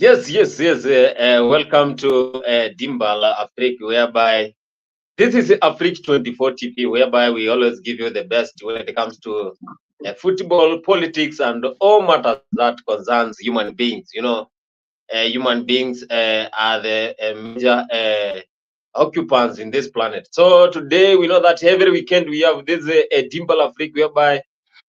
Yes. Welcome to Dimbal Afrique, whereby this is Afrique 24 TV, whereby we always give you the best when it comes to football, politics, and all matters that concerns human beings. Human beings are the major occupants in this planet. So today we know that every weekend we have this Dimbal Afrique, whereby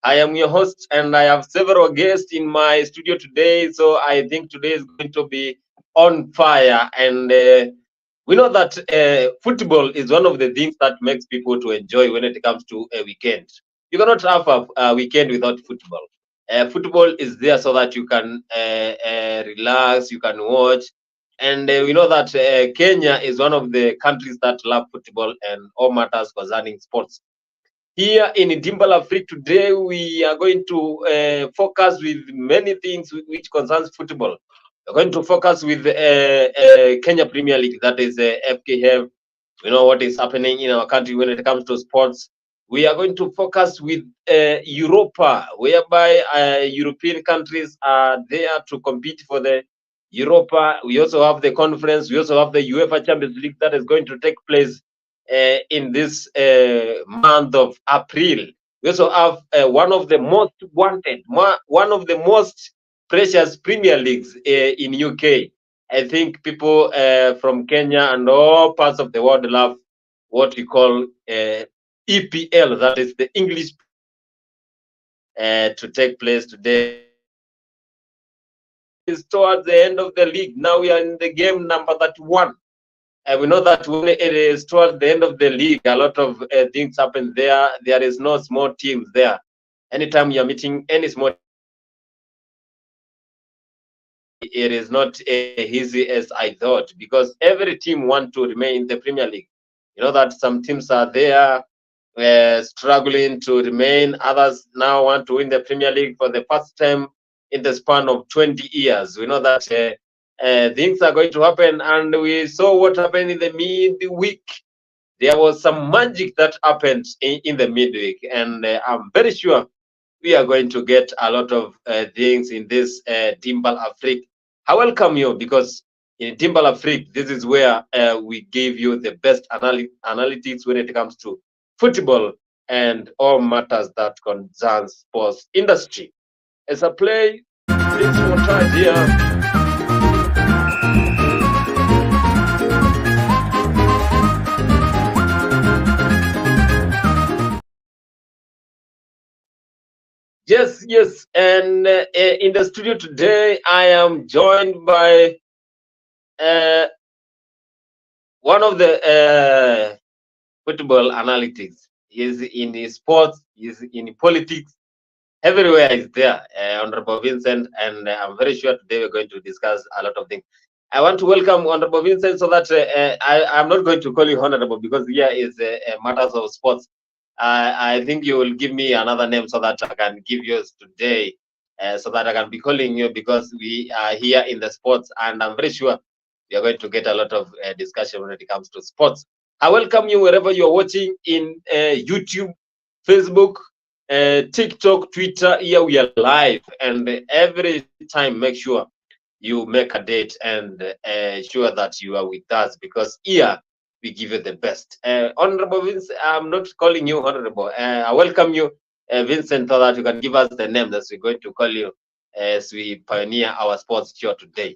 I am your host and I have several guests in my studio today. So I think today is going to be on fire. And we know that football is one of the things that makes people to enjoy when it comes to a weekend. You cannot have a weekend without football. Football is there so that you can relax, you can watch. And we know that Kenya is one of the countries that love football and all matters concerning sports. Here in Dimbal Afrique today, we are going to focus with many things which concerns football. We're going to focus with Kenya Premier League, that is FKF. We know what is happening in our country when it comes to sports. We are going to focus with Europa, whereby European countries are there to compete for the Europa. We also have the conference. We also have the UEFA Champions League that is going to take place in this month of April. We also have one of the most wanted, one of the most precious Premier Leagues in UK. I think people from Kenya and all parts of the world love what we call EPL, that is the English to take place today. It's towards the end of the league. Now we are in the game number 31. And we know that when it is towards the end of the league, a lot of things happen there. There is no small teams there. Anytime you're meeting any small, it is not easy as I thought because every team want to remain in the Premier League. You know that some teams are there struggling to remain. Others now want to win the Premier League for the first time in the span of 20 years. We know that things are going to happen, and we saw what happened in the midweek. There was some magic that happened in the midweek, and I'm very sure we are going to get a lot of things in this Dimbal Afrique. I welcome you because in Dimbal Afrique, this is where we give you the best analytics when it comes to football and all matters that concerns sports industry. As I play this montage here, yes, and in the studio today, I am joined by uh, one of the football analytics. He's in sports, he's in politics, everywhere is there, Honorable Vincent, and I'm very sure today we're going to discuss a lot of things. I want to welcome Honorable Vincent so that I'm not going to call you Honorable because here is matters of sports. I think you will give me another name so that I can give yours today, so that I can be calling you because we are here in the sports, and I'm very sure we are going to get a lot of discussion when it comes to sports. I welcome you wherever you're watching in YouTube, Facebook, TikTok, Twitter. Here we are live, and every time make sure you make a date and sure that you are with us because here we give you the best. Honorable Vince, I'm not calling you Honorable. I welcome you, Vincent, so that you can give us the name that we're going to call you as we pioneer our sports show today.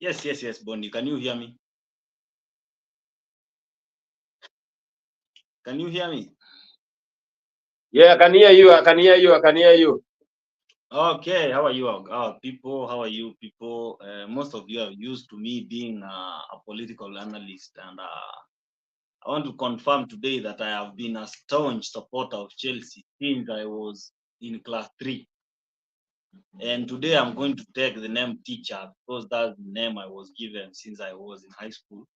Yes, Bonnie. Can you hear me? Can you hear me? Yeah, I can hear you. I can hear you. I can hear you. Okay, how are you, people? How are you, people? Most of you are used to me being a political analyst, and I want to confirm today that I have been a staunch supporter of Chelsea since I was in class 3. And today I'm going to take the name teacher because that's the name I was given since I was in high school.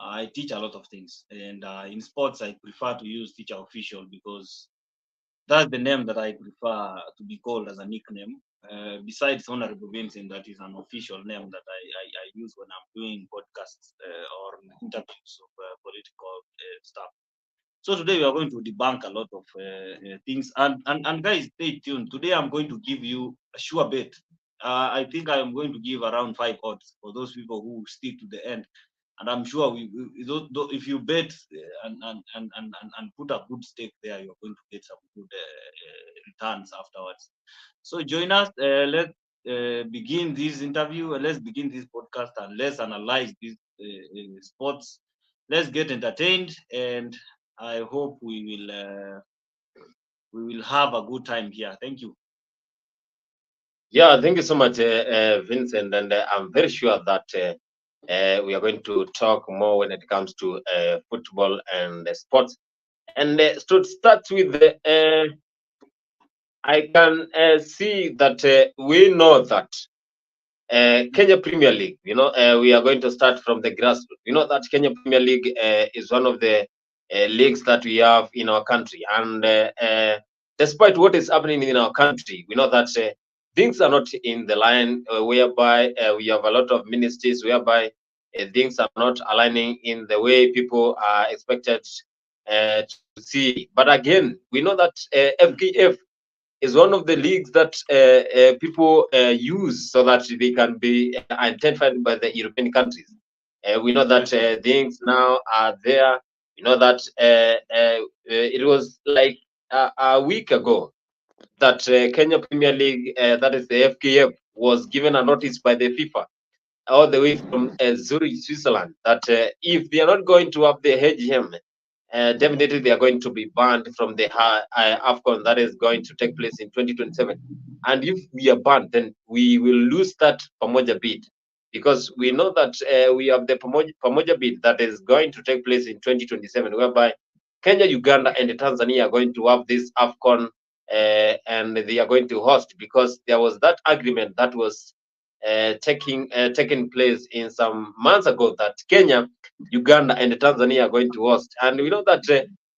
I teach a lot of things, and in sports, I prefer to use teacher official because that's the name that I prefer to be called as a nickname. Besides Honorable Vincent, that is an official name that I use when I'm doing podcasts or interviews of political stuff. So today we are going to debunk a lot of things. And guys, stay tuned. Today I'm going to give you a sure bet. I think I am going to give around 5 odds for those people who stick to the end. And I'm sure if you bet and put a good stake there, you're going to get some good returns afterwards. So join us. Let's begin this interview. Let's begin this podcast and let's analyze these sports. Let's get entertained, and I hope we will have a good time here. Thank you. Yeah, thank you so much, Vincent. And I'm very sure that we are going to talk more when it comes to football and sports. And to start with, I can see that we know that Kenya Premier League, we are going to start from the grassroots. You know that Kenya Premier League is one of the leagues that we have in our country. And despite what is happening in our country, we know that things are not in the line whereby we have a lot of ministries whereby things are not aligning in the way people are expected to see. But again, we know that FKF is one of the leagues that people use so that they can be identified by the European countries. We know that things now are there. We know that it was like a week ago that Kenya Premier League, that is the FKF, was given a notice by the FIFA all the way from Zurich, Switzerland, that if they are not going to have the HGM, definitely they are going to be banned from the AFCON that is going to take place in 2027. And if we are banned, then we will lose that Pamoja bid, because we know that we have the Pamoja bid that is going to take place in 2027, whereby Kenya, Uganda, and Tanzania are going to have this AFCON, and they are going to host, because there was that agreement that was taking place in some months ago that Kenya, Uganda, and Tanzania are going to host. And we know that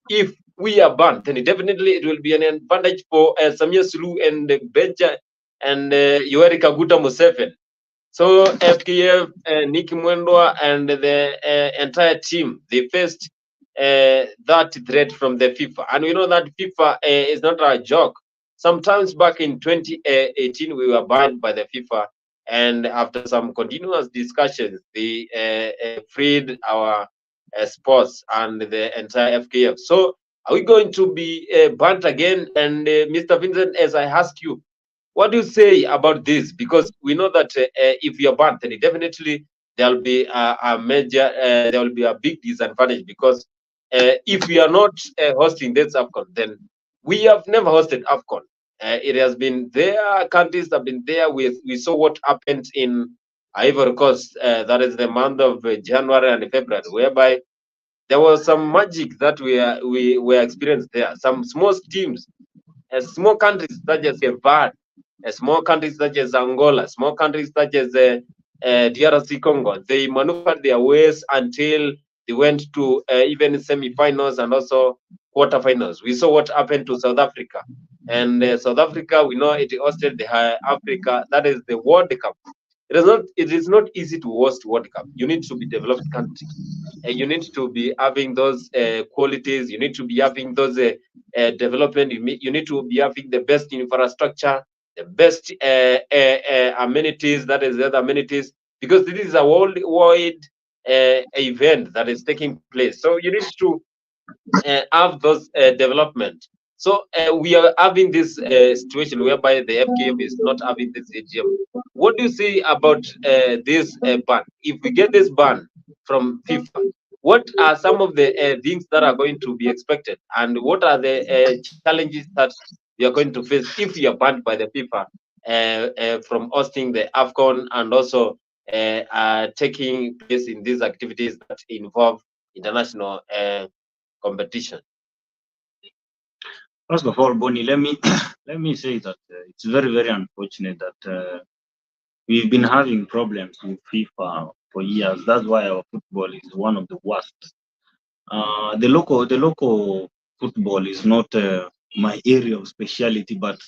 if we are banned, then definitely it will be an advantage for Samia Suluhu and Benja and Yoweri Kaguta Museveni. So FKF, Nick Mwendwa, and the entire team, they faced that threat from the FIFA. And we know that FIFA is not a joke. Sometimes back in 2018, we were banned by the FIFA. And after some continuous discussions, they freed our sports and the entire FKF. So are we going to be banned again? And Mr. Vincent, as I ask you, what do you say about this? Because we know that if you're banned, then definitely there'll be a major, there will be a big disadvantage, because if we are not hosting this AFCON, then we have never hosted AFCON. It has been there, countries have been there. We saw what happened in Ivory Coast, that is the month of January and February, whereby there was some magic that we were experienced there. Some small teams, small countries such as Cape, small countries such as Angola, small countries such as DRC Congo, they maneuvered their ways until they went to even semi-finals and also quarterfinals. We saw what happened to South Africa. And South Africa, we know it hosted the Africa, that is the World Cup. It is not easy to host World Cup. You need to be developed country. You need to be having those qualities. You need to be having those development. You need to be having the best infrastructure, the best amenities. That is the other amenities, because this is a worldwide event that is taking place. So you need to have those development. So we are having this situation whereby the FKF is not having this AGM. What do you say about this ban? If we get this ban from FIFA, what are some of the things that are going to be expected, and what are the challenges that we are going to face if we are banned by the FIFA from hosting the AFCON, and also taking place in these activities that involve international competition? First of all, Bonnie, let me let me say that it's very unfortunate that we've been having problems with FIFA for years. That's why our football is one of the worst. The local football is not my area of specialty, but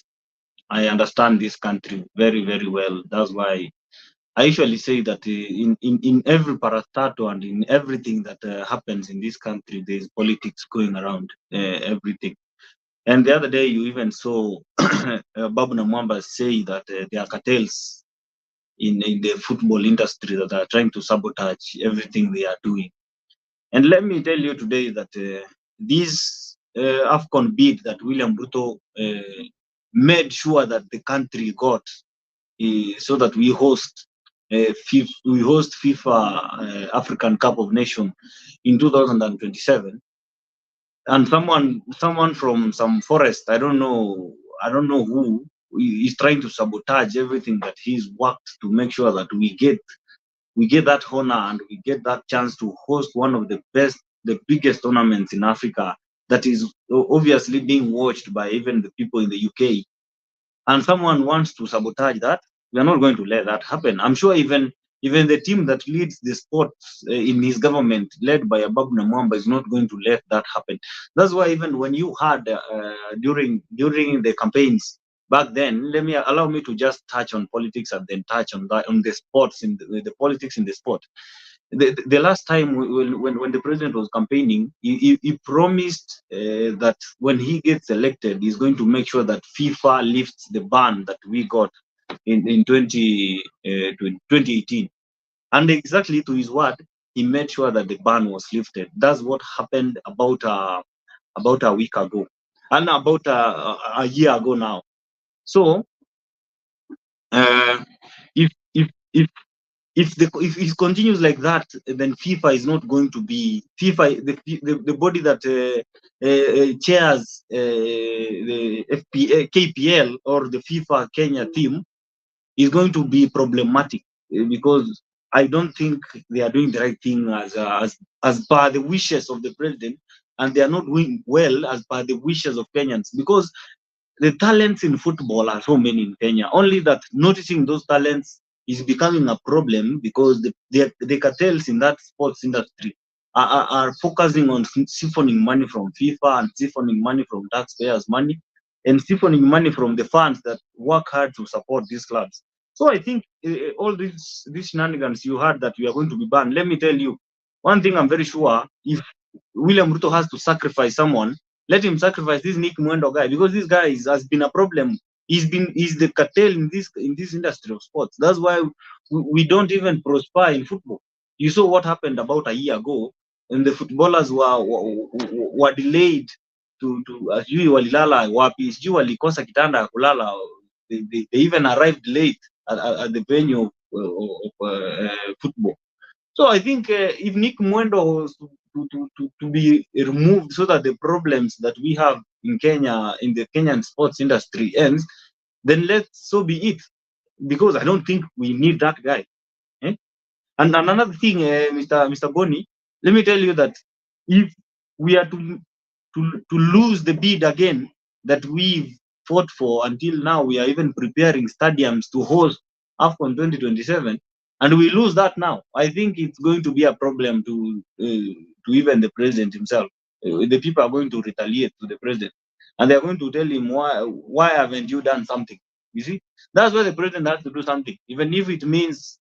I understand this country very well. That's why I usually say that in every parastato and in everything that happens in this country, there's politics going around everything. And the other day, you even saw Babu Namwamba say that there are cartels in the football industry that are trying to sabotage everything they are doing. And let me tell you today that this AFCON bid that William Ruto made sure that the country got so that we host FIFA African Cup of Nations in 2027. And someone from some forest, I don't know who, is trying to sabotage everything that he's worked to make sure that we get that honor and we get that chance to host one of the biggest tournaments in Africa that is obviously being watched by even the people in the UK. And someone wants to sabotage that. We are not going to let that happen. I'm sure even the team that leads the sports in his government, led by Ababu Namwamba, is not going to let that happen. That's why even when you had during the campaigns back then, allow me to just touch on politics and then touch on the sports in the politics in the sport. The last time when the president was campaigning, he promised that when he gets elected, he's going to make sure that FIFA lifts the ban that we got in 2018. And exactly to his word, he made sure that the ban was lifted. That's what happened about a week ago, and about a year ago now. So if it continues like that, then FIFA is not going to be FIFA. The body that chairs the KPL, or the FIFA Kenya team, is going to be problematic because I don't think they are doing the right thing as per the wishes of the president, and they are not doing well as per the wishes of Kenyans, because the talents in football are so many in Kenya. Only that noticing those talents is becoming a problem because the cartels in that sports industry are focusing on siphoning money from FIFA and siphoning money from taxpayers' money and siphoning money from the funds that work hard to support these clubs. So I think all these shenanigans you heard that you are going to be banned. Let me tell you one thing. I'm very sure if William Ruto has to sacrifice someone, let him sacrifice this Nick Mwendo guy, because this guy has been a problem. He's the cartel in this industry of sports. That's why we don't even prosper in football. You saw what happened about a year ago, and the footballers were delayed to sijui walilala wapi, sijui walikosa kitanda ya kulala. They even arrived late at the venue of football. So I think if Nick Mwendo was to be removed so that the problems that we have in Kenya, in the Kenyan sports industry, ends, then so be it. Because I don't think we need that guy. Eh? And another thing, Mr. Boni, let me tell you that if we are to lose the bid again that we've fought for until now, we are even preparing stadiums to host AFCON 2027, and we lose that now, I think it's going to be a problem to even the president himself. The people are going to retaliate to the president, and they're going to tell him, why haven't you done something? You see, that's why the president has to do something, even if it means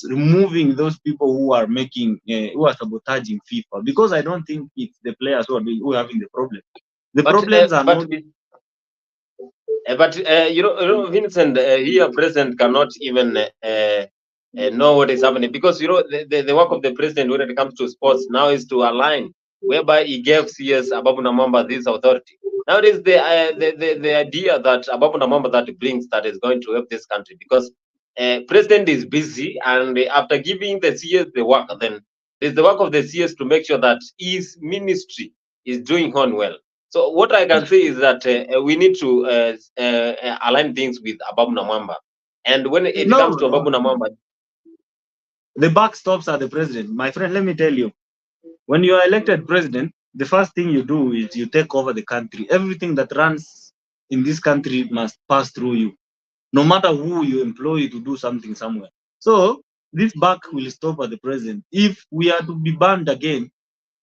removing those people who are sabotaging FIFA, because I don't think it's the players who are having the problem. The problems are not. But Vincent, here president cannot even know what is happening, because the work of the president when it comes to sports now is to align, whereby he gave CS Ababu Namwamba this authority. Now it is the idea that Ababu Namwamba that brings that is going to help this country, because president is busy, and after giving the CS the work, then it's the work of the CS to make sure that his ministry is doing on well. So what I can say is that we need to align things with Ababu Namwamba, and when it comes to Ababu Namwamba, the buck stops at the president, my friend. Let me tell you, when you are elected president, the first thing you do is you take over the country. Everything that runs in this country must pass through you, no matter who you employ to do something somewhere. So this buck will stop at the president. If we are to be banned again,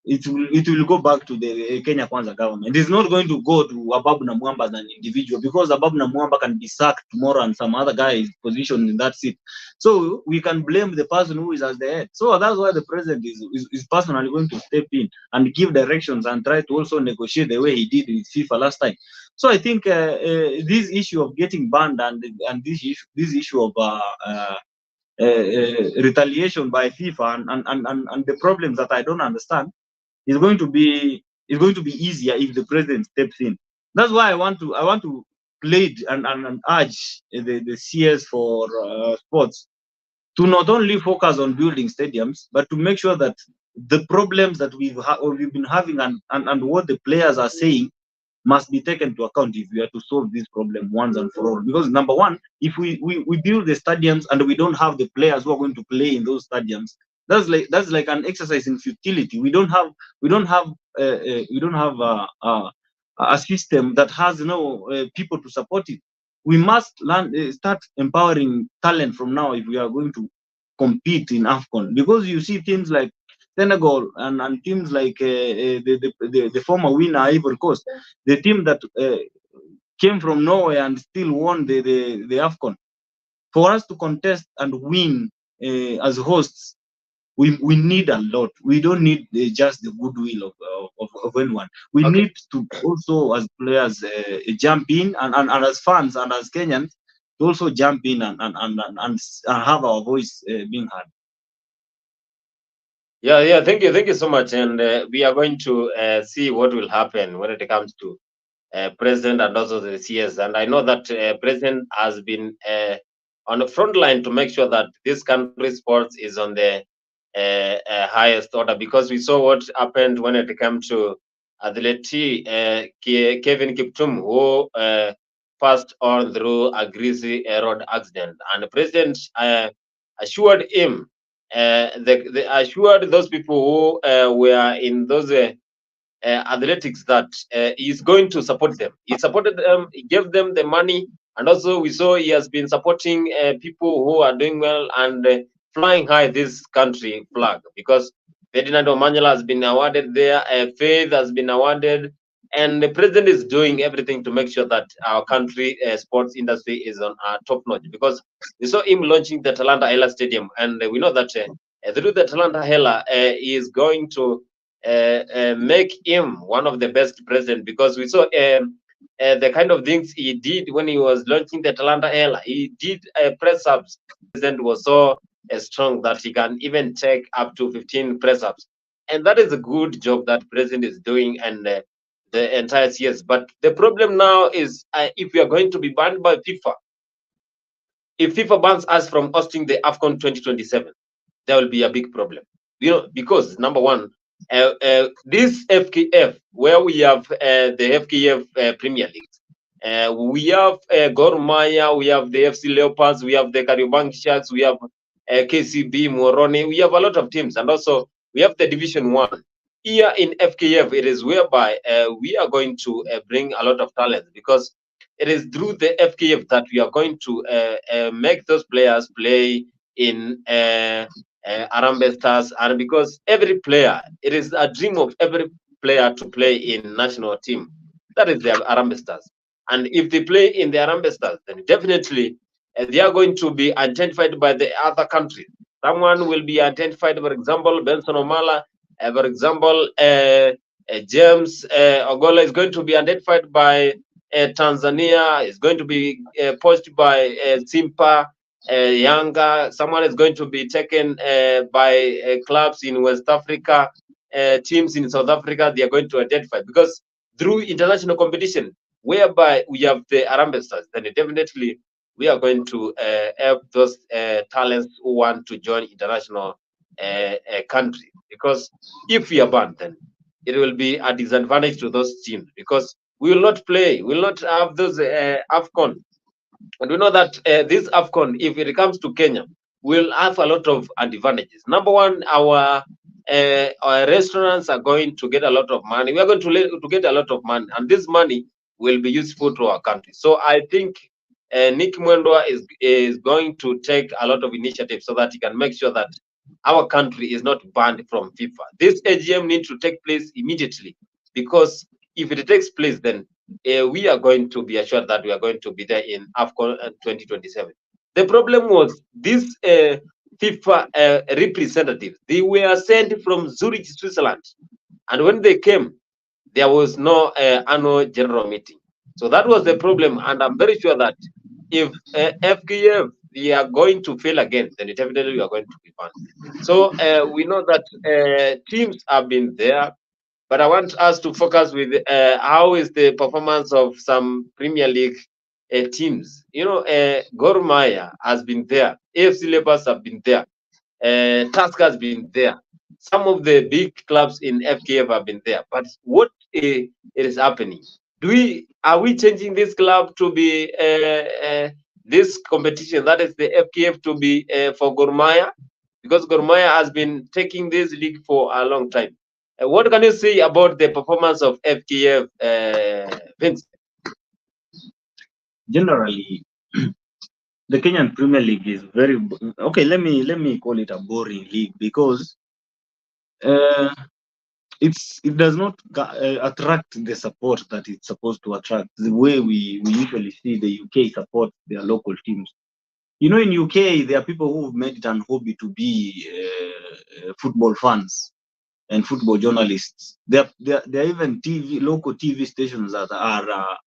it will go back to the Kenya Kwanza government. It's not going to go to Ababu Namwamba as an individual, because Ababu Namwamba can be sacked tomorrow and some other guy is positioned in that seat. So we can blame the person who is at the head. So that's why the president is personally going to step in and give directions and try to also negotiate the way he did with FIFA last time. So I think this issue of getting banned and this issue of retaliation by FIFA and the problems that I don't understand is going to be easier if the president steps in. That's why I want to plead and urge the CS for sports to not only focus on building stadiums, but to make sure that the problems that we've been having and what the players are saying must be taken into account if we are to solve this problem once and for all. Because number one, if we build the stadiums and we don't have the players who are going to play in those stadiums, that's like an exercise in futility. We don't have we don't have a system that has people to support it. We must learn start empowering talent from now if we are going to compete in AFCON, because you see teams like Senegal and teams like the former winner Ivory Coast, the team that came from nowhere and still won the AFCON. For us to contest and win as hosts, we need a lot. We don't need just the goodwill of anyone. We Okay. need to also, as players, jump in and as fans and as Kenyans, to also jump in and have our voice being heard. Yeah. Thank you so much. And we are going to see what will happen when it comes to president and also the CS. And I know that president has been on the front line to make sure that this country's sports is on the highest order, because we saw what happened when it came to athlete Kevin Kiptum, who passed on through a greasy road accident, and the president assured him, they assured those people who were in those athletics that he's going to support them. He supported them, he gave them the money, and also we saw he has been supporting people who are doing well and flying high this country flag, because Ferdinand Omanyala has been awarded there, Faith has been awarded, and the president is doing everything to make sure that our country sports industry is on top notch, because we saw him launching the Talanta Hela Stadium, and we know that through the Talanta Hela, he is going to make him one of the best president, because we saw the kind of things he did when he was launching the Talanta Hela. He did press ups. President was so strong that he can even take up to 15 press ups, and that is a good job that president is doing, and the entire CS. But the problem now is if we are going to be banned by FIFA, if FIFA bans us from hosting the AFCON 2027, there will be a big problem. Because number one, this FKF, where we have the FKF Premier League, we have Gor Mahia, we have the FC Leopards, we have the Kariobangi Sharks, we have KCB, Moroni, we have a lot of teams, and also we have the Division 1. Here in FKF, it is whereby we are going to bring a lot of talent, because it is through the FKF that we are going to make those players play in Arambe Stars, and because every player, it is a dream of every player to play in national team. That is the Arambe Stars. And if they play in the Arambe Stars, then definitely they are going to be identified by the other countries. Someone will be identified, for example, Benson Omala, for example, James Ogola is going to be identified by Tanzania, is going to be poached by Simpa. Yanga, someone is going to be taken by clubs in West Africa, teams in South Africa. They are going to identify, because through international competition, whereby we have the Arambe Stars, then definitely we are going to help those talents who want to join international countries. Because if we are banned, then it will be a disadvantage to those teams, because we will not play, we will not have those AFCON. And we know that this AFCON, if it comes to Kenya, will have a lot of advantages. Number one, our restaurants are going to get a lot of money. We are going to get a lot of money, and this money will be useful to our country. So I think Nick Mwendwa is going to take a lot of initiatives so that he can make sure that our country is not banned from FIFA. This AGM needs to take place immediately, because if it takes place, then we are going to be assured that we are going to be there in AFCON 2027. The problem was this FIFA representatives, they were sent from Zurich, Switzerland. And when they came, there was no annual general meeting. So that was the problem, and I'm very sure that if FKF we are going to fail again, then definitely we are going to be banned. So we know that teams have been there, but I want us to focus with how is the performance of some Premier League teams. You know, Gor Mahia has been there, AFC Leopards have been there, Tusker has been there. Some of the big clubs in FKF have been there. But what it is happening? Are we changing this club to be this competition that is the FKF to be for Gor Mahia? Because Gor Mahia has been taking this league for a long time. What can you say about the performance of FKF, Vincent? Generally, the Kenyan Premier League is very okay. Let me call it a boring league because uh, it does not attract the support that it's supposed to attract. The way we usually see the UK support their local teams. You know, in UK there are people who've made it an hobby to be football fans and football journalists. There are even local TV stations that are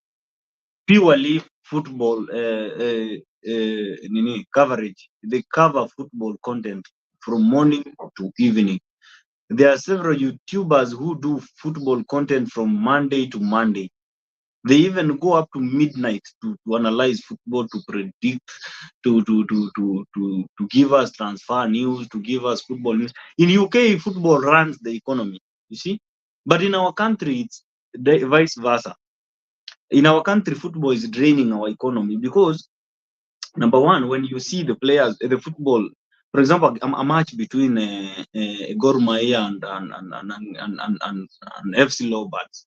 purely football coverage. They cover football content from morning to evening. There are several YouTubers who do football content from Monday to Monday. They even go up to midnight to analyze football, to predict, to give us transfer news, to give us football news. In UK, football runs the economy, you see. But in our country, it's vice versa. In our country, football is draining our economy because number one, when you see the players, the football, for example, a match between Gor Mahia and FC Lowbats,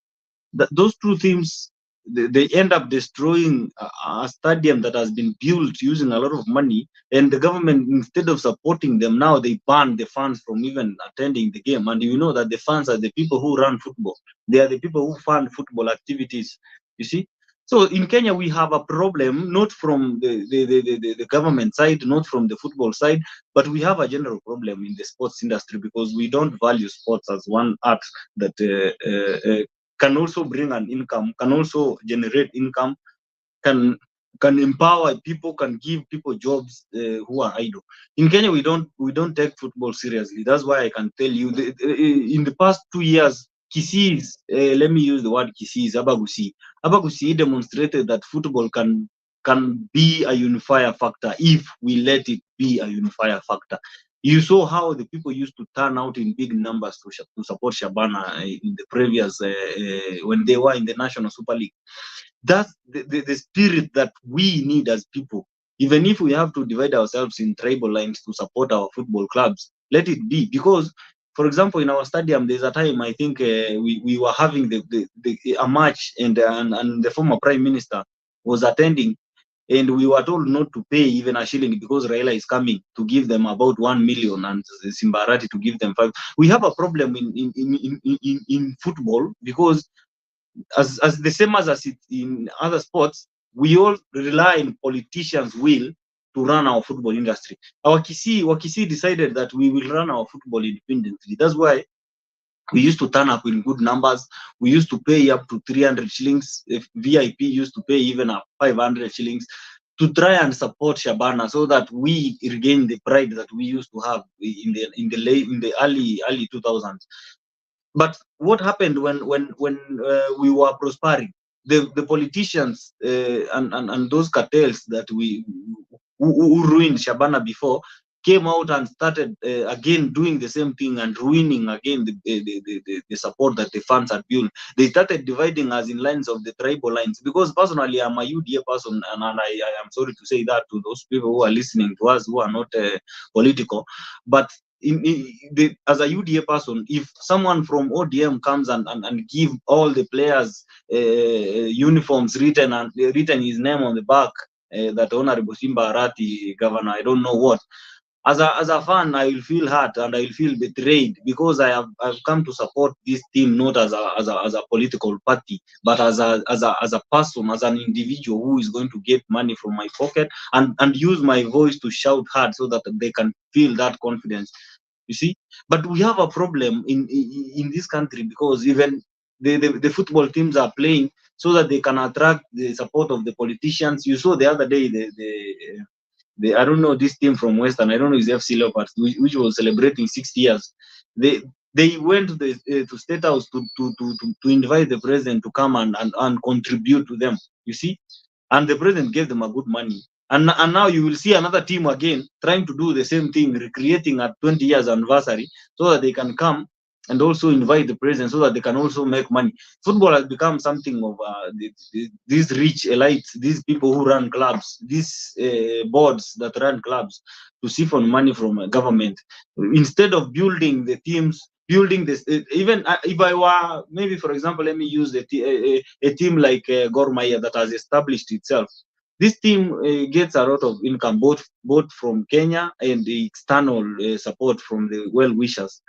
those two teams, they end up destroying a stadium that has been built using a lot of money, and the government, instead of supporting them, now they ban the fans from even attending the game. And you know that the fans are the people who run football. They are the people who fund football activities, you see. So in Kenya, we have a problem, not from the government side, not from the football side, but we have a general problem in the sports industry because we don't value sports as one art that can also bring an income, can also generate income, can can empower people, can give people jobs who are idle. In Kenya, we don't take football seriously. That's why I can tell you in the past 2 years, Kisi's, let me use the word Kisi's, Abagusi demonstrated that football can be a unifier factor if we let it be a unifier factor. You saw how the people used to turn out in big numbers to support Shabana in the previous when they were in the National Super League. That's the spirit that we need as people. Even if we have to divide ourselves in tribal lines to support our football clubs, let it be. Because, for example, in our stadium, there's a time I think we were having a match, and the former prime minister was attending, and we were told not to pay even a shilling because Raila is coming to give them about 1 million and Simbarati to give them 5. We have a problem in football because as the same as it in other sports, we all rely on politicians' will to run our football industry. Our Wakisi decided that we will run our football independently. That's why we used to turn up in good numbers. We used to pay up to 300 shillings. If VIP used to pay even up 500 shillings to try and support Shabana so that we regain the pride that we used to have in the early 2000s. But what happened when we were prospering? The politicians and those cartels that who ruined Shabana before came out and started again doing the same thing and ruining again the support that the fans had built. They started dividing us in lines of the tribal lines. Because personally, I'm a UDA person, and I am sorry to say that to those people who are listening to us who are not political, but as a UDA person, if someone from ODM comes and give all the players uniforms written his name on the back, that Honorable Simba Arati, Governor, I don't know what, as a fan, I will feel hurt and I will feel betrayed because I've come to support this team not as a political party, but as a person, as an individual who is going to get money from my pocket and use my voice to shout hard so that they can feel that confidence. You see, but we have a problem in this country because even the football teams are playing. so that they can attract the support of the politicians. You saw the other day the I don't know, this team from Western, I don't know, is FC Leopards, which was celebrating 60 years. They went to the to State House to invite the president to come and contribute to them. You see, and the president gave them a good money. And now you will see another team again trying to do the same thing, recreating at 20 years anniversary, so that they can come and also invite the president, so that they can also make money. Football has become something of these rich elites, these people who run clubs, these boards that run clubs, to siphon money from government instead of building the teams, building this. Even if I were, maybe for example, let me use a team like Gor Mahia that has established itself. This team gets a lot of income, both from Kenya and the external support from the well wishers.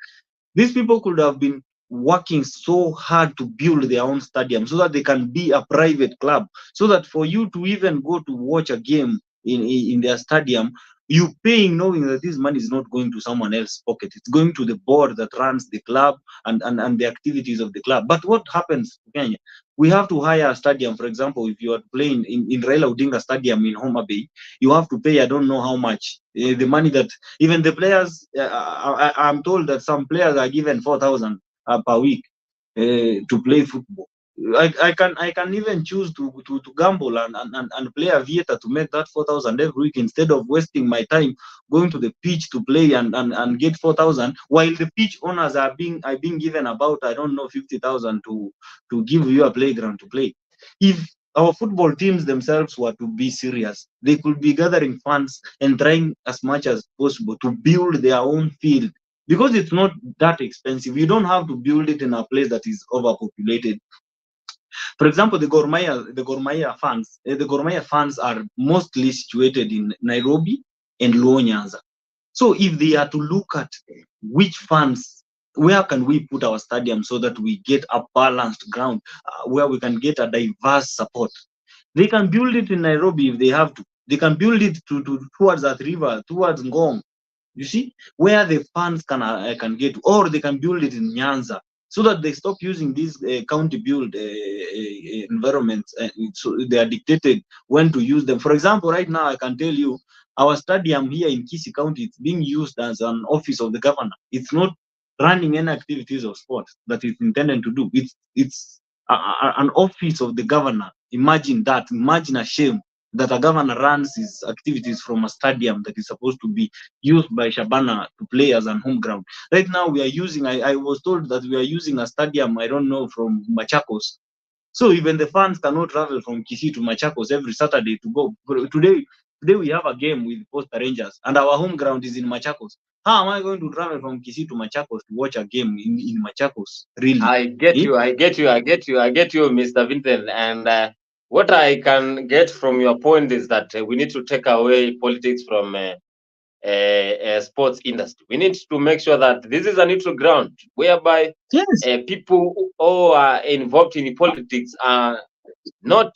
These people could have been working so hard to build their own stadium, so that they can be a private club, so that for you to even go to watch a game in their stadium, you paying knowing that this money is not going to someone else's pocket. It's going to the board that runs the club and the activities of the club. But what happens in Kenya? We have to hire a stadium. For example, if you are playing in Raila Odinga Stadium in Homa Bay, you have to pay, I don't know how much, the money that even the players, I'm told that some players are given 4,000 per week to play football. I can even choose to gamble and play a theater to make that 4,000 every week, instead of wasting my time going to the pitch to play and get 4,000, while the pitch owners are being given about, I don't know, 50,000 to give you a playground to play. If our football teams themselves were to be serious, they could be gathering funds and trying as much as possible to build their own field, because it's not that expensive. You don't have to build it in a place that is overpopulated. For example, the Gor Mahia fans are mostly situated in Nairobi and Luo Nyanza. So if they are to look at which fans, where can we put our stadium so that we get a balanced ground, where we can get a diverse support, they can build it in Nairobi if they have to. They can build it towards that river, towards Ngong. You see, where the funds can get, or they can build it in Nyanza, so that they stop using these county build environments, so they are dictated when to use them. For example, right now I can tell you, our stadium here in Kisii County, it's being used as an office of the governor. It's not running any activities of sport that it's intended to do. It's an office of the governor. Imagine that. Imagine a shame that a governor runs his activities from a stadium that is supposed to be used by Shabana to play as an home ground. Right now, we are using, I was told that we are using a stadium, I don't know, from Machakos. So even the fans cannot travel from Kisii to Machakos every Saturday to go. Today we have a game with Posta Rangers, and our home ground is in Machakos. How am I going to travel from Kisii to Machakos to watch a game in Machakos? Really? I get you, I get you, I get you, I get you, Mr. Vincent. And what I can get from your point is that we need to take away politics from sports industry. We need to make sure that this is a neutral ground whereby Yes. people who are involved in politics are not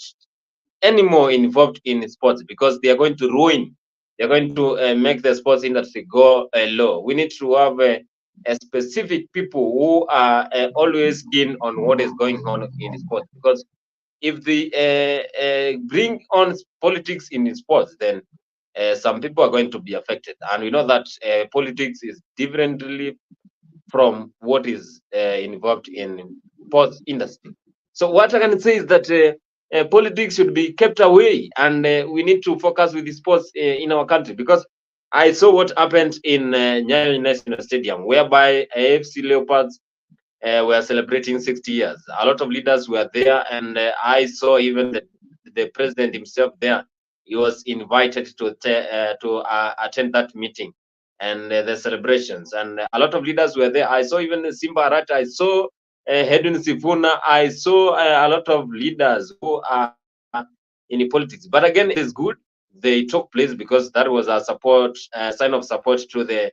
anymore involved in sports, because they are going to ruin, they're going to make the sports industry go low. We need to have a specific people who are always keen on what is going on in sports, because if they bring on politics in sports, then some people are going to be affected. And we know that politics is differently from what is involved in sports industry. So what I can say is that politics should be kept away, and we need to focus with the sports in our country, because I saw what happened in Nyayo National Stadium, whereby AFC Leopards were celebrating 60 years. A lot of leaders were there, and I saw even the president himself there. He was invited to attend that meeting and the celebrations, and a lot of leaders were there. I saw even Simba Arati, I saw Edwin Sifuna, I saw a lot of leaders who are in politics. But again, it is good they took place, because that was a support, sign of support to the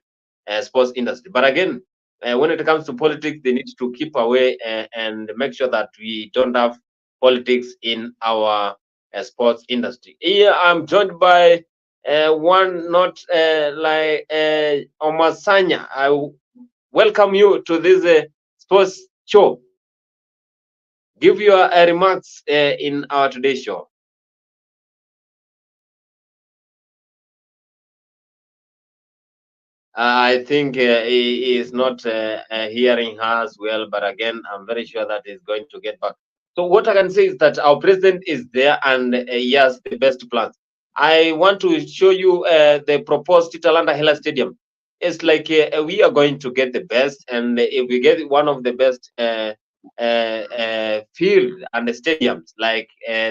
sports industry. But again, when it comes to politics, they need to keep away and make sure that we don't have politics in our sports industry. Here, I'm joined by one not like Omasanya. I welcome you to this sports show. Give your remarks in our today's show. I think he is not hearing us well, but again, I'm very sure that he's going to get back. So what I can say is that our president is there and he has the best plans. I want to show you the proposed Talanda Hela Stadium. It's like we are going to get the best, and if we get one of the best field and the stadiums like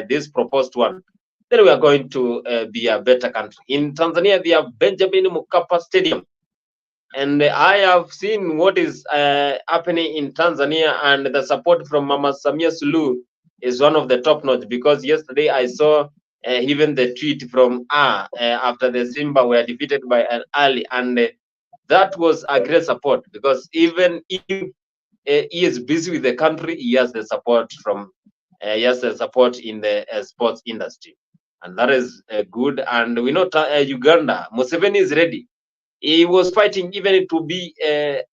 this proposed one, then we are going to be a better country. In Tanzania, they have Benjamin Mkapa Stadium, and I have seen what is happening in Tanzania, and the support from Mama Samia Suluhu is one of the top notch. Because yesterday I saw even the tweet from after the Simba were defeated by Al Ali, and that was a great support, because even if he is busy with the country, he has the support from in the sports industry, and that is good. And we know Uganda, Museveni is ready. He was fighting even to be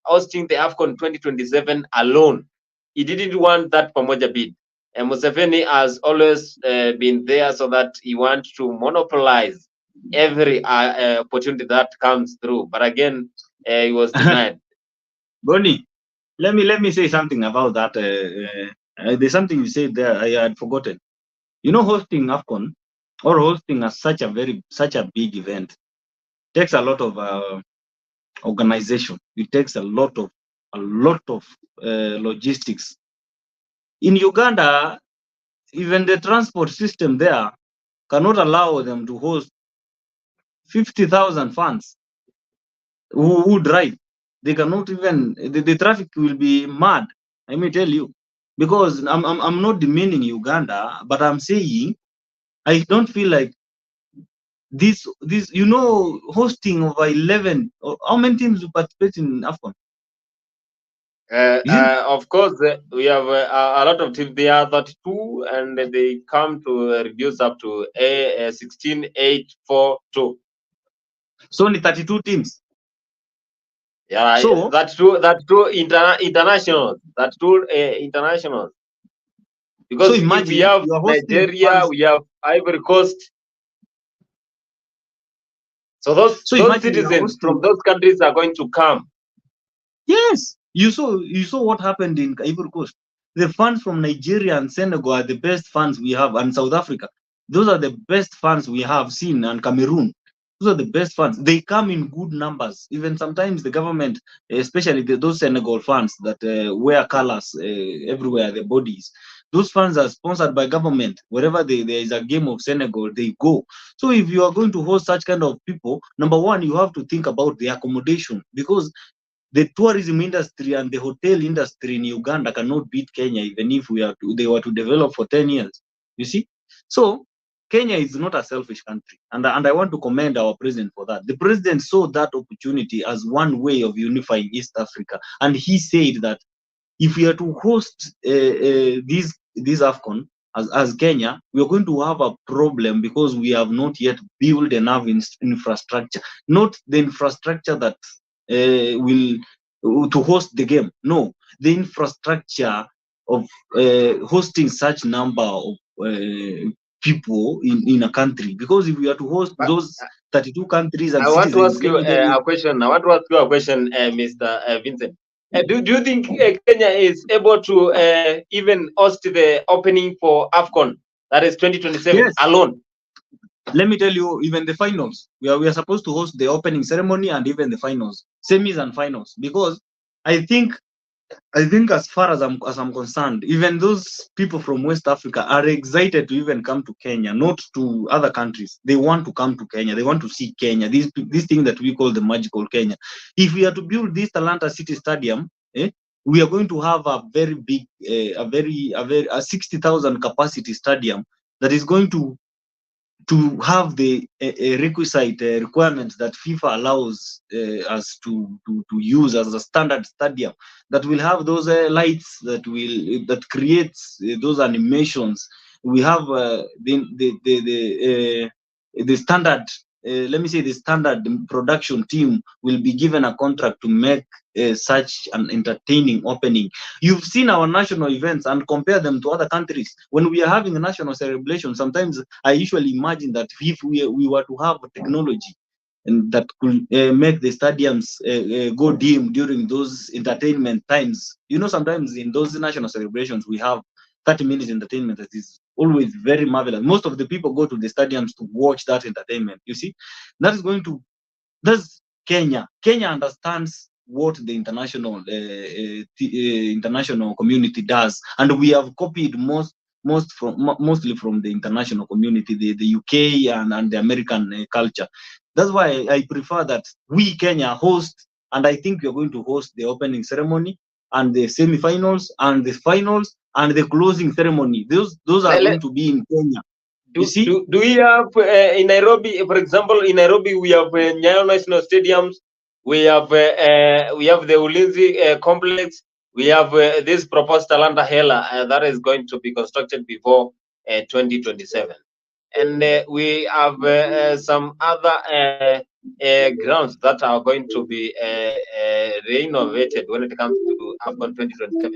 hosting the AFCON 2027 alone. He didn't want that Pamoja bid. And Museveni has always been there so that he wants to monopolize every opportunity that comes through. But again, he was denied. Bonnie, let me say something about that. There's something you said there I had forgotten. You know, hosting AFCON or hosting such a big event takes a lot of organization. It takes a lot of logistics. In Uganda, even the transport system there cannot allow them to host 50,000 fans who drive. They cannot even, the traffic will be mad. Let me tell you, because I'm not demeaning Uganda, but I'm saying I don't feel like this hosting over 11, how many teams will participate in AFCON? Of course, we have a lot of teams. They are 32, and they come to reduce up to 16, 8, 4, 2. So only 32 teams. Yeah, so that's true. International. That's true. International. Because so if we imagine have you are hosting Nigeria, fans. we have Ivory Coast. So those Imagine citizens from those countries are going to come. Yes, you saw what happened in Ivory Coast. The fans from Nigeria and Senegal are the best fans we have, and South Africa. Those are the best fans we have seen, and Cameroon. Those are the best fans. They come in good numbers. Even sometimes the government, especially those Senegal fans that wear colors everywhere, their bodies. Those fans are sponsored by government. Wherever there is a game of Senegal, they go. So if you are going to host such kind of people, number one, you have to think about the accommodation, because the tourism industry and the hotel industry in Uganda cannot beat Kenya, even if they were to develop for 10 years. You see? So Kenya is not a selfish country. And I want to commend our president for that. The president saw that opportunity as one way of unifying East Africa. And he said that if we are to host this AFCON as Kenya, we are going to have a problem, because we have not yet built enough infrastructure. Not the infrastructure that will to host the game. No, the infrastructure of hosting such number of people in a country. Because if we are to host those 32 countries and I want to citizens, ask you a question. I want to ask you a question, Mr. Vincent. Do you think Kenya is able to even host the opening for AFCON, that is 2027, yes, alone? Let me tell you, even the finals, we are supposed to host the opening ceremony and even the finals, semis and finals, because I think as far as I'm concerned, even those people from West Africa are excited to even come to Kenya, not to other countries. They want to come to Kenya. They want to see Kenya. This thing that we call the magical Kenya. If we are to build this Talanta City Stadium, we are going to have a very big, a 60,000 capacity stadium that is going to have the requisite requirements that FIFA allows us to use as a standard stadium, that will have those lights that creates those animations. We have the standard let me say, the standard production team will be given a contract to make such an entertaining opening. You've seen our national events and compare them to other countries. When we are having a national celebration, sometimes I usually imagine that if we were to have technology and that could make the stadiums go dim during those entertainment times. You know, sometimes in those national celebrations, we have 30 minutes entertainment that is always very marvelous. Most of the people go to the stadiums to watch that entertainment. You see, that is going to, that's Kenya. Kenya understands what the international community does, and we have copied mostly from the international community, the UK and the American culture. That's why I prefer that we Kenya host, and I think we are going to host the opening ceremony and the semi-finals and the finals and the closing ceremony. Those are going to be in Kenya. You see? Do we have in Nairobi, for example, in Nairobi we have Nyayo National Stadiums, we have the Ulinzi complex, we have this proposed Talanta Hela that is going to be constructed before 2027, and we have some other grounds that are going to be renovated when it comes to AFCON 2027.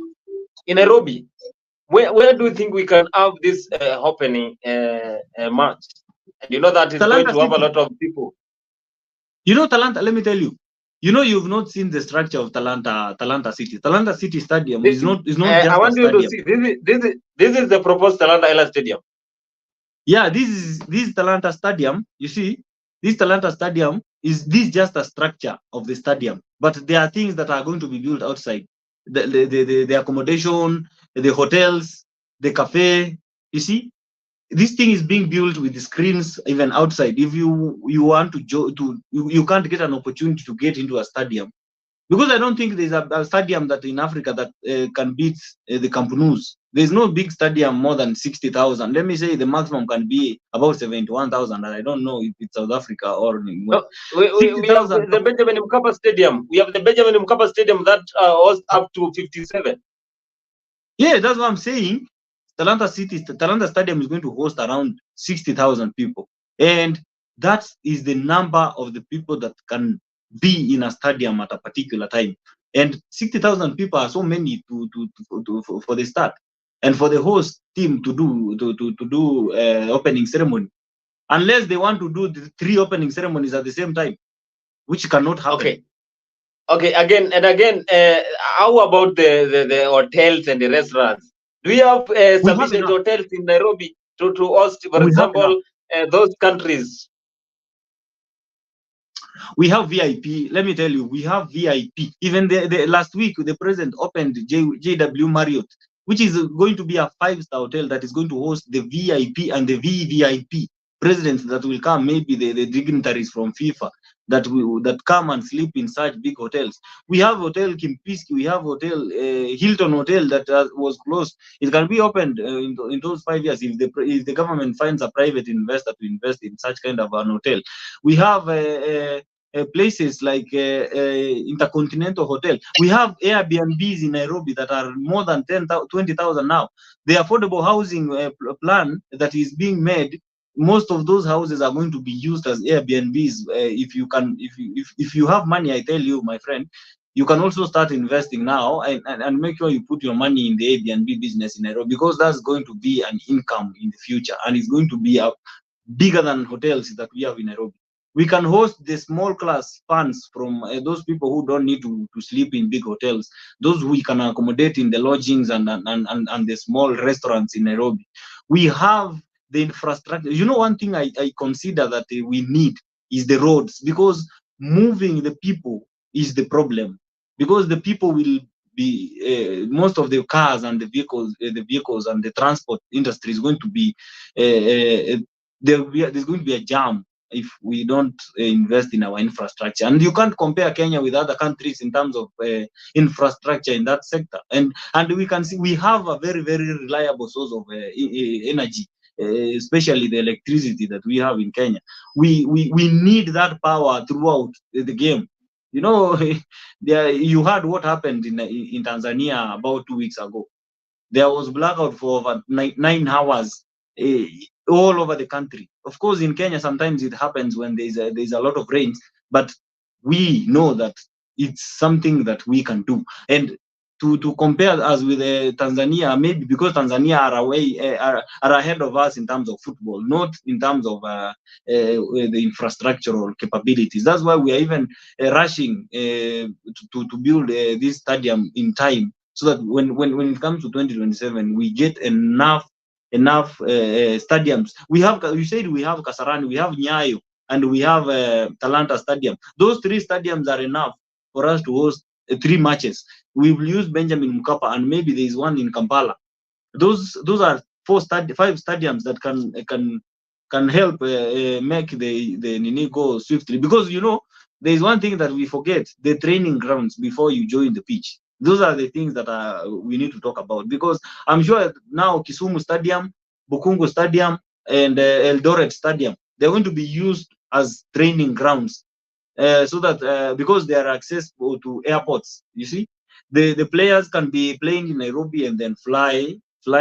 In Nairobi, where do you think we can have this opening match? And you know that it's going to have a lot of people. You know, Talanta, let me tell you. You know, you've not seen the structure of Talanta City. Talanta City Stadium is not just I want a you to stadium. see this is the proposed Talanta Ella Stadium. Yeah, this Talanta Stadium. You see, this Talanta Stadium is just a structure of the stadium, but there are things that are going to be built outside. The accommodation, the hotels, the cafe. You see, this thing is being built with the screens even outside. If you want you can't get an opportunity to get into a stadium, because I don't think there's a stadium that in Africa that can beat the Camp Nou's. There's no big stadium more than 60,000. Let me say the maximum can be about 71,000, and I don't know if it's South Africa or no, we have the Benjamin Mkapa Stadium. We have the Benjamin Mkapa Stadium that hosts up to 57. Yeah, that's what I'm saying. Talanta Stadium is going to host around 60,000 people, and that is the number of the people that can be in a stadium at a particular time. And 60,000 people are so many for the start, and for the host team to do opening ceremony, unless they want to do the 3 opening ceremonies at the same time, which cannot happen. Okay. Again and again, how about the hotels and the restaurants? Do you have sufficient hotels in Nairobi to host, for example, those countries? We have VIP. Let me tell you, we have VIP. Even the last week, the president opened JW Marriott, which is going to be a 5-star hotel that is going to host the VIP and the VVIP presidents that will come, maybe the dignitaries from FIFA that come and sleep in such big hotels. We have Hotel Kimpiski, we have Hotel Hilton Hotel that was closed. It can be opened in those 5 years if the government finds a private investor to invest in such kind of an hotel. We have places like Intercontinental Hotel. We have Airbnbs in Nairobi that are more than 20,000 now. The affordable housing plan that is being made, most of those houses are going to be used as Airbnbs. If you have money, I tell you, my friend, you can also start investing now and make sure you put your money in the Airbnb business in Nairobi, because that's going to be an income in the future, and it's going to be bigger than hotels that we have in Nairobi. We can host the small class funds from those people who don't need to sleep in big hotels, those we can accommodate in the lodgings and the small restaurants in Nairobi. We have the infrastructure. You know, one thing I consider that we need is the roads, because moving the people is the problem, because the people will be most of the cars and the vehicles and the transport industry is going to be there's going to be a jam if we don't invest in our infrastructure. And you can't compare Kenya with other countries in terms of infrastructure in that sector. And we can see we have a very, very reliable source of energy, especially the electricity that we have in Kenya. We need that power throughout the game. You know, you heard what happened in Tanzania about 2 weeks ago. There was blackout for over 9 hours. all over the country. Of course, in Kenya, sometimes it happens when there's a lot of rains, but we know that it's something that we can do. And to compare us with Tanzania, maybe because Tanzania are are ahead of us in terms of football, not in terms of the infrastructural capabilities. That's why we are even rushing to build this stadium in time, so that when it comes to 2027, we get enough stadiums. We have, you said we have Kasarani, we have Nyayo, and we have Talanta Stadium. Those three stadiums are enough for us to host three matches. We will use Benjamin Mkapa, and maybe there is one in Kampala. Those are five stadiums that can help make the Nini go swiftly. Because there is one thing that we forget: the training grounds before you join the pitch. Those are the things that we need to talk about, because I'm sure now Kisumu Stadium, Bukungu Stadium, and Eldoret Stadium, they're going to be used as training grounds, so that because they are accessible to airports. You see, the players can be playing in Nairobi and then fly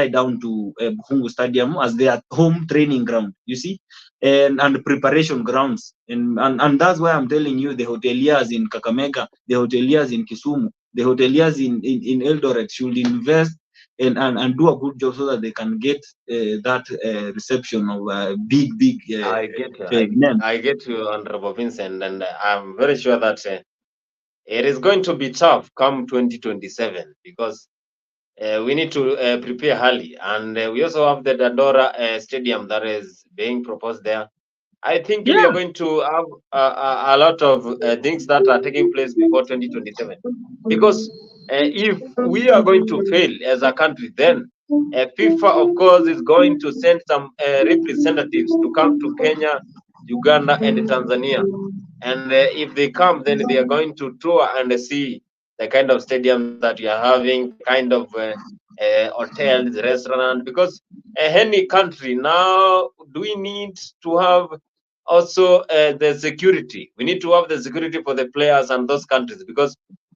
down to Bukungu Stadium as their home training ground. You see, and preparation grounds, and that's why I'm telling you, the hoteliers in Kakamega, the hoteliers in Kisumu, the hoteliers in Eldoret should invest and do a good job, so that they can get that reception of big I get you. names. I get you, Honorable Vincent, and I'm very sure that it is going to be tough come 2027, because we need to prepare early, and we also have the Dandora Stadium that is being proposed there. I think we are Yeah. going to have a lot of things that are taking place before 2027, because if we are going to fail as a country, then FIFA, of course, is going to send some representatives to come to Kenya, Uganda, and Tanzania. And if they come, then they are going to tour and see the kind of stadiums that you are having, the kind of hotels, restaurant. Because any country now, do we need to have also the security? We need to have the security for the players and those countries, because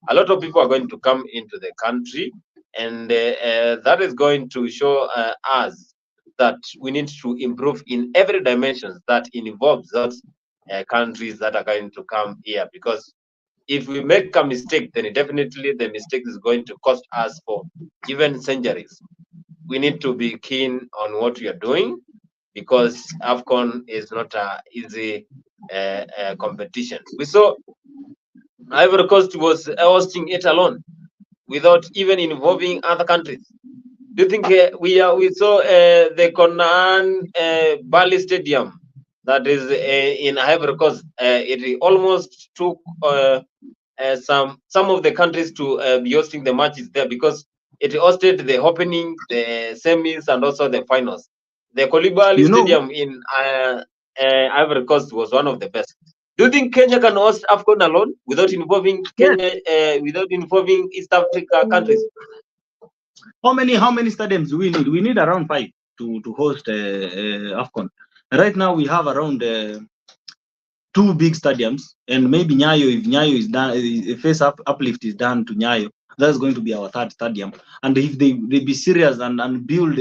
a lot of people are going to come into the country, and that is going to show us that we need to improve in every dimension that involves those countries that are going to come here. Because if we make a mistake, then definitely the mistake is going to cost us for even centuries. We need to be keen on what we are doing, because AFCON is not a easy competition. We saw Ivory Coast was hosting it alone without even involving other countries. Do you think we saw the Conan Bali Stadium that is in Ivory Coast? It almost took some of the countries to be hosting the matches there, because it hosted the opening, the semis, and also the finals. The Kolibali You know, Stadium in Ivory Coast was one of the best. Do you think Kenya can host AFCON alone without involving yes. Kenya, without involving East Africa countries? How many stadiums do we need? We need around five to host AFCON. Right now we have around two big stadiums, and maybe Nyayo, if Nyayo is done, if face uplift is done to Nyayo, that's going to be our third stadium. And if they be serious and build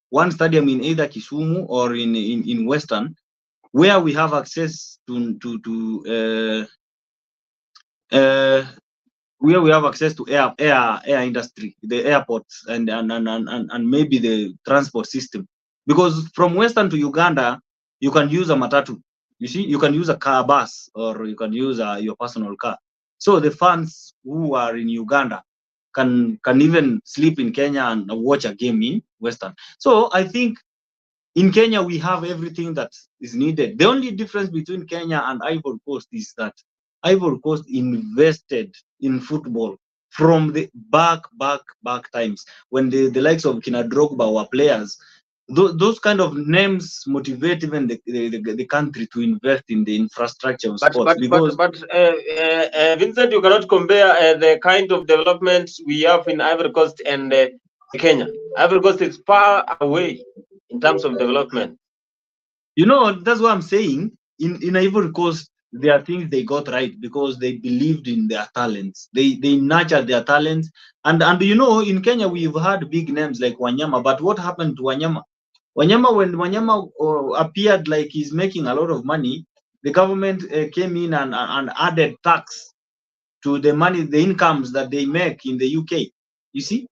one stadium in either Kisumu or in Western, where we have access to where we have access to air industry, the airports, and maybe the transport system. Because from Western to Uganda, you can use a matatu. You see, you can use a car bus, or you can use your personal car. So the fans who are in Uganda can even sleep in Kenya and watch a game in Western. So I think in Kenya we have everything that is needed. The only difference between Kenya and Ivory Coast is that Ivory Coast invested in football from the back times, when the likes of Kina Drogba were players. Those kind of names motivate even the country to invest in the infrastructure of But sports, but but because but Vincent, you cannot compare the kind of development we have in Ivory Coast and Kenya. Ivory Coast is far away in terms of development. that's what I'm saying. In Ivory Coast, there are things they got right because they believed in their talents. They nurtured their talents, and in Kenya we've had big names like Wanyama. But what happened to Wanyama? Wanyama, when Wanyama appeared like he's making a lot of money, the government came in and added tax to the money, the incomes that they make in the UK. You see,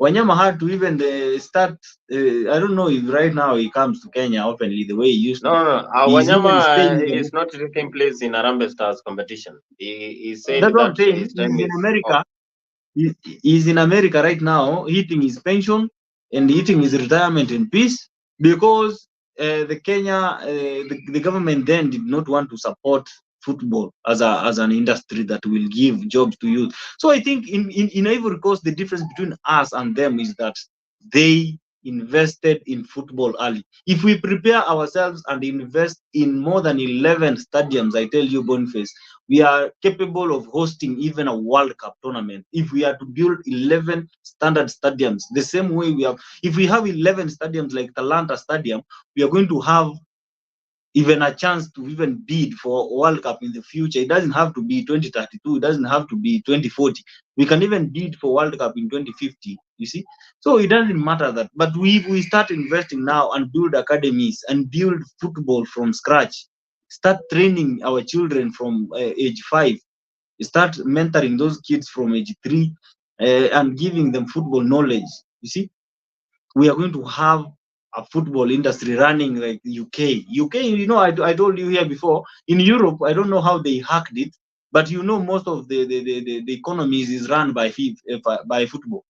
Wanyama had to even start. I don't know if right now he comes to Kenya openly the way he used to. No. He's even Wanyama staying. is not taking place in Harambee Stars competition. He said That's what I'm that saying. his time He's in is off. America. He's in America right now, eating his pension and eating his retirement in peace, because the government then did not want to support football as an industry that will give jobs to youth. So I think in Ivory Coast, the difference between us and them is that they invested in football early. If we prepare ourselves and invest in more than 11 stadiums, I tell you, Boniface, we are capable of hosting even a World Cup tournament if we are to build 11 standard stadiums. The same way we have, if we have 11 stadiums like Talanta Stadium, we are going to have even a chance to even bid for World Cup in the future. It doesn't have to be 2032. It doesn't have to be 2040. We can even bid for World Cup in 2050. You see, so it doesn't matter that. But we start investing now and build academies and build football from scratch. Start training our children from age 5. Start mentoring those kids from age 3 and giving them football knowledge. You see, we are going to have a football industry running like UK. UK, I told you here before, in Europe, I don't know how they hacked it, but most of the economies is run by football.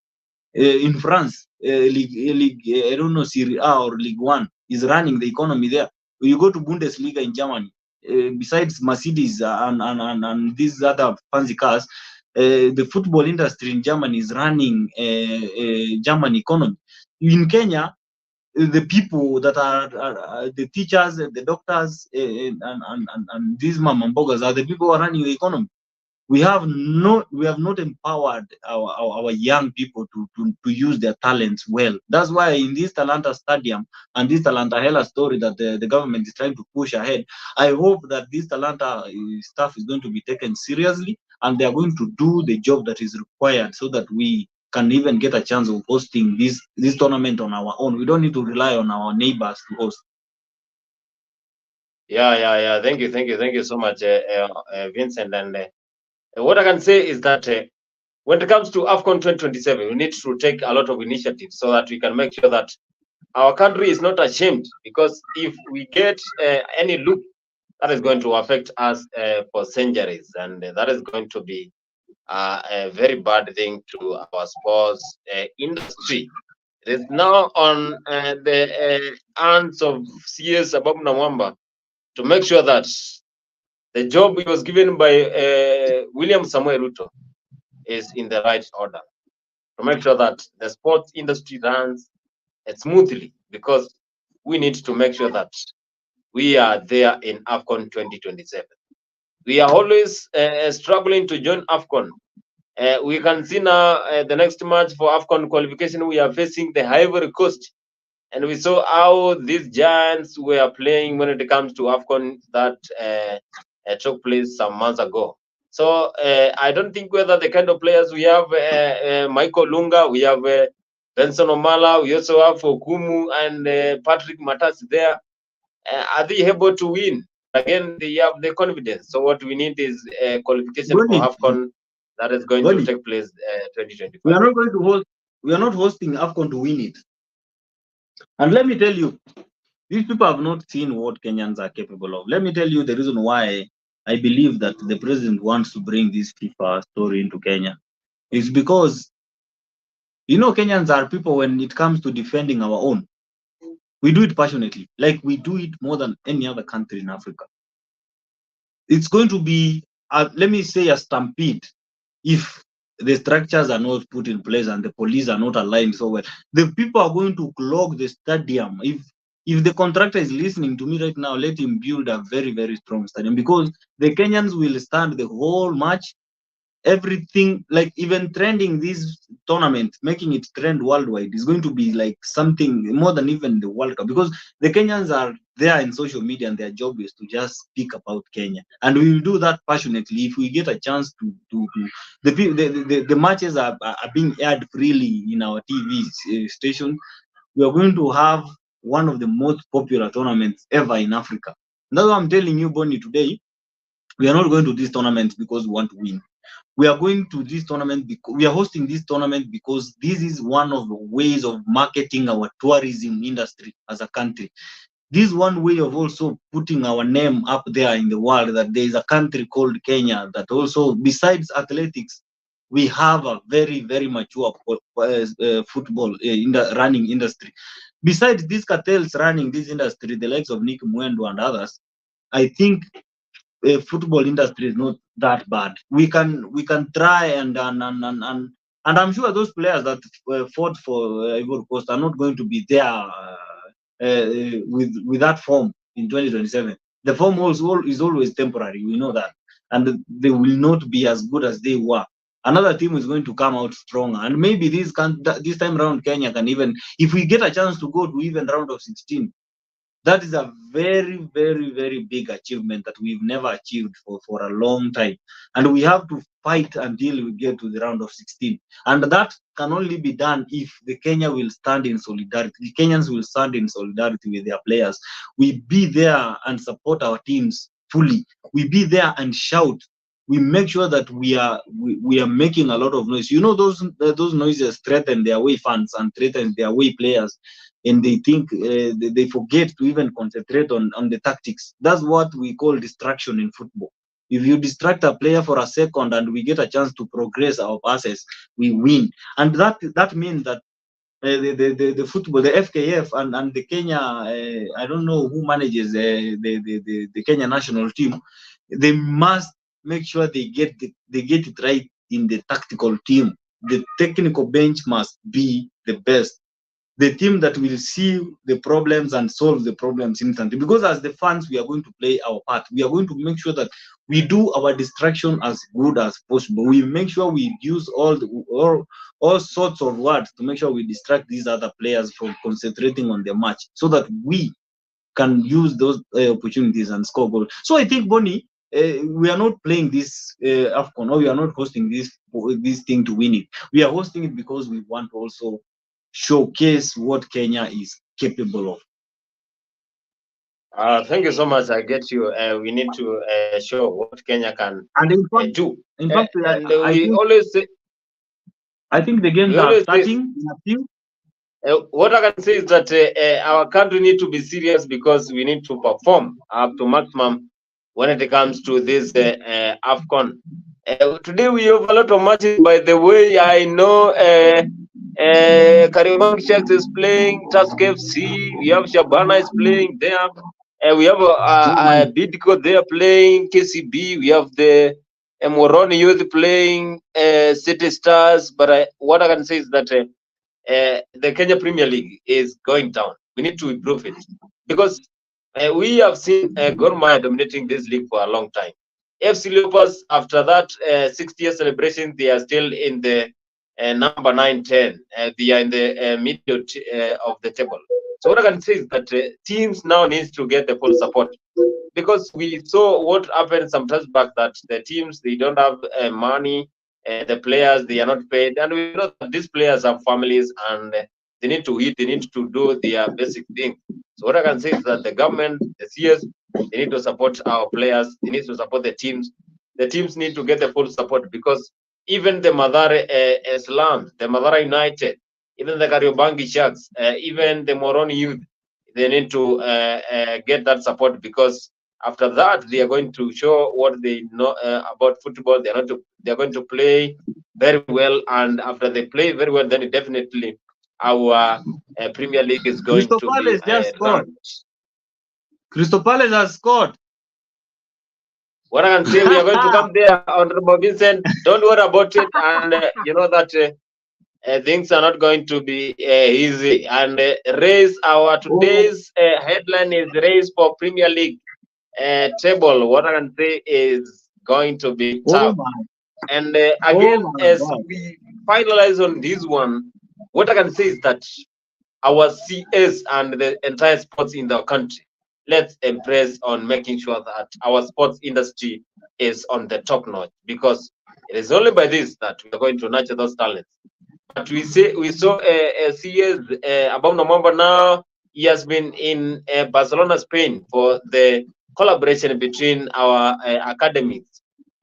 In France, I don't know, Serie A or Ligue 1 is running the economy there. You go to Bundesliga in Germany, besides Mercedes and these other fancy cars, the football industry in Germany is running German economy. In Kenya, the people that are the teachers, the doctors, and these mamambogas are the people who are running the economy. We have not empowered our young people to use their talents well. That's why in this Talanta Stadium and this Talanta Hela story that the government is trying to push ahead, I hope that this Talanta stuff is going to be taken seriously and they are going to do the job that is required so that we can even get a chance of hosting this tournament on our own. We don't need to rely on our neighbors to host. Yeah. Thank you so much, Vincent. And what I can say is that when it comes to AFCON 2027, we need to take a lot of initiatives so that we can make sure that our country is not ashamed. Because if we get any look, that is going to affect us for centuries, and that is going to be a very bad thing to our sports industry. It is now on the hands of CS Abab Namwamba to make sure that the job he was given by William Samuel Ruto is in the right order, to make sure that the sports industry runs smoothly, because we need to make sure that we are there in AFCON 2027. We are always struggling to join AFCON. We can see now the next match for AFCON qualification, we are facing the Ivory Coast. And we saw how these giants were playing when it comes to AFCON that took place some months ago. So I don't think whether the kind of players we have, Michael Lunga, we have Benson Omala, we also have Okumu and Patrick Matas there. Are they able to win? Again, they have the confidence. So what we need is qualification for AFCON that is going to take place 2025. We are not going to host. We are not hosting AFCON to win it. And let me tell you, these people have not seen what Kenyans are capable of. Let me tell you the reason why I believe that the president wants to bring this FIFA story into Kenya. It's because, Kenyans are people when it comes to defending our own. We do it passionately, like we do it more than any other country in Africa. It's going to be, let me say, a stampede if the structures are not put in place and the police are not aligned so well. The people are going to clog the stadium. If the contractor is listening to me right now, let him build a very, very strong stadium, because the Kenyans will stand the whole match. Everything, like even trending this tournament, making it trend worldwide, is going to be like something more than even the World Cup, because the Kenyans are there in social media and their job is to just speak about Kenya, and we will do that passionately if we get a chance to the matches are being aired freely in our TV station. We are going to have one of the most popular tournaments ever in Africa. And that's why I'm telling you, Bonnie, today, we are not going to this tournament because we want to win. We are going to this tournament because we are hosting this tournament because this is one of the ways of marketing our tourism industry as a country. This is one way of also putting our name up there in the world, that there is a country called Kenya that also, besides athletics, we have a very, very mature football in the running industry. Besides these cartels running this industry, the likes of Nick Mwendo and others, I think football industry is not that bad. We can try and I'm sure those players that fought for Ivory Coast are not going to be there with that form in 2027. The form also is always temporary. We know that, and they will not be as good as they were. Another team is going to come out stronger, and maybe this time around Kenya can even, if we get a chance to go to even round of 16, that is a very, very, very big achievement that we've never achieved for a long time. And we have to fight until we get to the round of 16. And that can only be done if the Kenya will stand in solidarity. The Kenyans will stand in solidarity with their players. We be there and support our teams fully. We be there and shout. We make sure that we are making a lot of noise. You know, those noises threaten their away fans and threaten their away players, and they think they forget to even concentrate on the tactics. That's what we call distraction in football. If you distract a player for a second and we get a chance to progress our passes, we win. And that means that the football, the FKF and the Kenya, I don't know who manages the Kenya national team, they must make sure they get it right in the tactical team. The technical bench must be the best. The team that will see the problems and solve the problems instantly. Because as the fans, we are going to play our part. We are going to make sure that we do our distraction as good as possible. We make sure we use all sorts of words to make sure we distract these other players from concentrating on the match, so that we can use those opportunities and score goals. So I think, Bonnie, we are not playing this AFCON, or we are not hosting this thing to win it. We are hosting it because we want to also showcase what Kenya is capable of. Thank you so much. I get you. We need to show what Kenya can and do. in fact, And we always say, I think the games are starting in a few. What I can say is that our country need to be serious, because we need to perform up to maximum when it comes to this AFCON. Today we have a lot of matches. By the way, I know Kariobangi Sharks is playing, Tusk FC. We have Shabana is playing there. We have Bidco there playing, KCB. We have the Moroni Youth playing, City Stars. But what I can say is that the Kenya Premier League is going down. We need to improve it, because we have seen Gor Mahia dominating this league for a long time. FC Leopards, after that 60-year celebration, they are still in the number 9, 10. They are in the middle of the table. So what I can say is that teams now needs to get the full support, because we saw what happened sometimes back, that the teams, they don't have money, the players, they are not paid, and we know that these players have families, and they need to eat, they need to do their basic things. So what I can say is that the government, the CS, they need to support our players, they need to support the teams. The teams need to get the full support, because even the Mathare Islam, the Mathare United, even the Kariobangi Sharks, even the Moroni Youth, they need to get that support, because after that they are going to show what they know about football. They are going to play very well, and after they play very well, then definitely our Premier League is going Crystal to Palace be just scored. run. Crystal Palace has scored. What I can say, we are going to come there, Honorable Vincent. Don't worry about it, and you know that things are not going to be easy. And race, our today's headline is race for Premier League table. What I can say is going to be tough. And again, as we finalize on this one, what I can say is that our CS and the entire sports in the country, let's impress on making sure that our sports industry is on the top notch, because it is only by this that we are going to nurture those talents. But we saw CS above November now. he has been in Barcelona, Spain, for the collaboration between our academies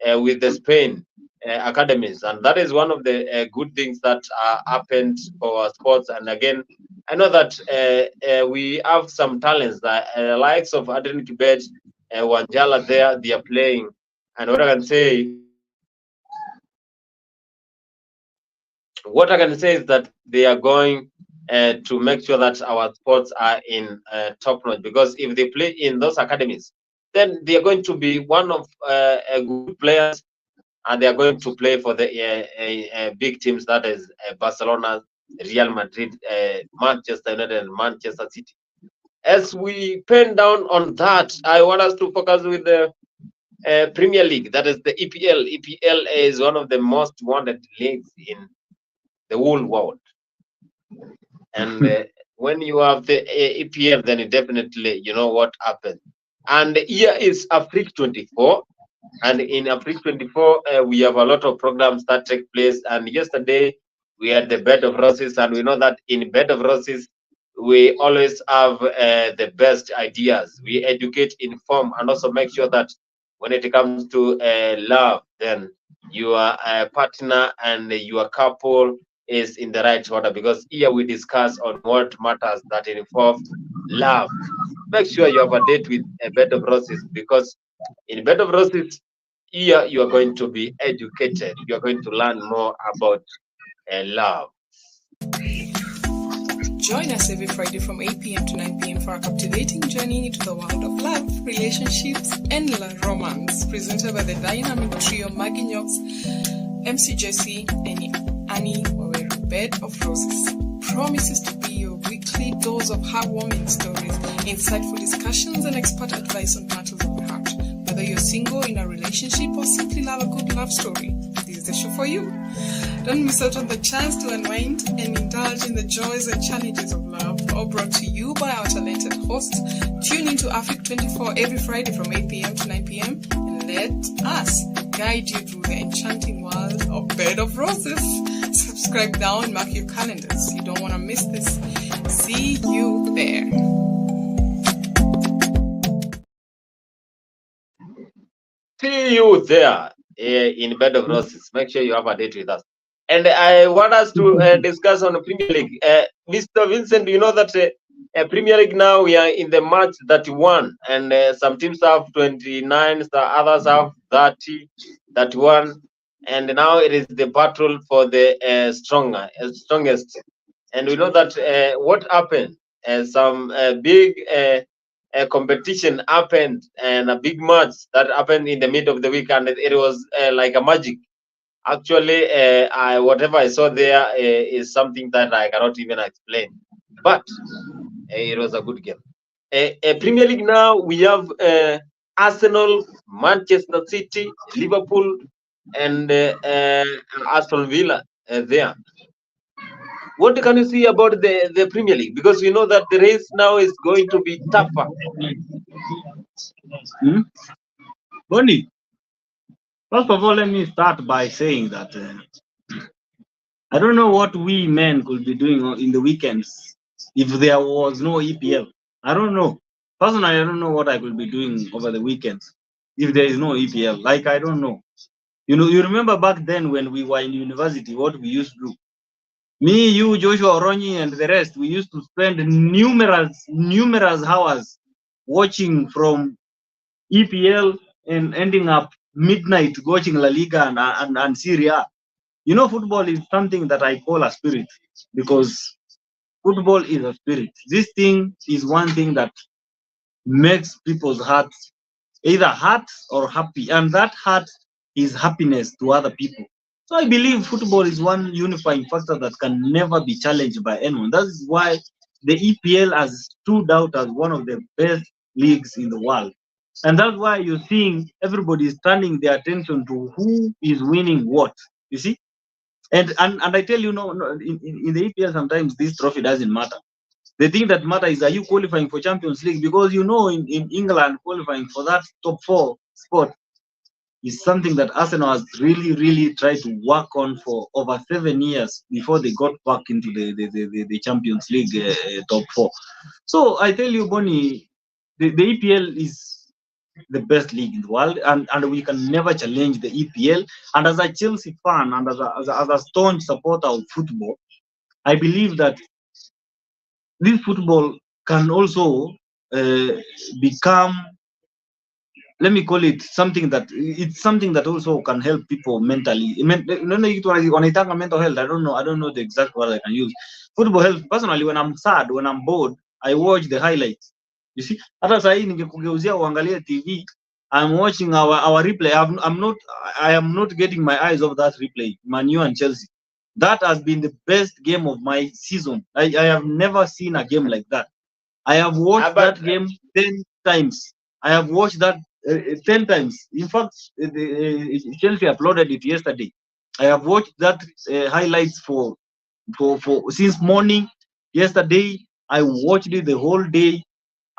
with the Spain academies, and that is one of the good things that happened for our sports. And again, I know that we have some talents, that likes of Adrian Kibet, Wanjala there, they are playing. And what I can say is that they are going to make sure that our sports are in top notch, because if they play in those academies, then they are going to be one of good players, and they are going to play for the big teams, that is Barcelona, Real Madrid, Manchester United, and Manchester City. As we pen down on that, I want us to focus with the Premier League, that is the EPL. EPL is one of the most wanted leagues in the whole world. And when you have the EPL, then you definitely, you know what happened. And here is Afrique 24. And in Afrique 24, we have a lot of programs that take place. And yesterday, we had the Bed of Roses. And we know that in Bed of Roses, we always have the best ideas. We educate, inform, and also make sure that when it comes to love, then your partner and your couple is in the right order, because here we discuss on what matters that involve love. Make sure you have a date with a Bed of Roses, because in Bed of Roses, here you are going to be educated. You are going to learn more about love. Join us every Friday from 8 p.m. to 9 p.m. for a captivating journey into the world of love, relationships, and romance, presented by the dynamic trio Maggie Knox, MC Jesse, and Annie Waweru. Bed of Roses promises to be your weekly dose of heartwarming stories, insightful discussions, and expert advice on matters of the heart. Whether you're single, in a relationship, or simply love a good love story, this is the show for you. Don't miss out on the chance to unwind and indulge in the joys and challenges of love, all brought to you by our talented hosts. Tune into Afrique 24 every Friday from 8 p.m. to 9 p.m. and let us guide you through the enchanting world of Bed of Roses. Subscribe now and mark your calendars. You don't want to miss this. See you there. See you there in Bed of Roses. Make sure you have a date with us. And I want us to discuss on the Premier League. Mr. Vincent, you know that Premier League now, we are in the March 31, and some teams have 29, the others have 30, 31, and now it is the battle for the strongest. And we know that what happened, some big competition happened, and a big match that happened in the middle of the week, and it was like a magic. Actually, whatever I saw there is something that I cannot even explain. But it was a good game. Premier League now, we have Arsenal, Manchester City, Liverpool, and Aston Villa there. What can you see about the Premier League? Because we know that the race now is going to be tougher. Bonnie, first of all, let me start by saying that I don't know what we men could be doing in the weekends if there was no EPL. I don't know. Personally, I don't know what I could be doing over the weekends if there is no EPL. Like, I don't know. You know, you remember back then when we were in university, what we used to do? Me, you, Joshua Oronyi, and the rest, we used to spend numerous hours watching from EPL and ending up midnight watching La Liga and Serie A. You know, football is something that I call a spirit, because football is a spirit. This thing is one thing that makes people's hearts either hurt or happy, and that heart is happiness to other people. So I believe football is one unifying factor that can never be challenged by anyone. That is why the EPL has stood out as one of the best leagues in the world. And that's why you're seeing everybody is turning their attention to who is winning what. You see? And I tell you, no, in the EPL, sometimes this trophy doesn't matter. The thing that matters is, are you qualifying for Champions League? Because you know, in England, qualifying for that top 4 spot, is something that Arsenal has really tried to work on for over 7 years before they got back into the Champions League top 4. So I tell you, Bonnie, the EPL is the best league in the world, and we can never challenge the EPL. And as a Chelsea fan and as a staunch supporter of football, I believe that this football can also become, let me call it something that it's something that also can help people mentally. Wanaitanga mental health. I don't know the exact word I can use. Football health. Personally, when I'm sad, when I'm bored, I watch the highlights. You see, hata sahi ningekugeuzia uangalie TV, I'm watching our replay. I am not getting my eyes off that replay. Man U and Chelsea. That has been the best game of my season. I have never seen a game like that. I have watched that game 10 times. I have watched that 10 times. In fact, Chelsea uploaded it yesterday. I have watched that highlights for since morning yesterday. I watched it the whole day,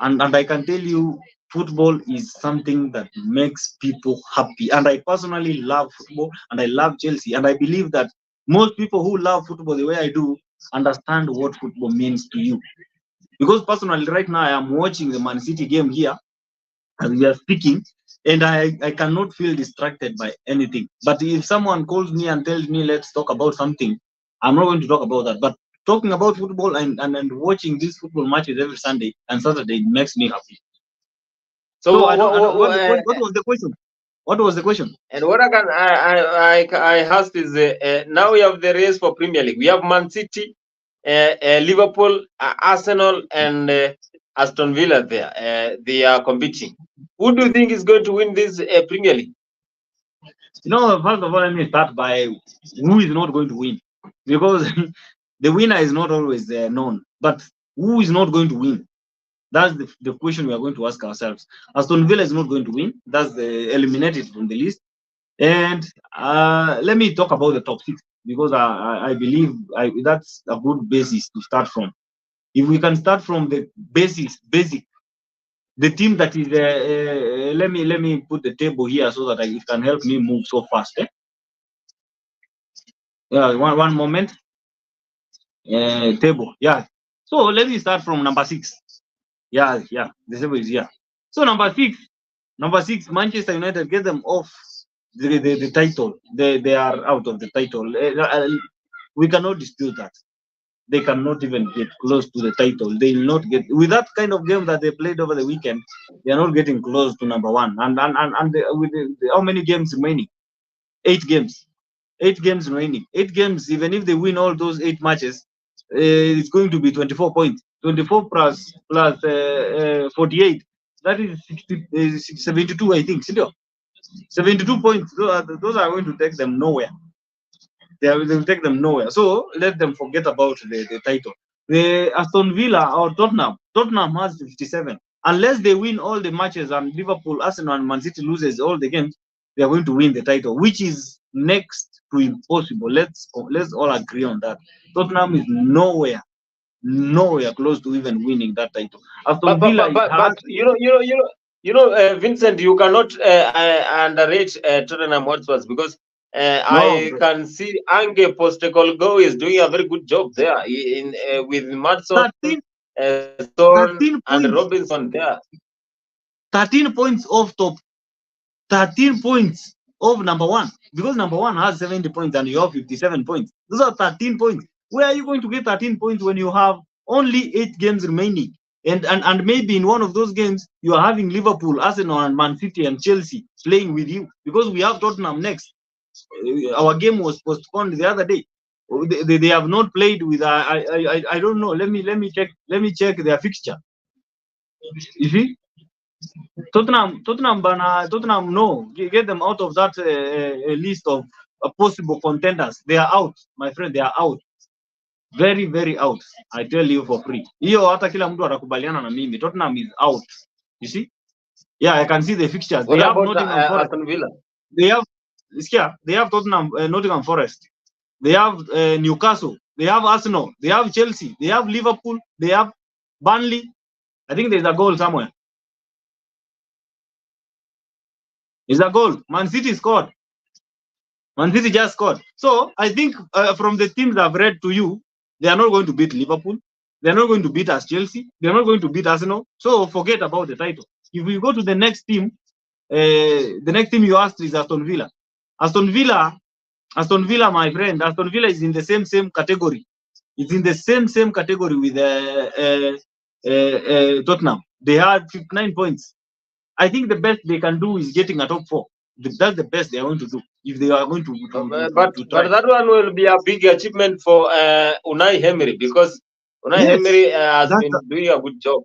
and I can tell you, football is something that makes people happy. And I personally love football, and I love Chelsea, and I believe that most people who love football the way I do understand what football means to you. Because personally, right now I am watching the Man City game here as we are speaking, and I cannot feel distracted by anything. But if someone calls me and tells me let's talk about something, I'm not going to talk about that. But talking about football and watching these football matches every Sunday and Saturday makes me happy. So what was the question? What was the question? And what I asked is now we have the race for Premier League. We have Man City, Liverpool, Arsenal, and Aston Villa there. They are competing. Who do you think is going to win this Premier League? You know, first of all, let me start by who is not going to win, because the winner is not always known. But who is not going to win? That's the question we are going to ask ourselves. Aston Villa is not going to win. That's eliminated from the list. And let me talk about the top 6, because I believe that's a good basis to start from. If we can start from the basic, the team that is let me put the table here so that it can help me move so fast. Yeah, one moment. Table. Yeah. So let me start from number 6. Yeah. The table is here. So number six, Manchester United, get them off the title. They are out of the title. We cannot dispute that. They cannot even get close to the title. They will not get, with that kind of game that they played over the weekend. They are not getting close to number 1. And how many games remaining? 8 games. 8 games remaining. 8 games. Even if they win all those 8 matches, it's going to be 24 points. 24 plus 48. That is 72, I think. 72 points. Those are going to take them nowhere. They will take them nowhere. So let them forget about the title. The Aston Villa or Tottenham has 57. Unless they win all the matches and Liverpool, Arsenal, and Man City loses all the games, they are going to win the title, which is next to impossible. Let's all agree on that. Tottenham is nowhere close to even winning that title. Aston Villa but Vincent, you cannot underrate Tottenham Hotspurs, because I can see Ange Postecoglou is doing a very good job there in with Madison, Stone, and Robinson there. 13 points off top. 13 points of number 1, because number 1 has 70 points and you have 57 points. Those are 13 points. Where are you going to get 13 points when you have only 8 games remaining? And maybe in one of those games, you are having Liverpool, Arsenal, and Man City and Chelsea playing with you, because we have Tottenham next. Our game was postponed the other day. They have not played with. I don't know. Let me check their fixture. You see, Tottenham. No, get them out of that list of possible contenders. They are out, my friend. They are out. Very, very out. I tell you for free. Hiyo hata kila mtu atakubaliana na mimi. Tottenham is out. You see? Yeah, I can see the fixtures. What about Aston Villa? They have Tottenham, Nottingham Forest. They have Newcastle. They have Arsenal. They have Chelsea. They have Liverpool. They have Burnley. I think there's a goal somewhere. It's a goal. Man City scored. Man City just scored. So I think from the teams I've read to you, they are not going to beat Liverpool. They are not going to beat us Chelsea. They are not going to beat Arsenal. So forget about the title. If we go to the next team, the next team you asked is Aston Villa. Aston Villa, my friend. Aston Villa is in the same category. It's in the same category with Tottenham. They had 59 points. I think the best they can do is getting a top 4. That's the best they are going to do if they are going to But try. that one will be a big achievement for Unai Emery, because Unai Yes, Emery has that's been doing a good job.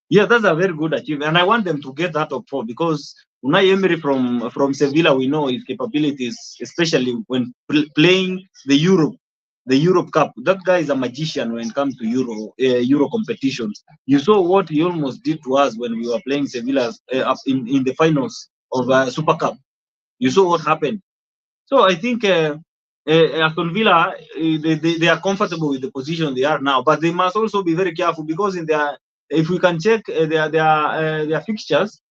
Yeah, that's a very good achievement, and I want them to get that top 4 because Unai Emery from Sevilla, we know his capabilities, especially when playing the Europe Cup. That guy is a magician when it comes to Euro competitions. You saw what he almost did to us when we were playing Sevilla up in the finals of Super Cup. You saw what happened. So I think Aston Villa, they are comfortable with the position they are now, but they must also be very careful because if we can check their fixtures,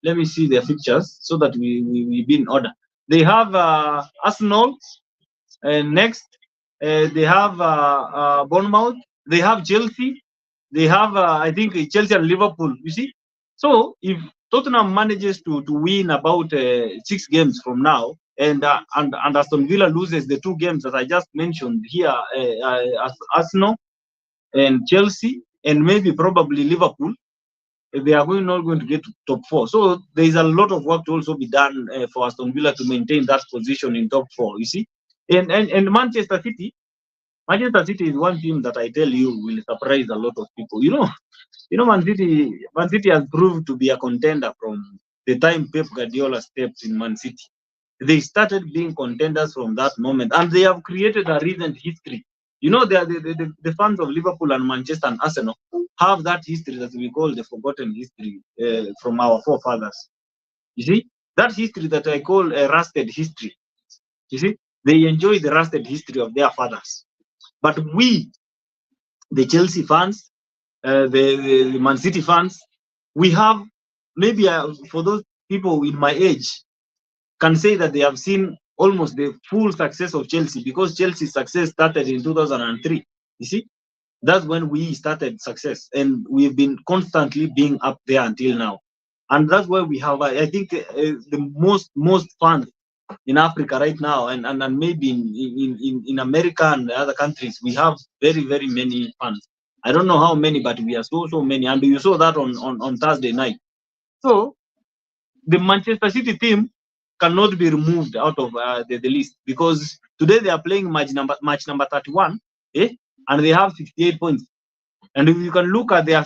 let me see their fixtures so that we be in order. They have Arsenal next. They have Bournemouth. They have Chelsea. They have I think Chelsea and Liverpool. You see, so if Tottenham manages to win about 6 games from now, and Aston Villa loses the 2 games that I just mentioned here, Arsenal and Chelsea, and maybe probably Liverpool, they are not going to get to top 4. So there is a lot of work to also be done for Aston Villa to maintain that position in top 4. You see, and Manchester City. Manchester City is one team that I tell you will surprise a lot of people. Man City has proved to be a contender from the time Pep Guardiola stepped in Man City. They started being contenders from that moment, and they have created a recent history. The fans of Liverpool and Manchester and Arsenal have that history that we call the forgotten history from our forefathers. You see, that history that I call a rusted history. You see, they enjoy the rusted history of their fathers. But we, the Chelsea fans, the Man City fans, we have maybe for those people in my age can say that they have seen almost the full success of Chelsea because Chelsea's success started in 2003. You see, that's when we started success, and we've been constantly being up there until now. And that's why we have, I think, the most fans in Africa right now, and maybe in America and other countries, we have very many fans. I don't know how many, but we are so many, and you saw that on Thursday night. So the Manchester City team cannot be removed out of the list because today they are playing match number 31, and they have 68 points. And if you can look at their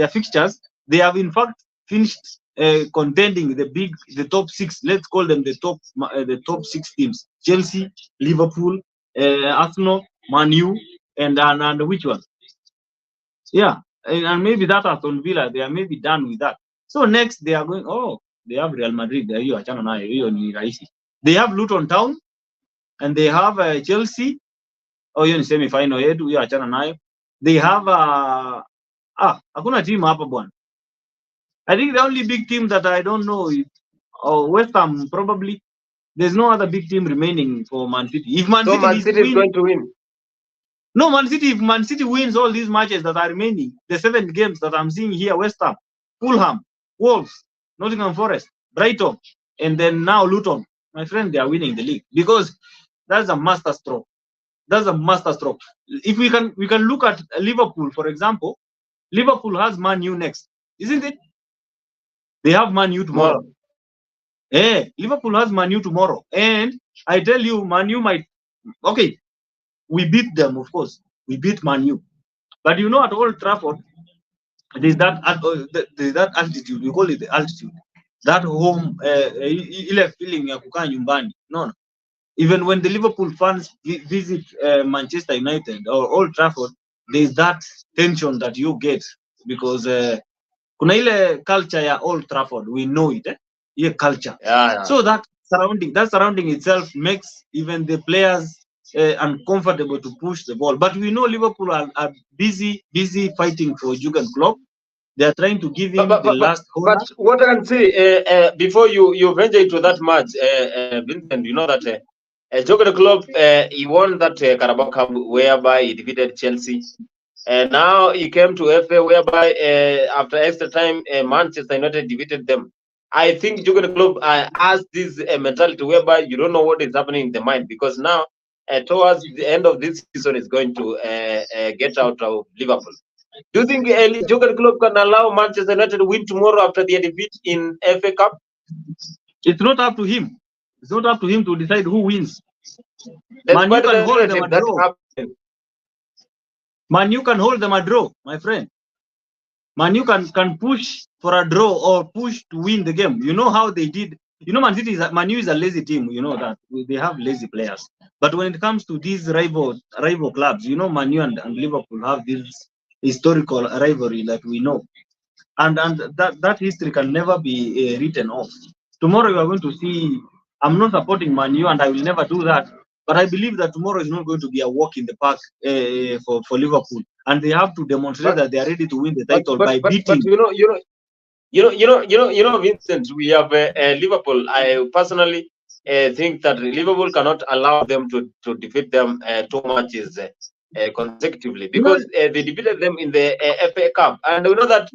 fixtures, they have in fact finished contending the top 6. Let's call them the top 6 teams: Chelsea, Liverpool, Arsenal, Man U, and which one? Yeah, and maybe that Aston Villa, they are maybe done with that. So next they are going. Oh, they have Real Madrid. They have Luton Town, and they have Chelsea. Oh, hiyo ni semi-final yetu, hiyo achana nayo. They have hakuna team hapa bwana. I think the only big team that I don't know is West Ham probably. There's no other big team remaining for Man City. If Man City is going to win. No, Man City, if Man City wins all these matches that are remaining, the 7 games that I'm seeing here, West Ham, Fulham, Wolves, Nottingham Forest, Brighton, and then now Luton, my friend, they are winning the league because that's a master stroke. That's a master stroke. If we can look at Liverpool, for example. Liverpool has Man U next, isn't it? They have Man U tomorrow. Liverpool has Man U tomorrow, and I tell you, Man U might. Okay, we beat them, of course. We beat Man U, but at Old Trafford, there's that altitude. We call it the altitude. That home, ile feeling ya kukaa nyumbani. No. Even when the Liverpool fans visit Manchester United or Old Trafford, there's that tension that you get because kuna ile culture ya Old Trafford, we know it, yeah, culture. Yeah. So that surrounding itself makes even the players uncomfortable to push the ball. But we know Liverpool are busy fighting for Jurgen Klopp. They are trying to give him But, the last but honor. what I can say before you venture into that match, Vincent, you know that Jurgen Klopp he won that Carabao Cup whereby he defeated Chelsea. And now he came to FA whereby after extra time Manchester United defeated them. I think Jurgen Klopp has this mentality whereby you don't know what is happening in the mind, because now towards the end of this season is going to get out of Liverpool. Do you think Jurgen Klopp can allow Manchester United to win tomorrow after their defeat in FA Cup? It's not up to him. It's not up to him to decide who wins. There's Man, you quite can a hold them a narrative that draw. happened. Man, you can hold them a draw, my friend. Man, you can push for a draw or push to win the game. You know how they did. You know, Man U is a lazy team. You know that they have lazy players. But when it comes to these rival clubs, you know, Man U and Liverpool have this historical rivalry that we know, and that history can never be written off. Tomorrow you are going to see. I'm not supporting Man U, and I will never do that. But I believe that tomorrow is not going to be a walk in the park for Liverpool, and they have to demonstrate that they are ready to win the title by beating. Vincent, we have Liverpool. I personally think that Liverpool cannot allow them to defeat them two matches consecutively, because they defeated them in the FA Cup, and we know that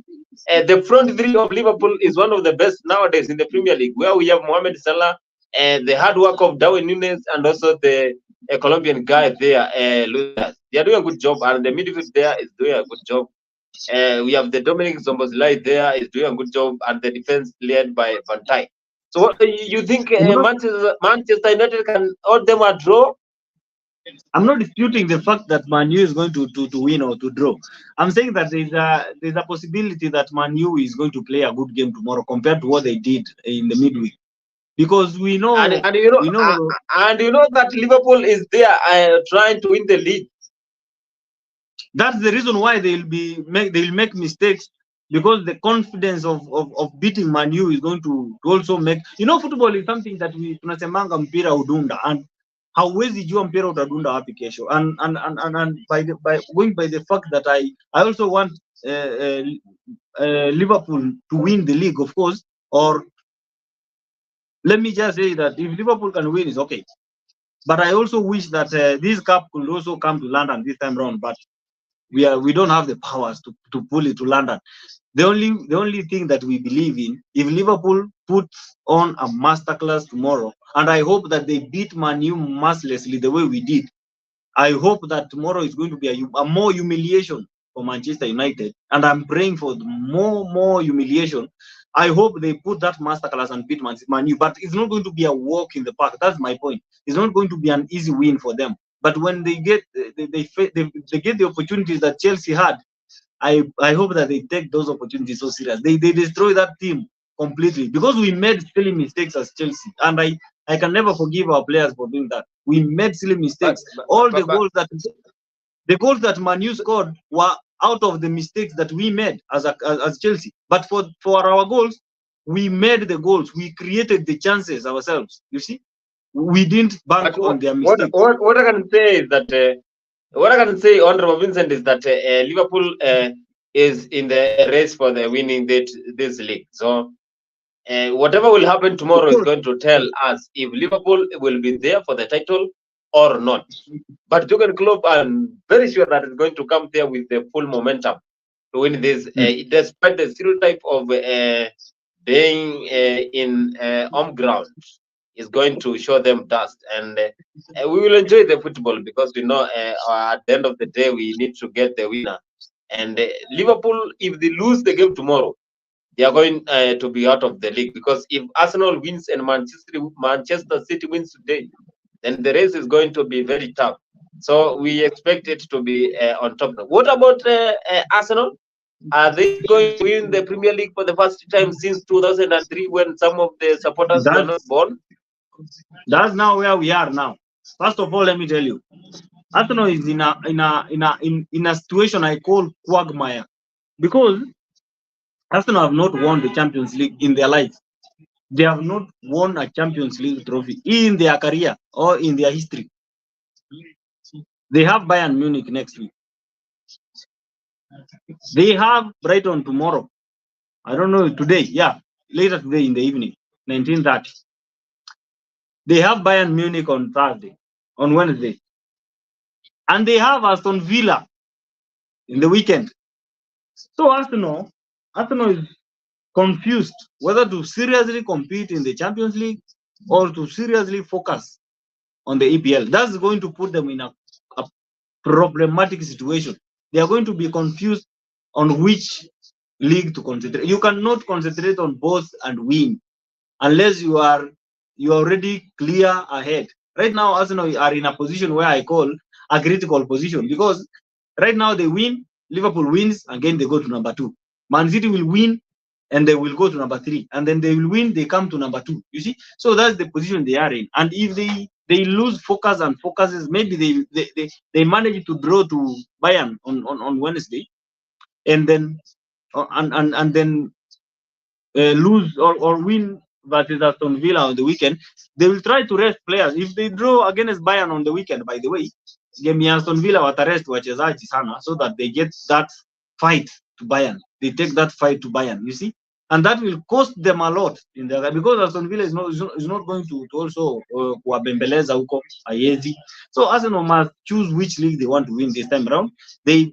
the front three of Liverpool is one of the best nowadays in the Premier League, where we have Mohamed Salah, the hard work of Darwin Núñez, and also the Colombian guy there, Lucas. They are doing a good job, and the midfield there is doing a good job. We have the Dominic Zombozlai there is doing a good job, and the defense led by Van Dijk. So, what you think Manchester United can hold them a draw? I'm not disputing the fact that Man U is going to win or to draw. I'm saying that there's a possibility that Man U is going to play a good game tomorrow compared to what they did in the midweek, because we know and you know that Liverpool is there trying to win the league. That's the reason why they'll make mistakes, because the confidence of beating Man U is going to also make, you know, football is something that we tunasemanga mpira udunda, and hauwezi jua mpira utadunda wapi kesho, and by going by the fact that I also want Liverpool to win the league, of course, or let me just say that if Liverpool can win, it's okay. But I also wish that this cup could also come to London this time round, but we don't have the powers to pull it to London. The only thing that we believe in, if Liverpool puts on a masterclass tomorrow, and I hope that they beat Man U mercilessly the way we did, I hope that tomorrow is going to be a more humiliation for Manchester United, and I'm praying for more humiliation. I hope they put that masterclass and beat Man U, but it's not going to be a walk in the park. That's my point. It's not going to be an easy win for them. But when they get the opportunities that Chelsea had, I hope that they take those opportunities so serious. They destroy that team completely, because we made silly mistakes as Chelsea, and I can never forgive our players for doing that. We made silly mistakes. The goals that Man U scored were out of the mistakes that we made as Chelsea. But for our goals, we made the goals. We created the chances ourselves. You see, we didn't bank on their mistakes. What I can say is that what I can say, Honorable Vincent, is that Liverpool is in the race for the winning this league. So whatever will happen tomorrow is going to tell us if Liverpool will be there for the title or not. But Jurgen Klopp, I'm very sure that is going to come there with the full momentum to win this, despite the stereotype of being in home ground. Is going to show them dust, and we will enjoy the football, because we know at the end of the day we need to get the winner. And Liverpool, if they lose the game tomorrow, they are going to be out of the league, because if Arsenal wins and Manchester City wins today, then the race is going to be very tough. So we expect it to be on top. What about Arsenal? Are they going to win the Premier League for the first time since 2003, when some of the supporters were not born? That's now where we are now. First of all, let me tell you, Arsenal is in a situation I call quagmire, because Arsenal have not won the Champions League in their life. They have not won a Champions League trophy in their career or in their history. They have Bayern Munich next week. They have Brighton tomorrow. I don't know today. Yeah, later today in the evening, 19:30. They have Bayern Munich on Thursday, on Wednesday, and they have Aston Villa in the weekend. So Arsenal is confused whether to seriously compete in the Champions League or to seriously focus on the EPL. That's going to put them in a problematic situation. They are going to be confused on which league to concentrate. You cannot concentrate on both and win unless you are already clear ahead. Right now, Arsenal are in a position where I call a critical position, because right now they win, Liverpool wins, again they go to number 2. Man City will win and they will go to number 3, and then they will win, they come to number 2. You see, so that's the position they are in. And if they lose focus and focuses, maybe they manage to draw to Bayern on Wednesday, and then and then lose or win versus Aston Villa on the weekend, they will try to rest players. If they draw against Bayern on the weekend, by the way, game ya Aston Villa watarest wachezaji sana, so that they get that fight to Bayern. They take that fight to Bayern, you see, and that will cost them a lot in the, because Aston Villa is not going to also kuwabembeleza huko haiwezi. So Arsenal must choose which league they want to win this time around. They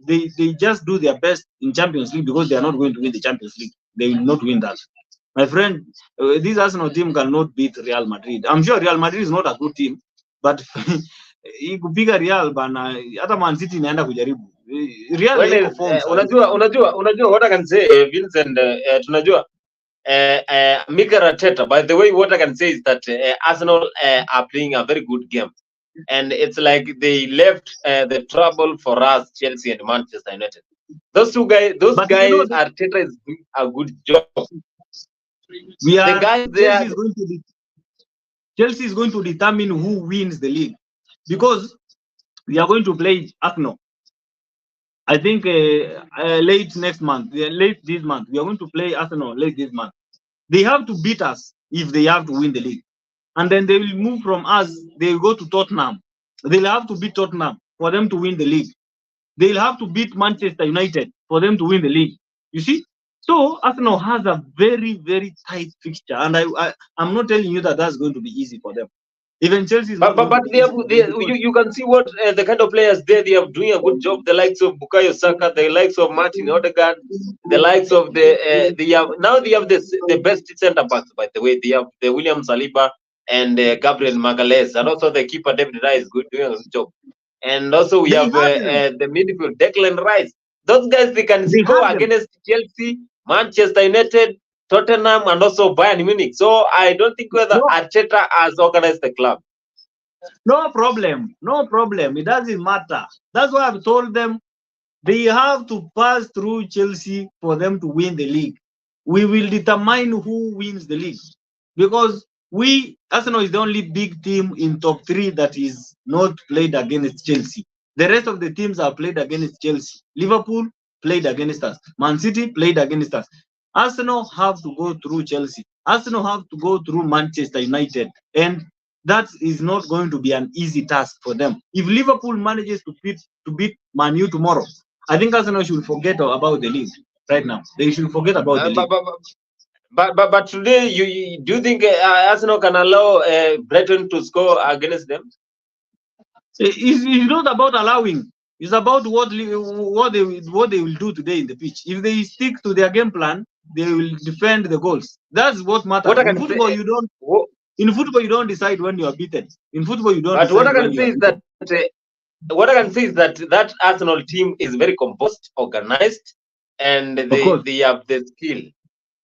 just do their best in Champions League, because they are not going to win the Champions League. They will not win that. My friend, this Arsenal team cannot beat Real Madrid. I'm sure Real Madrid is not a good team, but kupiga Real bana, hata Man City inaenda kujaribu. Real iko form. Unajua what I can say, Vincent, tunajua Mikel Arteta. By the way, what I can say is that Arsenal are playing a very good game, and it's like they left the trouble for us, Chelsea and Manchester United. Those guys, Arteta is doing a good job. The guys there, Chelsea is going to determine who wins the league, because we are going to play Arsenal. I think late this month, we are going to play Arsenal late this month. They have to beat us if they have to win the league, and then they will move from us. They will go to Tottenham. They'll have to beat Tottenham for them to win the league. They'll have to beat Manchester United for them to win the league. You see, so Arsenal has a very, very tight fixture, and I'm not telling you that that's going to be easy for them. Even Chelsea is but you can see what the kind of players they are doing a good job. The likes of Bukayo Saka, the likes of Martin Odegaard, the likes of they have the best centre backs. By the way, they have the William Saliba and Gabriel Magalhaes, and also the keeper David Raya is doing a good job. And also we have the midfield Declan Rice. Those guys, they can score against Chelsea, Manchester United, Tottenham, and also Bayern Munich. So I don't think whether Arteta has organized the club. No problem. It doesn't matter. That's why I've told them they have to pass through Chelsea for them to win the league. We will determine who wins the league, because Arsenal is the only big team in top 3 that is not played against Chelsea. The rest of the teams are played against Chelsea. Liverpool played against us. Man City played against us. Arsenal have to go through Chelsea. Arsenal have to go through Manchester United, and that is not going to be an easy task for them. If Liverpool manages to beat Man U tomorrow, I think Arsenal should forget about the league right now. They should forget about the league. But today, do you think Arsenal can allow Brighton to score against them? It's not about allowing. It's about what they will do today in the pitch. If they stick to their game plan, they will defend the goals. That's what matters. In football, you don't decide when you are beaten. In football, you don't. But what I can say is that that Arsenal team is very composed, organized, and they have the skill.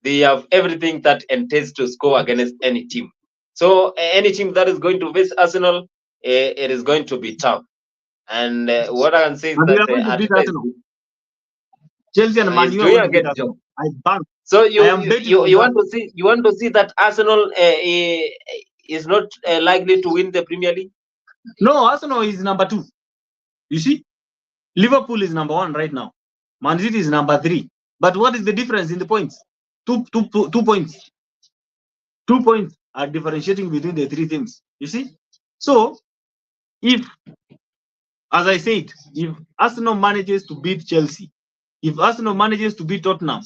They have everything that entails to score against any team. So any team that is going to face Arsenal, it is going to be tough. And what I can say is that Chelsea and Man U doing a good job. So you want to see that Arsenal is not likely to win the Premier League? No, Arsenal is number 2. You see, Liverpool is number 1 right now. Man City is number 3. But what is the difference in the points? 2 points. 2 points are differentiating between the 3 teams. You see, so if, as I said, if Arsenal manages to beat Chelsea, if Arsenal manages to beat Tottenham,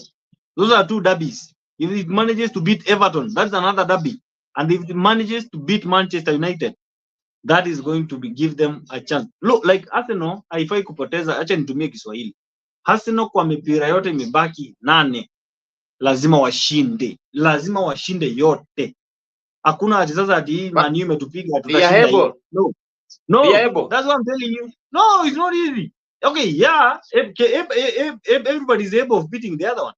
Those are two derbies. If it manages to beat Everton, that's another derby. And if it manages to beat Manchester United, that is going to give them a chance. Look, like Arsenal haifai kupoteza, acha nitumie Kiswahili. Arsenal kwa mipira yote imebaki 8, lazima washinde yote. Hakuna ati sasa ati Man U imetupiga tutashinda hii. No, that's what I'm telling you. No, it's not easy. Okay, yeah, everybody is able of beating the other one.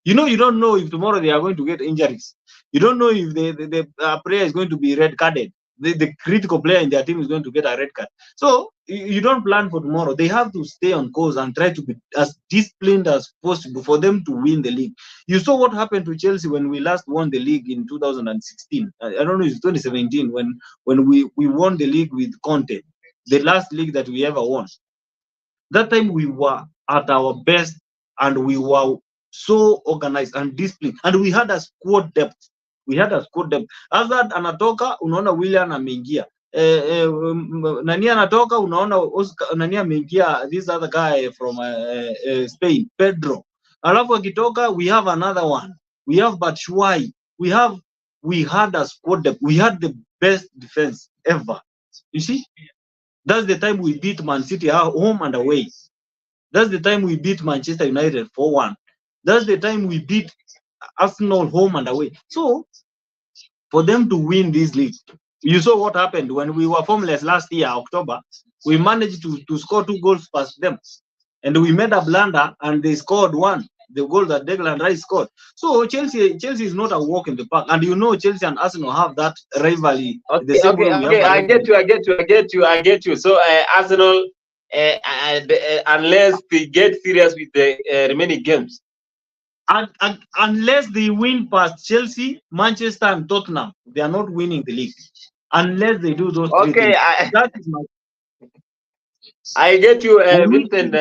You don't know if tomorrow they are going to get injuries. You don't know if the player is going to be red carded. The critical player in their team is going to get a red card. So you don't plan for tomorrow. They have to stay on course and try to be as disciplined as possible for them to win the league. You saw what happened to Chelsea when we last won the league in 2016. I don't know, it's 2017 when we won the league with Conte, the last league that we ever won. That time we were at our best and we were so organized and disciplined, and we had a squad depth. Hazard anatoka, unaona Willian ameingia. Nani anatoka, unaona Oscar, nani ameingia, this other guy from Spain, Pedro. Alafu akitoka, we have another one. We have Batshuayi. We had a squad depth. We had the best defense ever. You see? That's the time we beat Man City home and away. That's the time we beat Manchester United 4-1. That's the time we beat Arsenal home and away. So, for them to win this league, you saw what happened when we were formless last year, October. We managed to score 2 goals past them. And we made a blunder and they scored 1. The goal that Declan Rice scored. So, Chelsea is not a walk in the park. And Chelsea and Arsenal have that rivalry. Okay. I get you. So, Arsenal, unless they get serious with the remaining games, and unless they win past Chelsea, Manchester, and Tottenham, they are not winning the league unless they do those 3 things. That is my. I get you, Vincent.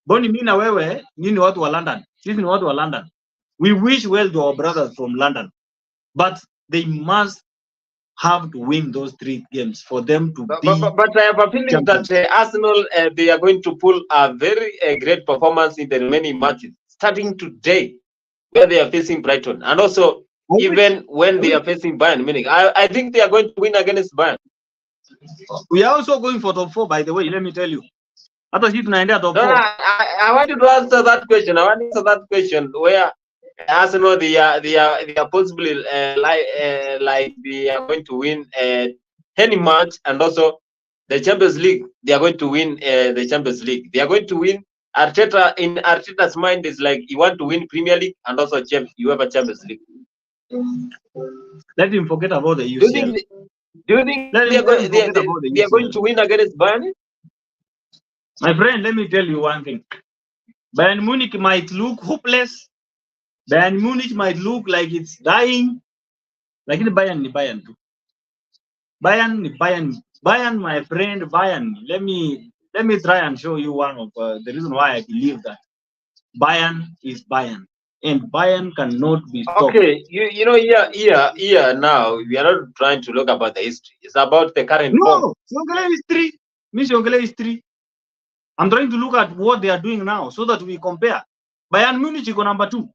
Boni mimi na wewe nini watu wa London? Sisi ni watu wa London. We wish well to our brothers from London, but they must have to win those 3 games for them to be. But I have a feeling that Arsenal, they are going to pull a very great performance in the remaining matches, starting today, where they are facing Brighton, and also even when they are facing Bayern Munich. I think they are going to win against Bayern. We are also going for top 4, by the way. Let me tell you. Hata sisi tunaendea top 4. No, I want you to answer that question. Where Arsenal, they are possibly like they are going to win any match, and also the Champions League. They are going to win the Champions League. They are going to win. Arteta, in Arteta's mind, is like you want to win Premier League and also you have a Champions League. Let him forget about the UCL. Do you think they are going to win against Bayern? My friend, let me tell you one thing. Bayern Munich might look hopeless. Bayern Munich might look like it's dying. Like Bayern too. Bayern, my friend, Bayern. Let me try and show you one of the reason why I believe that Bayern is Bayern, and Bayern cannot be stopped. Okay, you know, here now we are not trying to look about the history. It's about the current form. No, history. I'm trying to look at what they are doing now so that we compare. Bayern Munich is number 2.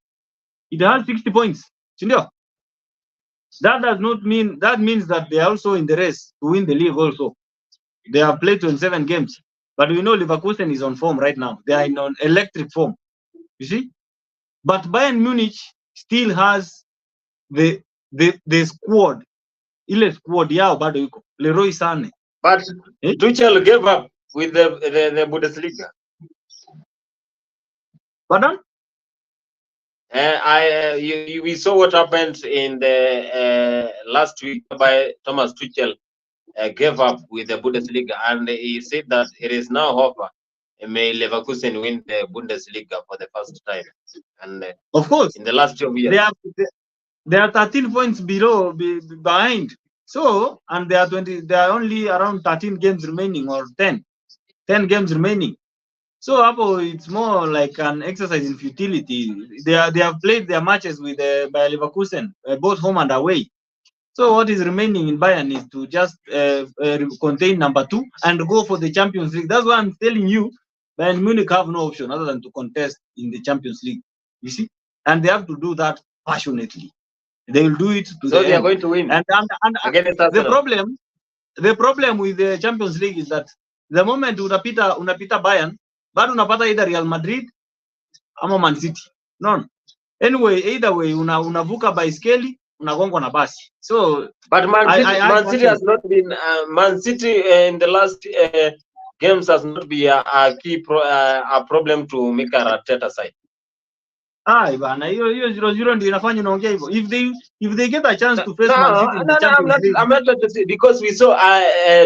It has 60 points. That does not mean, that means that they are also in the race to win the league also. They have played 27 games. But we know Leverkusen is on form right now. They are in on electric form. You see? But Bayern Munich still has the squad. Ile squad yao bado iko. Leroy Sané. But Tuchel gave up with the Bundesliga. Pardon? We saw what happened in the last week by Thomas Tuchel gave up with the Bundesliga, and he said that it is now over. May Leverkusen win the Bundesliga for the first time, and of course, in the last 2 years, they are 13 points behind. So, and there are only around 13 games remaining, or 10 games remaining. So it's more like an exercise in futility. They have played their matches with Bayer Leverkusen, both home and away. So what is remaining in Bayern is to just contain number 2 and go for the Champions League. That's why I'm telling you, Bayern Munich have no option other than to contest in the Champions League. You see, and they have to do that passionately. They will do it to So the they are end. going to win And against the Arsenal. problem with the Champions League is that the moment unapita Bayern, bado unapata either Real Madrid ama Man City. No. Anyway, either way unavuka baiskeli, unagongwa na basi. So But Man City has not been Man City in the last games has not been a key a problem to make a Arteta side. Bana, hiyo 0-0 ndio inafanya unaongea hivyo. If they get a chance to face Man City in the Champions League. I'm not to say, because we saw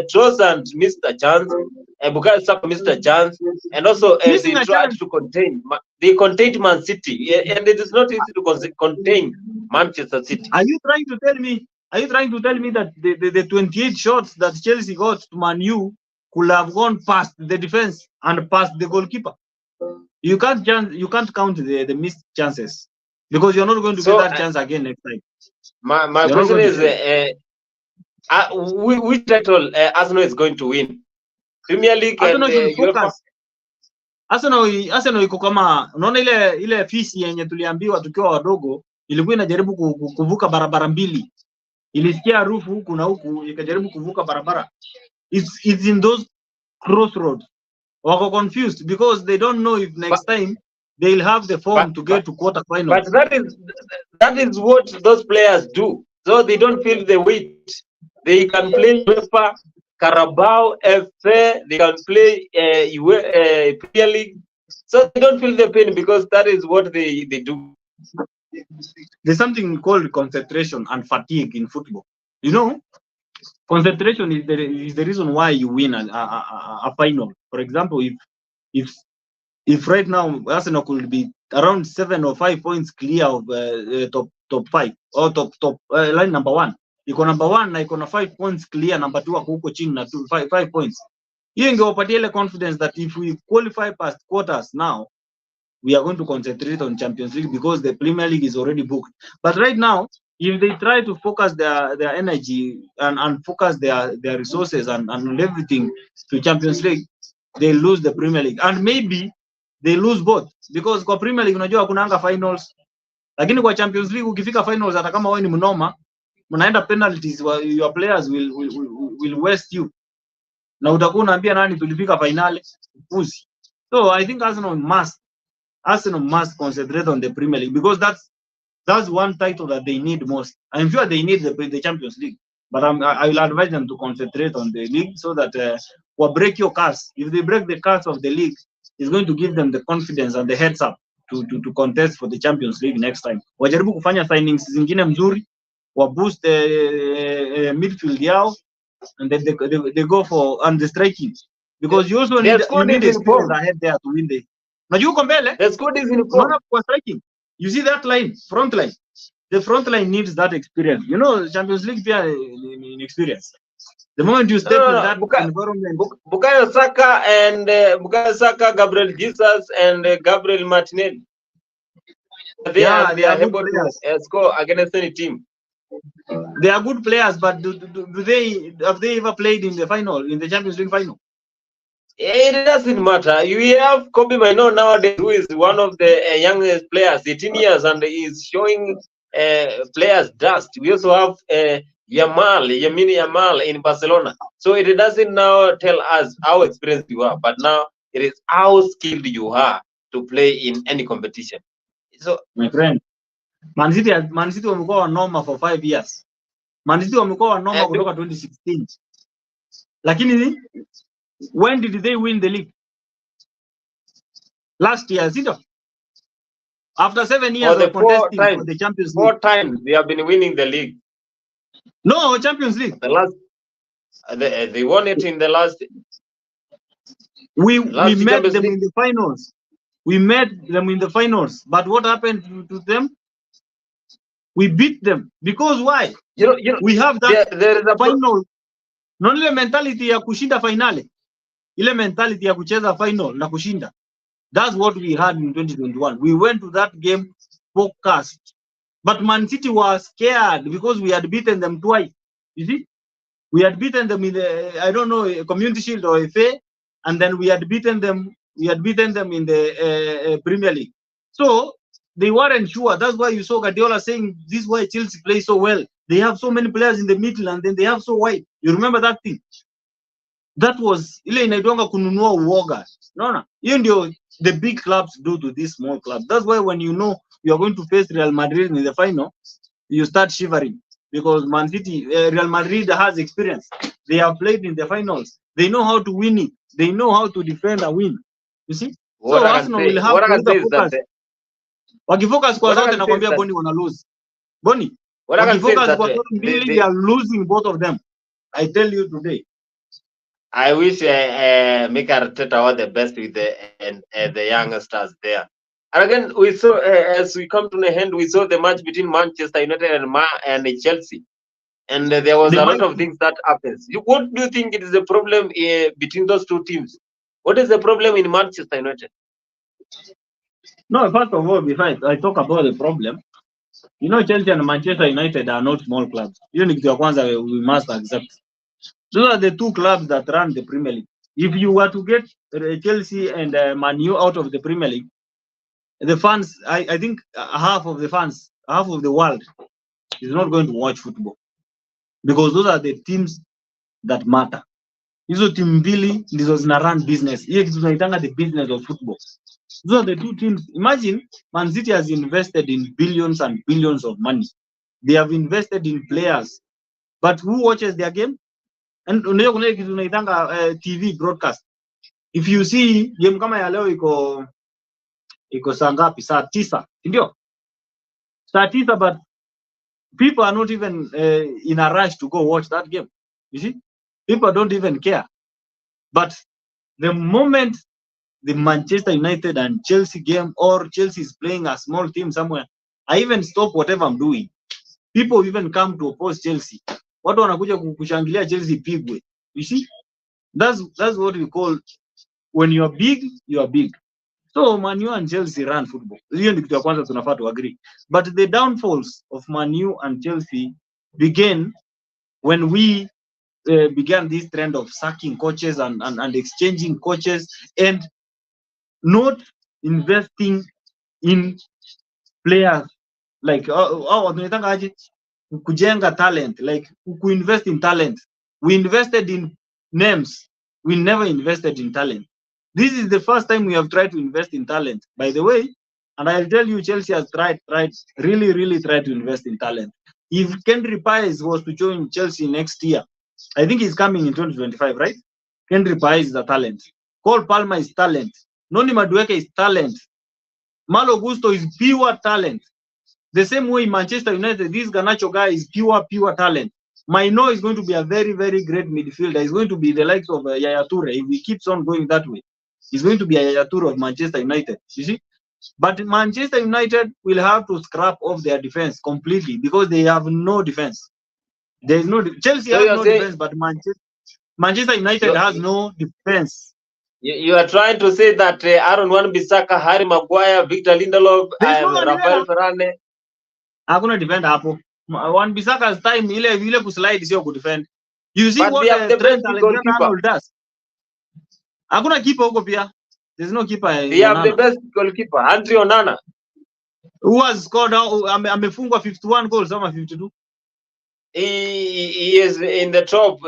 Trossard missed a chance, Bukayo Saka missed a chance, and also they tried to contain. They contained Man City, and it is not easy to contain Manchester City. Are you trying to tell me that the 28 shots that Chelsea got to Man U could have gone past the defense and past the goalkeeper? You can't count the missed chances because you're not going to get that chance again next time. My question is, which title Arsenal is going to win? Premier League and UEFA? Arsenal iko kama, unaona ile fisi yenye tuliambiwa tukiwa wadogo ilikuwa inajaribu kuvuka barabara mbili. Ilisikia harufu huku na huku ikajaribu kuvuka barabara. It's in those crossroads. Wako confused because they don't know if next time they'll have the form to get to quarter final. But that is what those players do. So they don't feel the weight. They can play UEFA, Carabao, FA. They can play Premier League. So they don't feel the pain because that is what they do. There's something called concentration and fatigue in football. You know, concentration is the reason why you win a final. For example, if right now Arsenal could be around 7 or 5 points clear of top 5 or top line number 1, iko number 1 na iko na 5 points clear, number 2 ako huko chini na 5 points. Hiyo ingewapatia ile confidence that if we qualify past quarters now, we are going to concentrate on Champions League because the Premier League is already booked. But right now, if they try to focus their energy and focus their resources and everything to Champions League, they lose the Premier League. And maybe they lose both because kwa Premier League unajua kunanga finals, lakini kwa Champions League ukifika finals hata kama wewe ni mnoma, mnaenda penalties, your players will waste you. Na utakuwa unaambia nani tulifika finali? Uzi. So I think Arsenal must concentrate on the Premier League because that's one title that they need most. I'm sure they need the Champions League, but I will advise them to concentrate on the league so that will break your curse. If they break the curse of the league, it's going to give them the confidence and the heads up to contest for the Champions League next time. Wajaribu kufanya signings zingine mzuri, wa boost midfield yao, and then they go for and the striking because you also need experience ahead there to win the. Najua uko mbele. The squad is in form. For striking. You see that line, front line. The front line needs that experience. You know, Champions League in experience. The moment you step in that environment. Bukayo Saka, Gabriel Jesus, and Gabriel Martinelli. They are able to score against any team. They are good players, but have they ever played in the final, in the Champions League final? It doesn't matter. You have Kobe Mainoo nowadays, who is one of the youngest players, 18 years, and is showing players dust. We also have Lamine Yamal in Barcelona. So it doesn't now tell us how experienced you are, but now it is how skilled you are to play in any competition. So, my friend, Man City wamekuwa wanoma for 5 years. Man City wamekuwa wanoma kutoka 2016. Lakini when did they win the league? Last year, Zito. After 7 years of contesting for the Champions League. 4 times they have been winning the league. No, Champions League. The last, they won it in the last. We met them in the finals. We met them in the finals. But what happened to them? We beat them because why? We have that there is a final. Not ile mentality ya kushinda finale. Ile mentality ya kucheza final na kushinda. That's what we had in 2021. We went to that game focused. But Man City was scared because we had beaten them twice. You see? We had beaten them in the, I don't know, Community Shield or FA, and then we had beaten them in the Premier League. So they weren't sure. That's why you saw Guardiola saying this is why Chelsea play so well. They have so many players in the middle and then they have so wide. You remember that thing? That was ile inaitwanga kununua uoga. No. Hiyo ndio the big clubs do to these small clubs. That's why when you know you are going to face Real Madrid in the final, you start shivering because Man City, Real Madrid has experience. They have played in the finals. They know how to win it. They know how to defend and win. You see? What So I can Arsenal say, will have what I to can say either is that focus. Wakifocus kwa what I zote can say is nakwambia that Boni wana lose. Boni, what I can say is wakifocus that kwa zote mbili, they are losing both of them. I tell you today. I wish Mikel Arteta all the best with the youngsters there. And again, we saw as we come to the end, we saw the match between Manchester United and Chelsea, and there was They a might lot of things that happens. What do you think it is the problem between those two teams? What is the problem in Manchester United? No, first of all, before I talk about the problem, you know, Chelsea and Manchester United are not small clubs. Hiyo ni kitu ya kwanza we must accept. Those are the two clubs that run the Premier League. If you were to get Chelsea and Man U out of the Premier League, the fans, I think half of the fans, half of the world is not going to watch football because those are the teams that matter. Hizo timu mbili ndizo zina run business. Hiyo kitu tunaitanga the business of football. Those are the two teams. Imagine Man City has invested in billions and billions of money. They have invested in players. But who watches their game? And unajua kuna kitu tunaitanga TV broadcast. If you see game kama ya leo iko saa ngapi? Saa 9, ndio? Saa 9, but people are not even in a rush to go watch that game. You see? People don't even care. But the moment the Manchester United and Chelsea game or Chelsea is playing a small team somewhere, I even stop whatever I'm doing. People even come to oppose Chelsea. Watu wanakuja kushangilia Chelsea pigwe. You see? That's what we call when you are big, you are big. So Man U and Chelsea run football. Hiyo ndio kitu ya kwanza tunafaa to agree. But the downfalls of Man U and Chelsea began when we began this trend of sacking coaches and exchanging coaches and not investing in players like tunaitanga aje kujenga talent, like kuinvest in talent. We invested in names, we never invested in talent. This is the first time we have tried to invest in talent, by the way, and I'll tell you Chelsea has tried really tried to invest in talent. If Kendry Pies was to join Chelsea next year, I think he's coming in 2025, right? Kendry Pies is a talent. Cole Palmer is talent. Noni Madueke is talent. Malo Gusto is pure talent. The same way Manchester United, this Garnacho guy is pure talent. Maino is going to be a very great midfielder. He's going to be the likes of Yaya Toure. If he keeps on going that way, he's going to be a Yaya Toure of Manchester United. You see? But Manchester United will have to scrap off their defense completely because they have no defense. There is no Chelsea has no defense, but Manchester United has no defense. You are trying to say that Aaron Wan-Bissaka, Harry Maguire, Victor Lindelof, Rafael Varane. Hakuna defend hapo. Wan-Bissaka's time ile kuslide sio kudefend. You see but what the Trent Alexander-Arnold does. Hakuna keeper huko pia. There's no keeper. They have the best goalkeeper, Andre Onana. Who has scored amefungwa 51 goals ama 52. He is in the top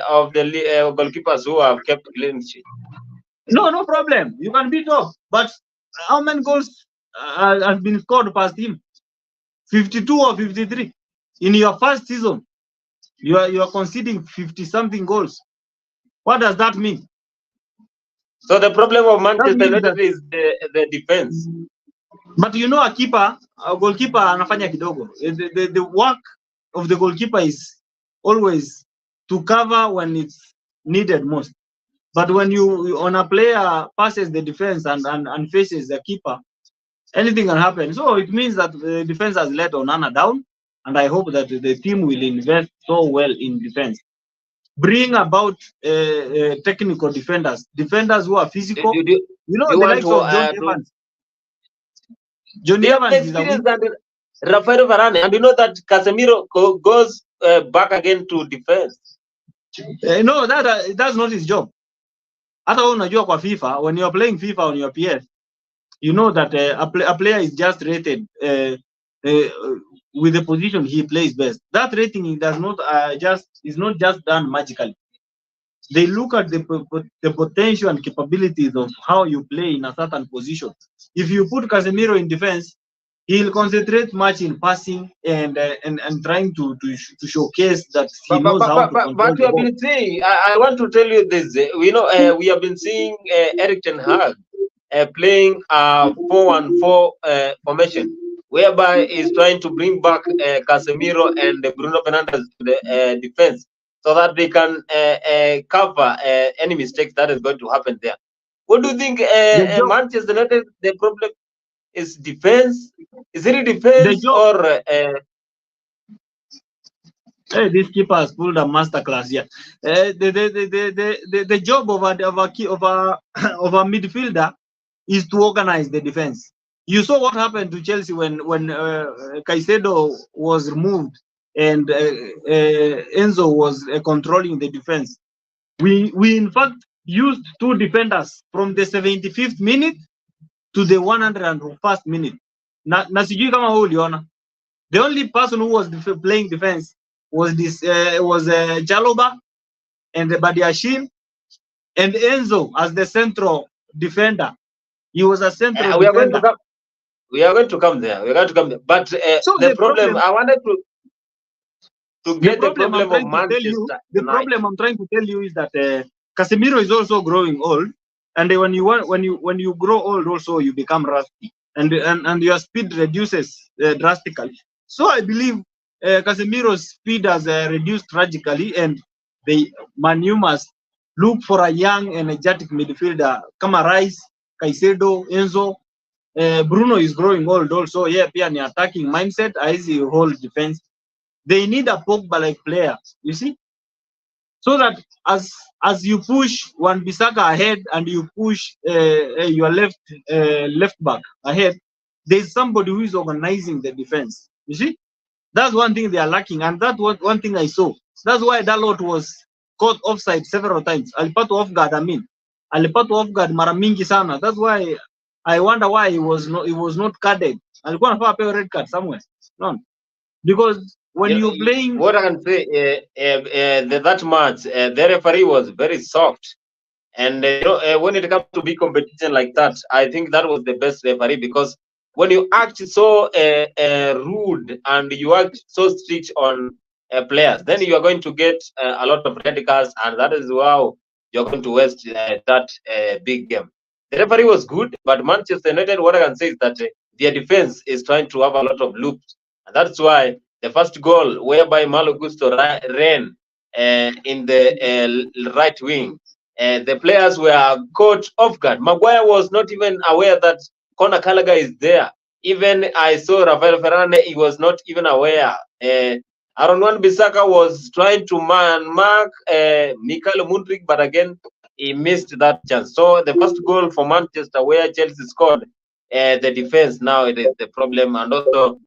of the goalkeepers who have kept clean sheet. No problem. You can be top, but how many goals have been scored past him? 52 or 53 in your first season. You are conceding 50 something goals. What does that mean? So the problem of Manchester United is the defense. But you know, a goalkeeper anafanya kidogo. The work of the goalkeeper is always to cover when it's needed most. But when a player passes the defense and faces the keeper, anything can happen. So it means that the defense has let Onana down, and I hope that the team will invest so well in defense. Bring about technical defenders who are physical. The likes of John Evans. John Evans is a Rafael Varane, and you know that Casemiro goes back again to defense. No, that's not his job. Hata unajua kwa FIFA, when you are playing FIFA on your PS, you know that a player is just rated uh, with the position he plays best. That rating does not is not just done magically. They look at the potential and capabilities of how you play in a certain position. If you put Casemiro in defense, he'll concentrate much in passing and trying to showcase that he knows how to control But we the have ball. been seeing, I want to tell you this. We have been seeing Eric Ten Hag playing a 4-1-4 formation, whereby he's trying to bring back Casemiro and Bruno Fernandes to the defense so that they can cover any mistakes that is going to happen there. What do you think, The job, Manchester United, the problem is defense? Is it the defense job. or Hey, this keeper has pulled a masterclass here. The job of a midfielder is to organize the defense. You saw what happened to Chelsea when Caicedo was removed and Enzo was controlling the defense. We in fact used two defenders from the 75th minute to the 101st minute. Na sijui kama wewe uliona. The only person who was playing defense was Jaloba and Badiashile and Enzo as the central defender. He was a central we are going to defender. come? We are going to come there. We are going to come there. But So the problem, I wanted to the get the problem I'm problem of trying to tell you, Manchester the tonight. problem I'm trying to tell you is that Casemiro is also growing old, and when you grow old, also you become rusty, and your speed reduces drastically. So I believe Casemiro's speed has reduced tragically, and Manu must look for a young, energetic midfielder. Kama Rice, Caicedo, Enzo. Bruno is growing old also. Yeah, pia ni attacking mindset. As he hold defense. They need a Pogba-like player, you see, so that as you push Wan Bissaka ahead and you push your left back ahead, there's somebody who is organizing the defense. You see, that's one thing they are lacking, and that was one thing I saw. That's why Dalot was caught offside several times. Alipatwa off guard. Alipatwa off guard mara mingi sana. That's why I wonder why he was not carded. Alikuwa anafaa apewe red card somewhere. No, because when you're playing, what I can say, that match, the referee was very soft. And when it comes to big competition like that, I think that was the best referee, because when you act so rude and you act so strict on players, then you are going to get a lot of red cards, and that is how you're going to waste that big game. The referee was good, but Manchester United, what I can say is that their defense is trying to have a lot of loops, and that's why the first goal, whereby Malo Gusto ran in the right wing, the players were caught off guard. Maguire was not even aware that Conor Gallagher is there. Even I saw Rafael Varane, he was not even aware. Aaron Wan-Bissaka was trying to mark Mikael Mudryk, but again, he missed that chance. So the first goal for Manchester, where Chelsea scored, the defense now it is the problem, and also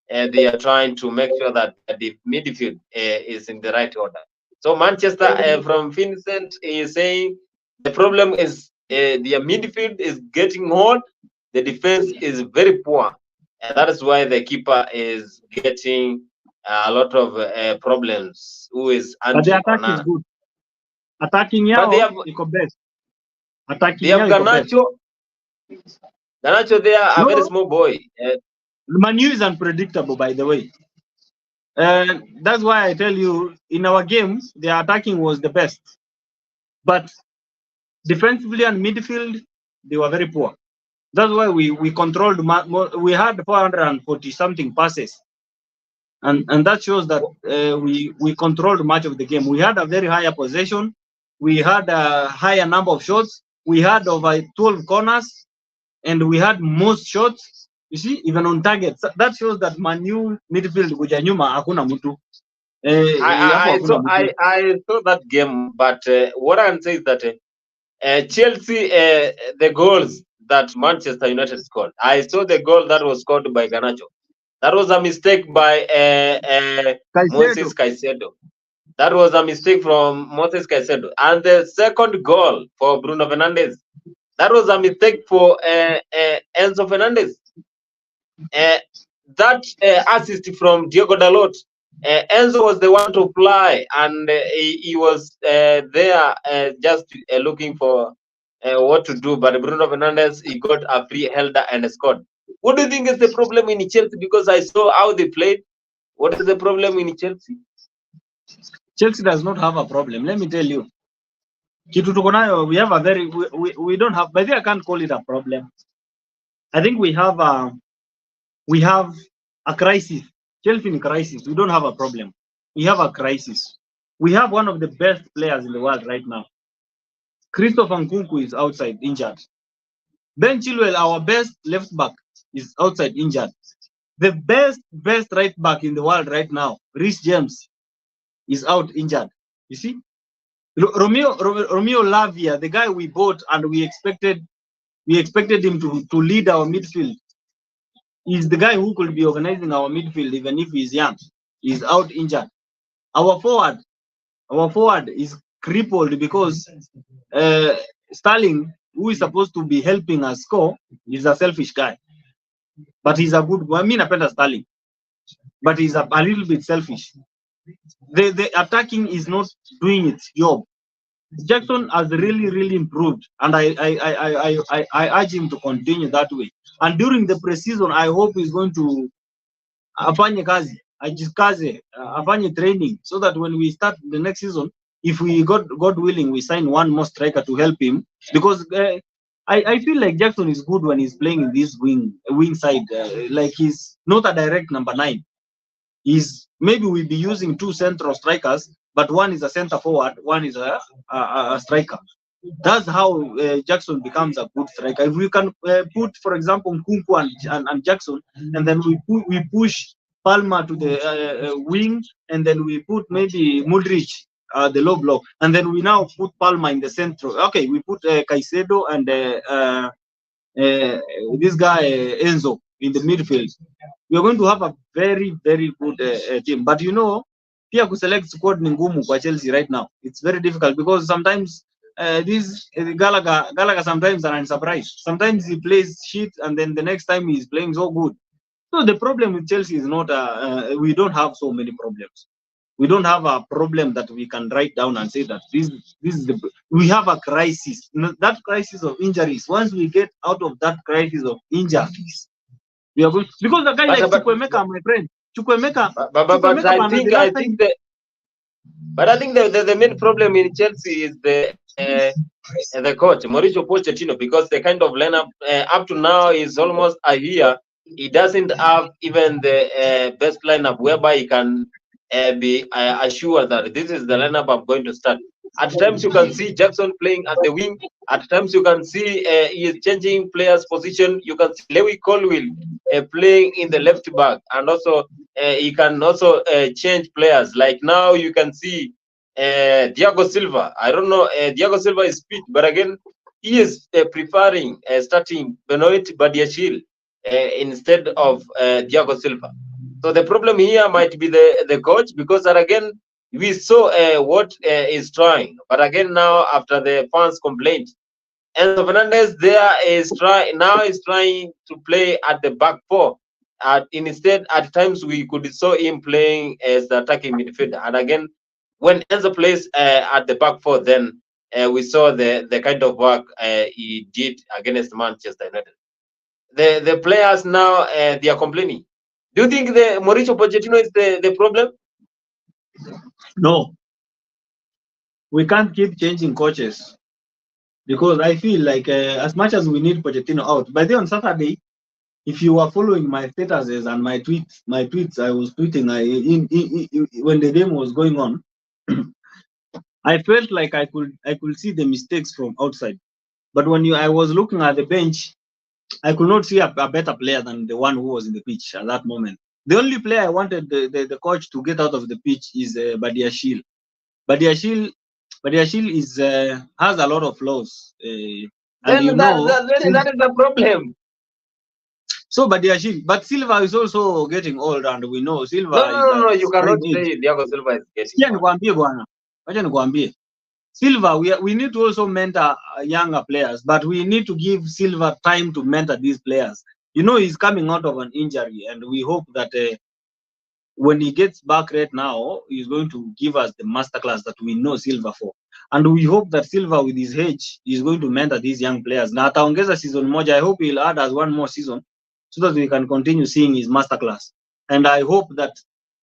they are trying to make sure that the midfield is in the right order. So Manchester, from Vincent, is saying the problem is their midfield is getting hot, the defense is very poor, and that is why the keeper is getting a lot of problems. Who is but the Andre attack is Onana? good. Attacking But they yao have iko best. Attacking they have yao iko best. Garnacho. Garnacho, they are a very No, small boy. Manu is unpredictable, by the way. That's why I tell you, in our game, the attacking was the best. But defensively and midfield, they were very poor. That's why we controlled, we had 440 something passes. And that shows that we controlled much of the game. We had a very higher possession. We had a higher number of shots. We had over 12 corners, and we had most shots. You see, even on target. That shows that Manu midfield kuja nyuma hakuna mtu. I saw that game, but what I can say is that Chelsea, the goals that Manchester United scored, I saw the goal that was scored by Garnacho. That was a mistake by Moses Caicedo. That was a mistake from Moses Caicedo. And the second goal for Bruno Fernandes, That was a mistake for Enzo Fernandez. That assist from Diogo Dalot, Enzo was the one to fly, and he was there just looking for what to do. But Bruno Fernandes, he got a free header and scored. What do you think is the problem in Chelsea? Because I saw how they played. What is the problem in Chelsea? Chelsea does not have a problem. Let me tell you. Kitu tuko nayo, we have a very we don't have, but I can't call it a problem. I think we have a crisis. Chelsea in crisis. We don't have a problem. We have a crisis. We have one of the best players in the world right now. Christopher Nkunku is outside injured. Ben Chilwell, our best left back, is outside injured. The best right back in the world right now, Reece James, is out injured. You see, Romeo Lavia, the guy we bought and we expected him to lead our midfield, is the guy who could be organizing our midfield even if he's young. He's out injured. Our forward is crippled because Sterling, who is supposed to be helping us score, is a selfish guy. But he's a good one. I mean, Napenda Sterling, but he's a little bit selfish. The attacking is not doing its job. Jackson has really improved, and I urge him to continue that way. And during the preseason, I hope he's going to afanye kazi, ajikaze, afanye training, so that when we start the next season, if we God willing, we sign one more striker to help him, because I feel like Jackson is good when he's playing in this wing side, like he's not a direct number 9. He's maybe we'll be using 2 central strikers, but one is a center forward, one is a striker. That's how Jackson becomes a good striker. If we can put, for example, Nkunku and Jackson, and then we push Palmer to the wing, and then we put maybe Mudryk the low block, and then we now put Palmer in the center. Okay, we put Caicedo and this guy Enzo in the midfield. We are going to have a very good team. But you know, pia kuselect squad ni ngumu kwa Chelsea right now. It's very difficult because sometimes this Gallagher sometimes are unsurprised. Sometimes he plays shit, and then the next time he's playing so good. So the problem with Chelsea is not we don't have so many problems. We don't have a problem that we can write down and say that this is the, we have a crisis. That crisis of injuries. Once we get out of that crisis of injuries, we are going, because the guy like Chukwemeka, my friend, Chukwemeka. But I think the main problem in Chelsea is the coach Mauricio Pochettino, because the kind of lineup up to now is almost a year. He doesn't have even the best lineup whereby he can be assured that this is the lineup I'm going to start. At times you can see Jackson playing at the wing. At times you can see he is changing players' position. You can see Lewy Colwill playing in the left back, and also he can also change players. Like now you can see Thiago Silva. I don't know, Thiago Silva is fit, but again he is preferring starting Benoit Badiashile instead of Thiago Silva. So the problem here might be the coach, because again we saw what is trying, but again now after the fans complaint, Enzo Fernandez there is trying to play at the back 4. Instead, at times we could saw him playing as the attacking midfielder, and again when Enzo plays at the back 4, then we saw the kind of work he did against Manchester United. The players now they are complaining. Do you think the Mauricio Pochettino is the problem? No, we can't keep changing coaches, because I feel like as much as we need Pochettino out, by then on Saturday, if you were following my statuses and my tweets, I was tweeting when the game was going on. I felt like I could see the mistakes from outside, but when I was looking at the bench, I could not see a better player than the one who was in the pitch at that moment. The only player I wanted the coach to get out of the pitch is Badiashile. Badiashile is has a lot of flaws. And then you know, that is the problem. So Badiashile, but Silva is also getting old, and we know Silva. No, you cannot say Thiago Silva is getting old. Acha nikwambie. Silva, we need to also mentor younger players, but we need to give Silva time to mentor these players. You know, he's coming out of an injury, and we hope that when he gets back right now, he's going to give us the masterclass that we know Silva for. And we hope that Silva, with his age, is going to mentor these young players. Na ataongeza season moja. I hope he'll add us one more season so that we can continue seeing his masterclass. And I hope that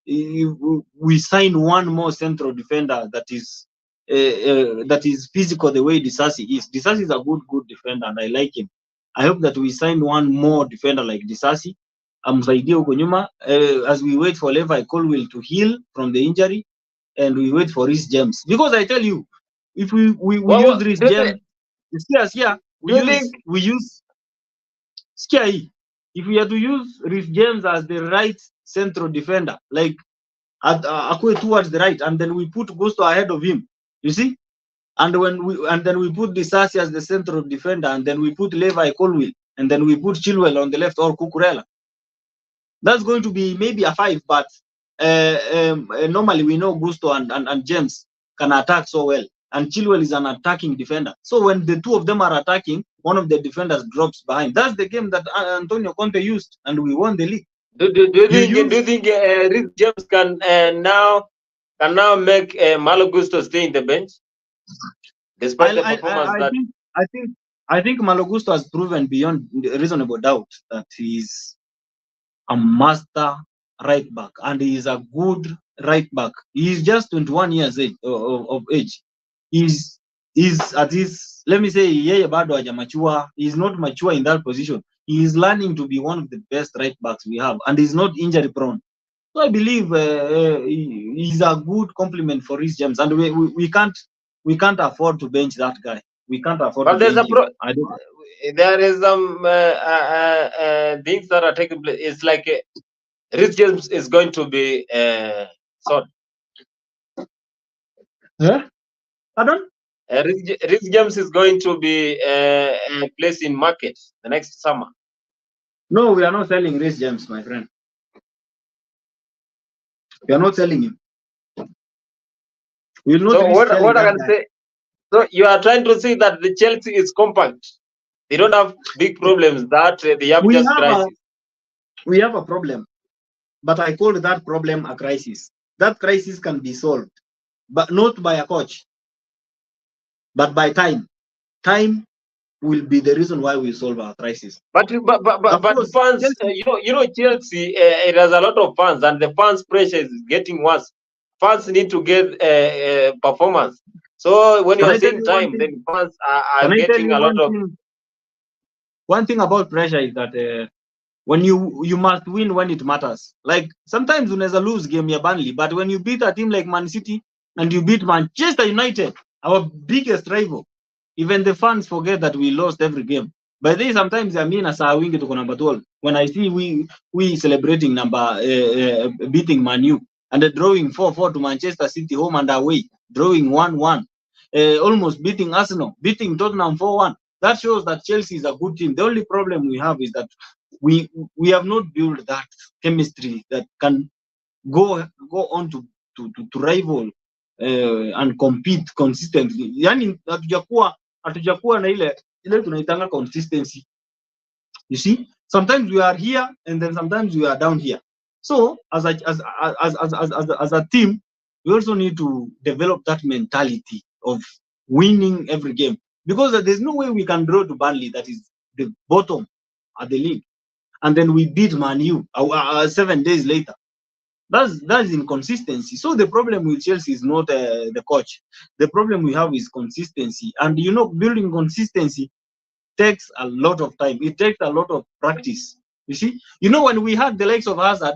we sign one more central defender that is physical the way Disasi is. Disasi is a good defender, and I like him. I hope that we sign one more defender like Disasi. Amsaidie huko nyuma as we wait for Levi Colwill to heal from the injury, and we wait for Reece James, because I tell you, if we use Reece James, we use Skia. If we are to use Reece James as the right central defender, like Akwe towards the right, and then we put Gusto ahead of him, you see, and then we put Disasi as the central defender, and then we put Levi Colwill, and then we put Chilwell on the left, or Cucurella. That's going to be maybe a 5, but normally we know Gusto and James can attack so well, and Chilwell is an attacking defender. So when the two of them are attacking, one of the defenders drops behind. That's the game that Antonio Conte used, and we won the league. Do you think Reece James can now make Malo Gusto stay in the bench, despite the performance I think Malo Gusto has proven beyond reasonable doubt that he's a master right back, and he is a good right back. He is just 21 years of age. He's at his, let me say, yeye bado hajamature. He's not mature in that position. He is learning to be one of the best right backs we have, and he's not injury prone. So I believe he's a good compliment for Reece James, and we can't afford to bench that guy. We can't afford. But to there's bench there is some things that are taking place. It's like Reece James is going to be sold. Yeah? Pardon? Reece James is going to be placed in market the next summer. No, we are not selling Reece James, my friend. We are not selling him. We will not. So what I can say? So you are trying to say that the Chelsea is compact. They don't have big problems. That they have just crisis. We have a problem, but I call that problem a crisis. That crisis can be solved, but not by a coach, but by time. Time will be the reason why we solve our crisis. But fans, you know, Chelsea, it has a lot of fans, and the fans' pressure is getting worse. Fans need to get performance. So when you're saying time, then fans are getting a lot of. One thing about pressure is that when you must win when it matters. Like sometimes unaweza lose game ya Burnley, but when you beat a team like Man City and you beat Manchester United, our biggest rival, even the fans forget that we lost every game. But they sometimes saa wingi tuko number 12. When I see we celebrating beating Man U and drawing 4-4 to Manchester City home and away, drawing 1-1, almost beating Arsenal, beating Tottenham 4-1. That shows that Chelsea is a good team. The only problem we have is that we have not built that chemistry that can go on to rival and compete consistently. Yani hatujakuwa na ile tunaitanga consistency. You see, sometimes we are here and then sometimes we are down here. So as a team, we also need to develop that mentality of winning every game, because there's no way we can draw to Burnley, that is the bottom at the league, and then we beat Man U 7 days later. That's inconsistency. So the problem with Chelsea is not the coach. The problem we have is consistency, and building consistency takes a lot of time. It takes a lot of practice. You see, when we had the likes of Hazard,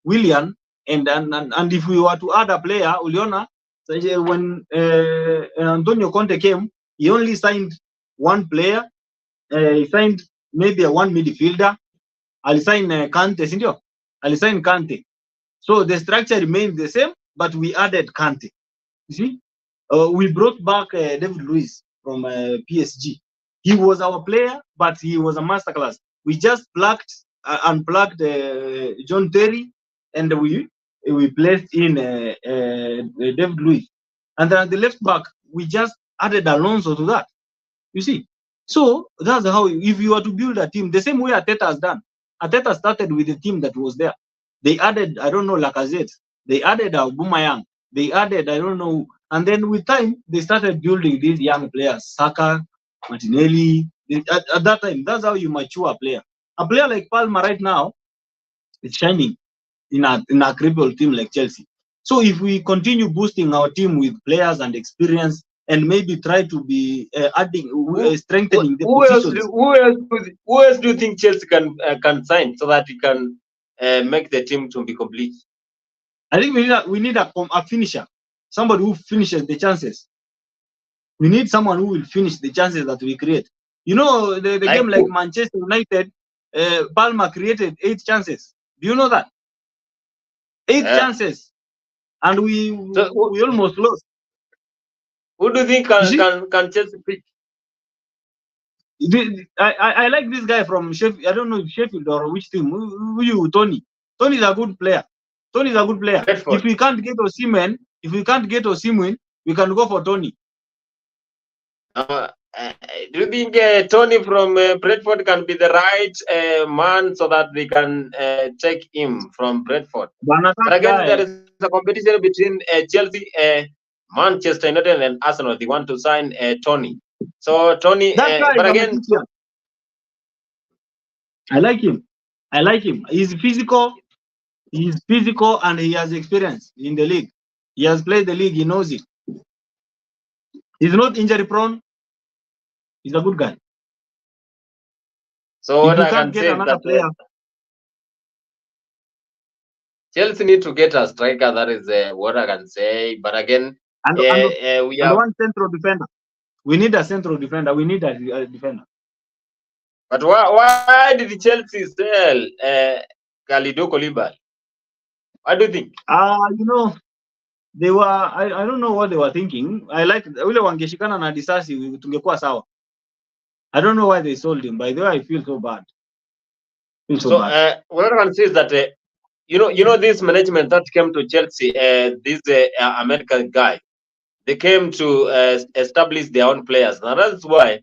Willian, and if we were to add a player, uliona, when Antonio Conte came, he only signed one player. He signed maybe one midfielder. Alisign Kante, sindio? Alisign Kante. So the structure remained the same, but we added Kante. You see, we brought back David Luiz from PSG. He was our player, but he was a masterclass. We just unplugged John Terry, and we placed in David Luiz. And then at the left back, we just added Alonso to that. You see, so that's how, if you are to build a team, the same way Arteta has done. Arteta started with the team that was there. They added, I don't know, Lacazette. They added Aubameyang. They added, I don't know, and then with time they started building these young players, Saka, Martinelli. At that time, that's how you mature a player. A player like Palmer right now is shining in a crippled team like Chelsea. So if we continue boosting our team with players and experience, and maybe try to be adding, strengthening the positions. Who else do you think Chelsea can sign so that we can make the team to be complete? I think we need a finisher, somebody who finishes the chances. We need someone who will finish the chances that we create. You know, the Like game like Manchester United, Palmer created 8 chances. Do you know that? 8 chances, and we almost lost. Who do you think can Chelsea pick? I like this guy from Sheffield. I don't know Sheffield or which team. Who Tony? Tony is a good player. Tony is a good player. Bedford. If we can't get Osimhen, we can go for Tony. Do you think Tony from Brentford can be the right man so that we can take him from Brentford? But again, there is a competition between Chelsea, Manchester United, and Arsenal. They want to sign Tony. So Tony, but again, I like him. I like him. He's physical. He's physical, and he has experience in the league. He has played the league. He knows it. He's not injury prone. He's a good guy. So what I can say is that Chelsea need to get a striker. That is what I can say. But again, we have one central defender. We need a central defender. We need a defender. But why did Chelsea sell Kalidou Koulibaly? What do you think? You know, they were, I don't know what they were thinking. I like ule wangeshikana na disasi tungekuwa sawa. I don't know why they sold him. By the way, I feel so bad. What I can say is that you know this management that came to Chelsea, this American guy, they came to establish their own players. Now that's why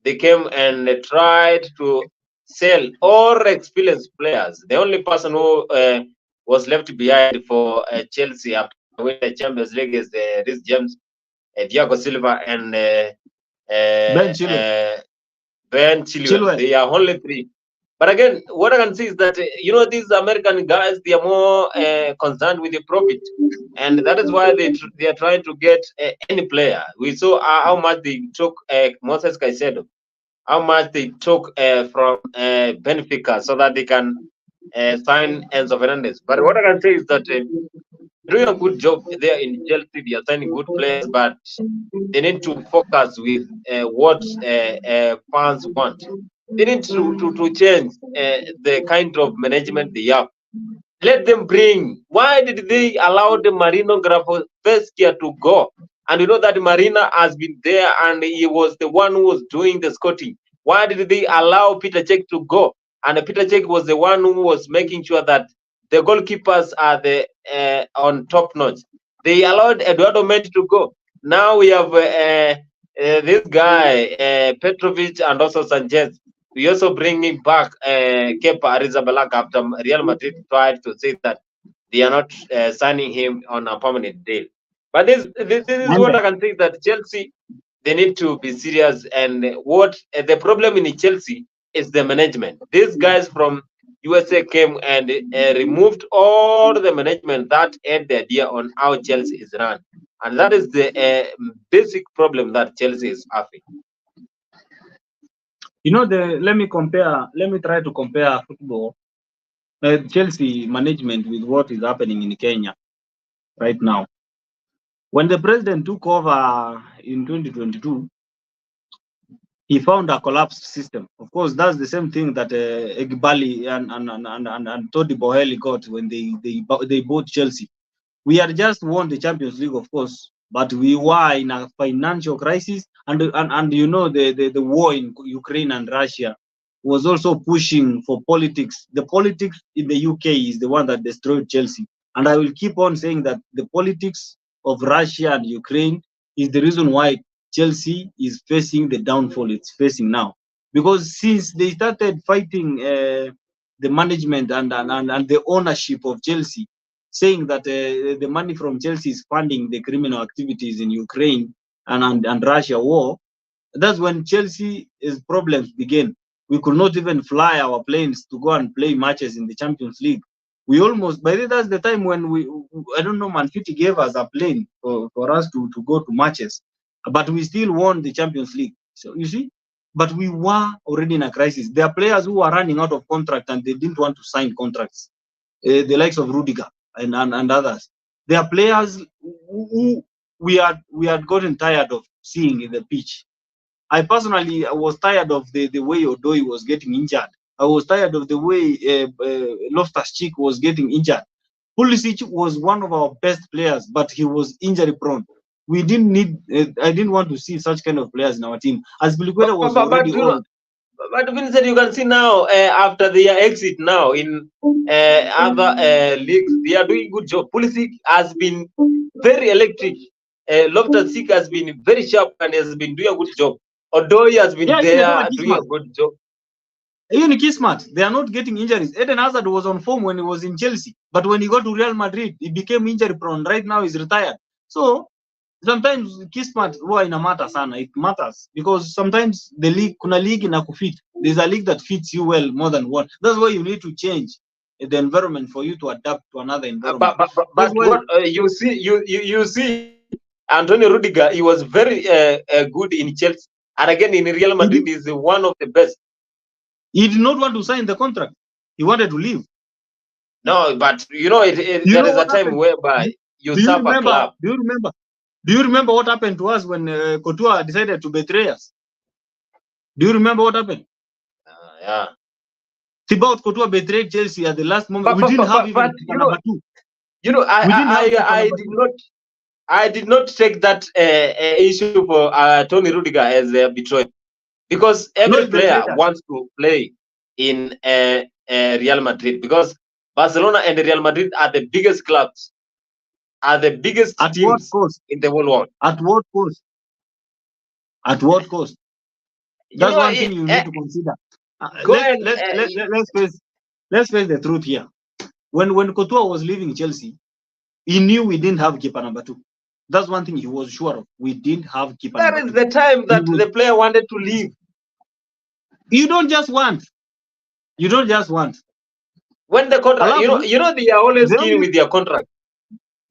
they came and tried to sell all experienced players. The only person who was left behind for Chelsea after winning the Champions League is Rhys James, Thiago Silva, and Ben Chilwell. They are only 3. But again, what I can see is that these American guys, they are more concerned with the profit, and that is why they are trying to get any player. We saw how much they took Moses Caicedo, how much they took from Benfica, so that they can sign Enzo Fernandez. But what I can say is that doing a good job there in Chelsea. They are signing good players, but they need to focus with what fans want. They need to change the kind of management they have. Let them bring. Why did they allow the Marino Grapoveskia to go? And you know that Marina has been there, and he was the one who was doing the scouting. Why did they allow Peter Cech to go? And Peter Cech was the one who was making sure that the goalkeepers are on top notch. They allowed Eduardo Mendy to go. Now we have this guy Petrovic and also Sanchez. We also bringing back Kepa Arrizabalaga after Real Madrid tried to say that they are not signing him on a permanent deal. But this is what I can say, that Chelsea, they need to be serious. And what the problem in Chelsea is the management. These guys from USA came and removed all the management that had the idea on how Chelsea is run. And that is the basic problem that Chelsea is having. You know, let me try to compare football, Chelsea management with what is happening in Kenya right now. When the president took over in 2022, he found a collapsed system. Of course, that's the same thing that Egbali and Todi Boheli got when they bought Chelsea. We had just won the Champions League, of course, but we were in a financial crisis, and you know the war in Ukraine and Russia was also pushing for politics. The politics in the UK is the one that destroyed Chelsea, and I will keep on saying that the politics of Russia and Ukraine is the reason why Chelsea is facing the downfall it's facing now. Because since they started fighting the management and the ownership of Chelsea, saying that the money from Chelsea is funding the criminal activities in Ukraine and Russia war, that's when Chelsea's problems began. We could not even fly our planes to go and play matches in the Champions League. We almost, by that's the time when I don't know, Man City gave us a plane for us to go to matches, but we still won the Champions League. So you see, but we were already in a crisis. There are players who are running out of contract and they didn't want to sign contracts. The likes of Rudiger and others. There are players who we had gotten tired of seeing in the pitch. I personally was tired of the way Odoi was getting injured. I was tired of the way Loftus-Cheek was getting injured. Pulisic was one of our best players, but he was injury prone. We didn't need. I didn't want to see such kind of players in our team. As Biliqueta was already old. But Vincent, you can see now after their exit now in other leagues, they are doing good job. Pulisic has been very electric. Loftus-Cheek has been very sharp and has been doing a good job. Odoi has been there doing a good job. Even Kismat, they are not getting injuries. Eden Hazard was on form when he was in Chelsea, but when he got to Real Madrid, he became injury prone. Right now, he's retired. So sometimes Kismat huwa ina matter sana. It matters because sometimes the league, kuna league ina kufit. There's a league that fits you well more than one. That's why you need to change the environment for you to adapt to another environment. But what you see, Antonio Rudiger, he was very good in Chelsea, and again in Real Madrid, is one of the best. He did not want to sign the contract. He wanted to leave. No, but you know, there is a time whereby you serve a club. Do you remember what happened to us when Couture decided to betray us? Do you remember what happened? Yeah. Thibaut Couture betrayed Chelsea at the last moment. We didn't have even number two. You know, I did not take that issue for Tony Rudiger as a betrayal, because every player wants to play in Real Madrid, because Barcelona and Real Madrid are the biggest clubs, are the biggest teams in the whole world. At what cost? At what cost? That's one thing you need to consider. Let's face the truth here. When Couture was leaving Chelsea, he knew we didn't have keeper number two. That's one thing he was sure of. We didn't have keeper number two. That is the time that the player wanted to leave. You don't just want. You don't just want. When the contract, you know, they are always keen with their contract.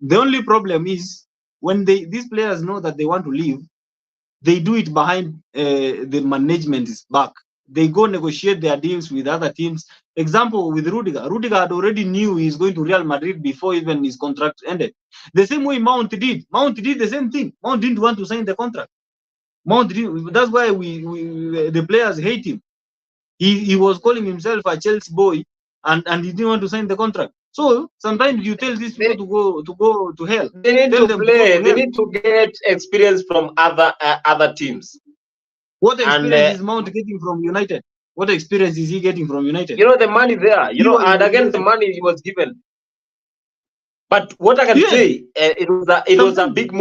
The only problem is when these players know that they want to leave, they do it behind the management's back. They go negotiate their deals with other teams. Example with Rudiger. Rudiger had already knew he's going to Real Madrid before even his contract ended. The same way Mount did. Mount did the same thing. Mount didn't want to sign the contract. Mount did. That's why the players hate him. He was calling himself a Chelsea boy, and he didn't want to sign the contract. So sometimes you tell these people to go to hell. They need to play. They need to get experience from other teams. What experience is Mount getting from United? What experience is he getting from United? You know, the money there. You know, and again the money he was given. But what I can say, it was a big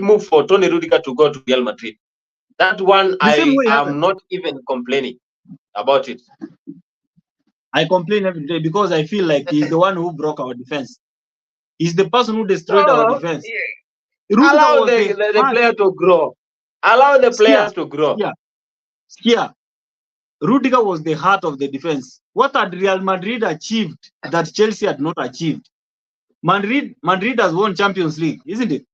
move for Tony Rudiger to go to Real Madrid. That one I am not even complaining about it. I complain every day because I feel like he's the one who broke our defense. He's the person who destroyed our defense. Allow the player to grow. Allow the players to grow. Yeah. Rudiger was the heart of the defense. What had Real Madrid achieved that Chelsea had not achieved? Madrid has won Champions League, isn't it?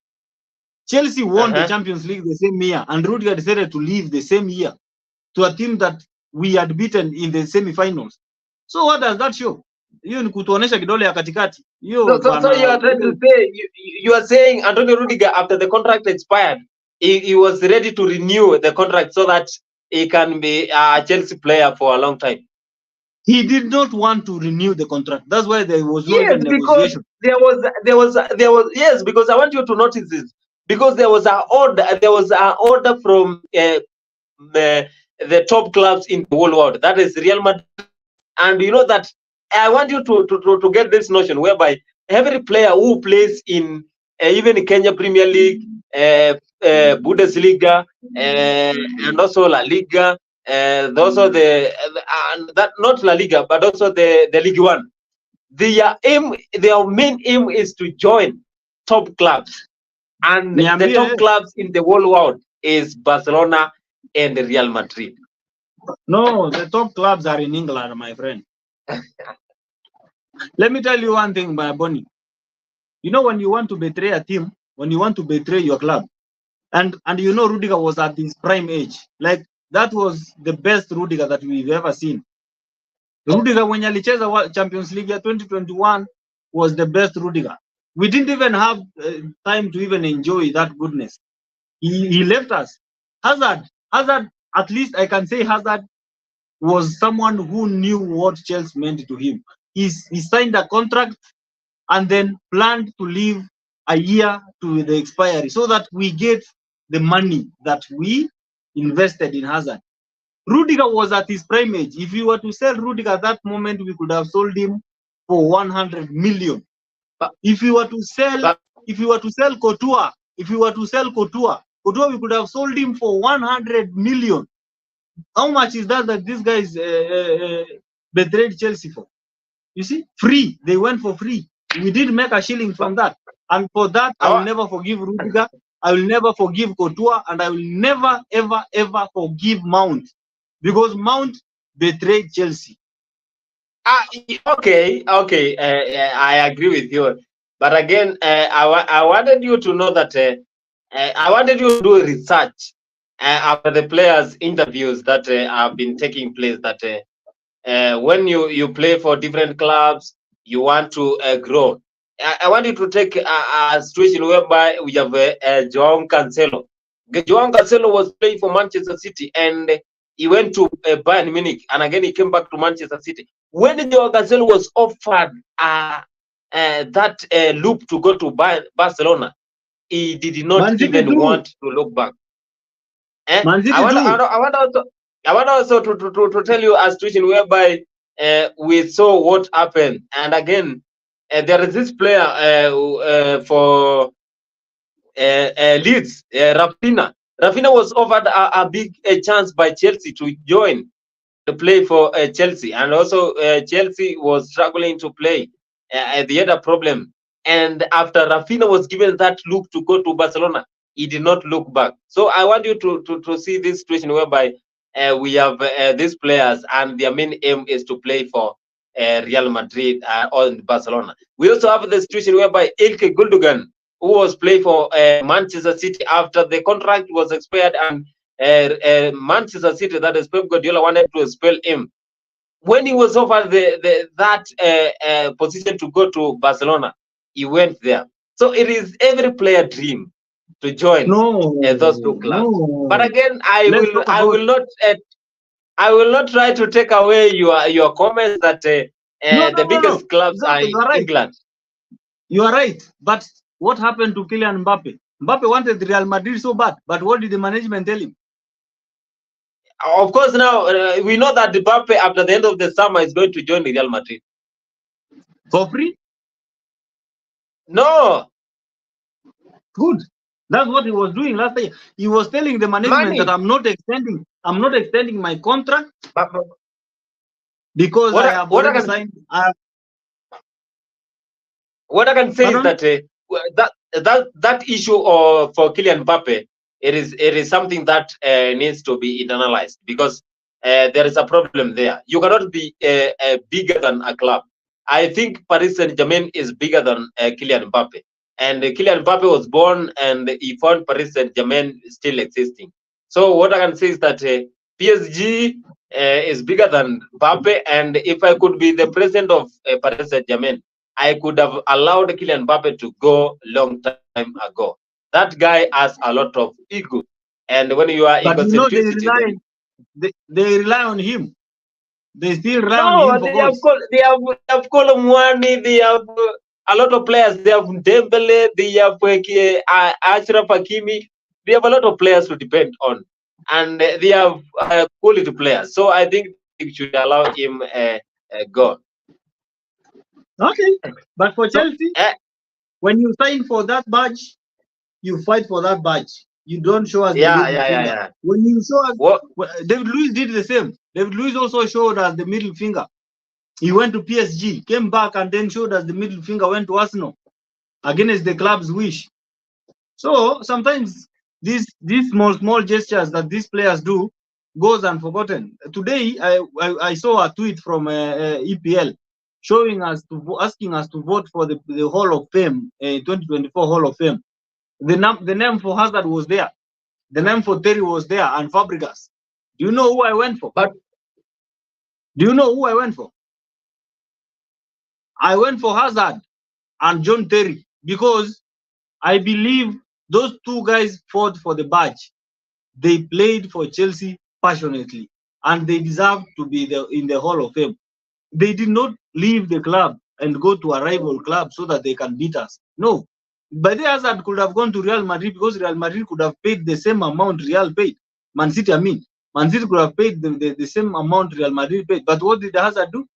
Chelsea won the Champions League the same year, and Rudiger decided to leave the same year to a team that we had beaten in the semi-finals. So what does that show? Hiyo ni kutuonesha kidole ya katikati. So you are trying to say, you are saying Antonio Rudiger, after the contract expired, he was ready to renew the contract so that he can be a Chelsea player for a long time. He did not want to renew the contract. That's why there was no negotiation. Because there was yes, because I want you to notice this. Because there was an order from the top clubs in the whole world. That is Real Madrid. And you know that I want you to get this notion whereby every player who plays in even Kenya Premier League, Bundesliga, and also La Liga. Also that not La Liga, but also the League One. Their main aim is to join top clubs, and the top clubs in the whole world is Barcelona and Real Madrid. No, the top clubs are in England, my friend. Let me tell you one thing, my Bonnie. You know, when you want to betray a team, when you want to betray your club, and you know Rudiger was at his prime age. Like, that was the best Rudiger that we've ever seen. Rudiger when alicheza Champions League 2021 was the best Rudiger. We didn't even have time to even enjoy that goodness. He left us. Hazard, at least I can say Hazard was someone who knew what Chelsea meant to him. He signed a contract and then planned to leave a year to the expiry so that we get the money that we invested in Hazard. Rudiger was at his prime age. If you were to sell Rudiger at that moment, we could have sold him for 100 million. If you were to sell Couture, Couture, we could have sold him for 100 million. How much is that this guys betrayed Chelsea for? You see, free. They went for free. We didn't make a shilling from that. And for that, I will never forgive Rudiger. I will never forgive Couture, and I will never, ever, ever forgive Mount, because Mount betrayed Chelsea. Okay. I agree with you. But again, I wanted you to know that I wanted you to do research after the players' interviews that have been taking place. That when you play for different clubs, you want to grow. I want you to take a situation whereby we have João Cancelo. João Cancelo was playing for Manchester City, and he went to Bayern Munich, and again he came back to Manchester City. When João Cancelo was offered that loop to go to Barcelona, he did not even want to look back. I want also to tell you a situation whereby we saw what happened, and again there is this player for Leeds, Rafinha. Rafinha was offered a big chance by Chelsea to join to play for Chelsea, and also Chelsea was struggling to play. They had a problem, and after Rafinha was given that look to go to Barcelona, he did not look back. So I want you to see this situation whereby we have these players, and their main aim is to play for Real Madrid or Barcelona. We also have the situation whereby Ilkay Gundogan, who was playing for Manchester City, after the contract was expired, and Manchester City, that is Pep Guardiola, wanted to expel him. When he was offered that position to go to Barcelona, he went there. So it is every player dream to join those two clubs. No. But again, I will not try to take away your comments that the biggest clubs are in England. You are right, but what happened to Kylian Mbappe? Mbappe wanted Real Madrid so bad, but what did the management tell him? Of course, now we know that Mbappe, after the end of the summer, is going to join Real Madrid. For free? No. Good. That's what he was doing last year. He was telling the management that I'm not extending my contract because I have already signed. What I can say is that that issue for Kylian Mbappe, it is something that needs to be internalized, because there is a problem there. You cannot be bigger than a club. I think Paris Saint-Germain is bigger than Kylian Mbappe. And Kylian Mbappe was born and he found Paris Saint-Germain still existing. So what I can say is that PSG is bigger than Mbappe. And if I could be the president of Paris Saint-Germain, I could have allowed Kylian Mbappe to go long time ago. That guy has a lot of ego. And when you are egocentric, they rely on him. They still rely on him. They have Kolomwani, they have a lot of players. They have Dembele, they have Achraf Hakimi. They have a lot of players to depend on, and they have quality players. So I think we should allow him go. Okay, but for Chelsea, when you sign for that badge, you fight for that badge. You don't show us the Yeah, middle yeah, finger. yeah. When you show us, What? David Luiz did the same. David Luiz also showed us the middle finger. He went to PSG, came back, and then showed us the middle finger, went to Arsenal against the club's wish. So sometimes these small gestures that these players do goes unforgotten. Today, I saw a tweet from EPL showing us asking us to vote for the Hall of Fame, 2024 Hall of Fame. The name for Hazard was there. The name for Terry was there, and Fabregas. Do you know who I went for? But Do you know who I went for? I went for Hazard and John Terry because I believe those two guys fought for the badge. They played for Chelsea passionately, and they deserve to be in the Hall of Fame. They did not leave the club and go to a rival club so that they can beat us. No. But the Hazard could have gone to Real Madrid because Real Madrid could have paid the same amount Real paid. Man City, Man City could have paid the same amount Real Madrid paid. But what did Hazard do?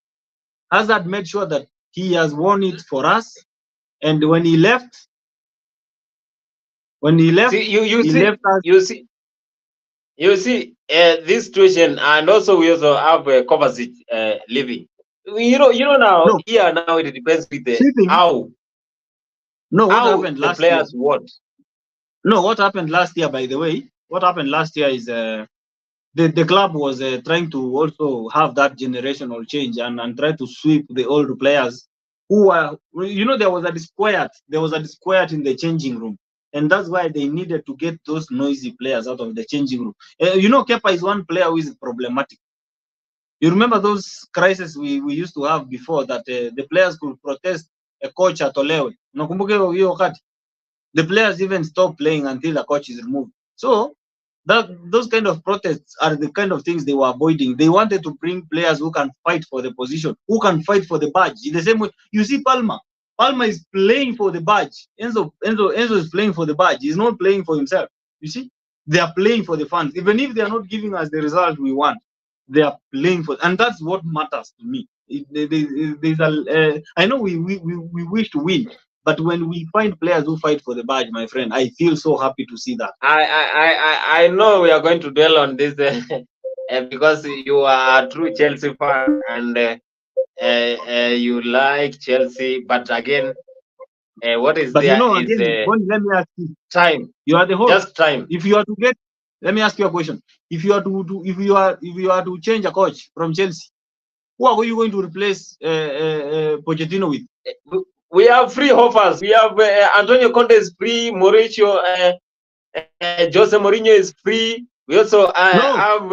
Hazard made sure that he has won it for us. And when he left, see, you see this situation, and also we also have Kovacic leaving. You know now no, here now it depends with the how what how happened the last players year? want. No, what happened last year, by the way, what happened last year is the club was trying to also have that generational change and try to sweep the old players who were, there was a disquiet in the changing room. And that's why they needed to get those noisy players out of the changing room. Kepa is one player who is problematic. You remember those crises we used to have before that the players could protest a coach at Olewe. The players even stop playing until the coach is removed. So those kind of protests are the kind of things they were avoiding. They wanted to bring players who can fight for the position, who can fight for the badge. In the same way, you see Palmer. Palmer is playing for the badge. Enzo is playing for the badge. He's not playing for himself. You see, they are playing for the fans. Even if they are not giving us the result we want, they are playing for, and that's what matters to me. I know we wish to win, but when we find players who fight for the badge, my friend, I feel so happy to see that. I know we are going to dwell on this because you are a true Chelsea fan and you like Chelsea, but again, what is but there again, is let me ask you, time. You are the host. Just time. If you are to get, let me ask you a question. If you are to change a coach from Chelsea, who are you going to replace Pochettino with? We have free offers. We have Antonio Conte is free. Mauricio Jose Mourinho is free. We also have.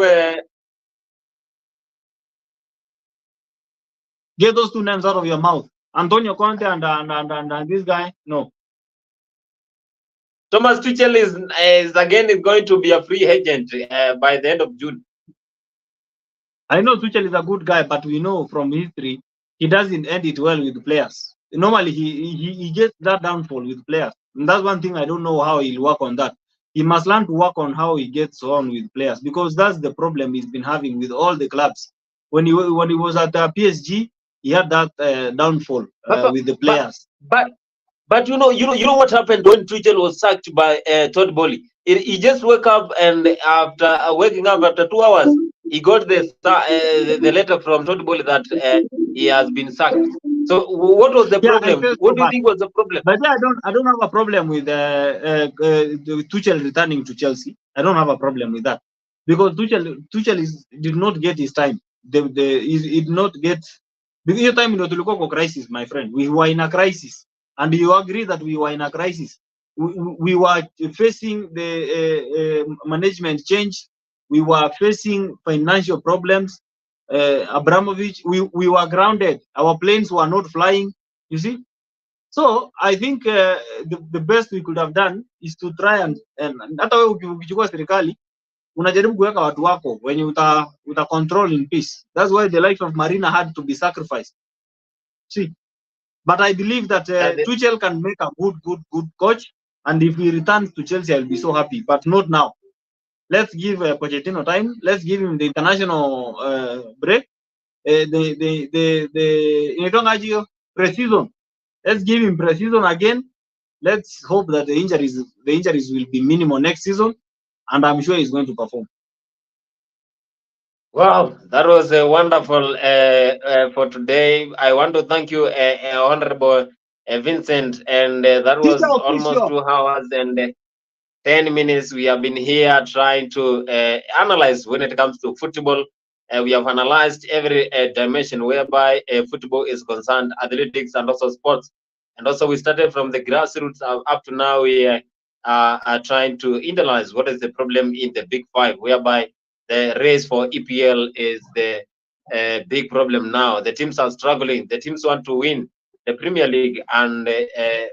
Get those two names out of your mouth. Antonio Conte and this guy. No. Thomas Tuchel is again going to be a free agent by the end of June. I know Tuchel is a good guy, but we know from history he doesn't end it well with the players. Normally he gets that downfall with players, and that's one thing I don't know how he'll work on that. He must learn to work on how he gets on with players, because that's the problem he's been having with all the clubs. When he was at PSG, he had that downfall with the players. But you know what happened when Tuchel was sacked by Todd Bowley? He just woke up, and after waking up after 2 hours, he got the letter from Todd Bowley that he has been sacked. So what was the problem? What do you think was the problem? But yeah, I don't have a problem with Tuchel returning to Chelsea. I don't have a problem with that, because Tuchel did not get his time. He did not get your time in the crisis, my friend. We were in a crisis, and you agree that we were in a crisis. We were facing the management change. We were facing financial problems. Abramovich, we were grounded. Our planes were not flying. You see, so I think the best we could have done is to try and hata wewe ukichukua serikali unajaribu kuweka watu wako wenye uta control in peace. That's why the life of Marina had to be sacrificed. See, but I believe that Tuchel can make a good coach, and if he returns to Chelsea, I'll be so happy. But not now. Let's give Pochettino time. Let's give him the international break. The pre-season. Let's give him pre-season again. let's hope that the injuries will be minimal next season, and I'm sure he's going to perform. Wow, that was a wonderful for today. I want to thank you, Honorable Vincent, and that Teacher was almost official. 2 hours and 10 minutes. We have been here trying to analyze when it comes to football. We have analyzed every dimension whereby football is concerned, athletics and also sports. And also we started from the grassroots up to now. We are trying to analyze what is the problem in the big five, whereby the race for EPL is the big problem now. The teams are struggling. The teams want to win the Premier League. And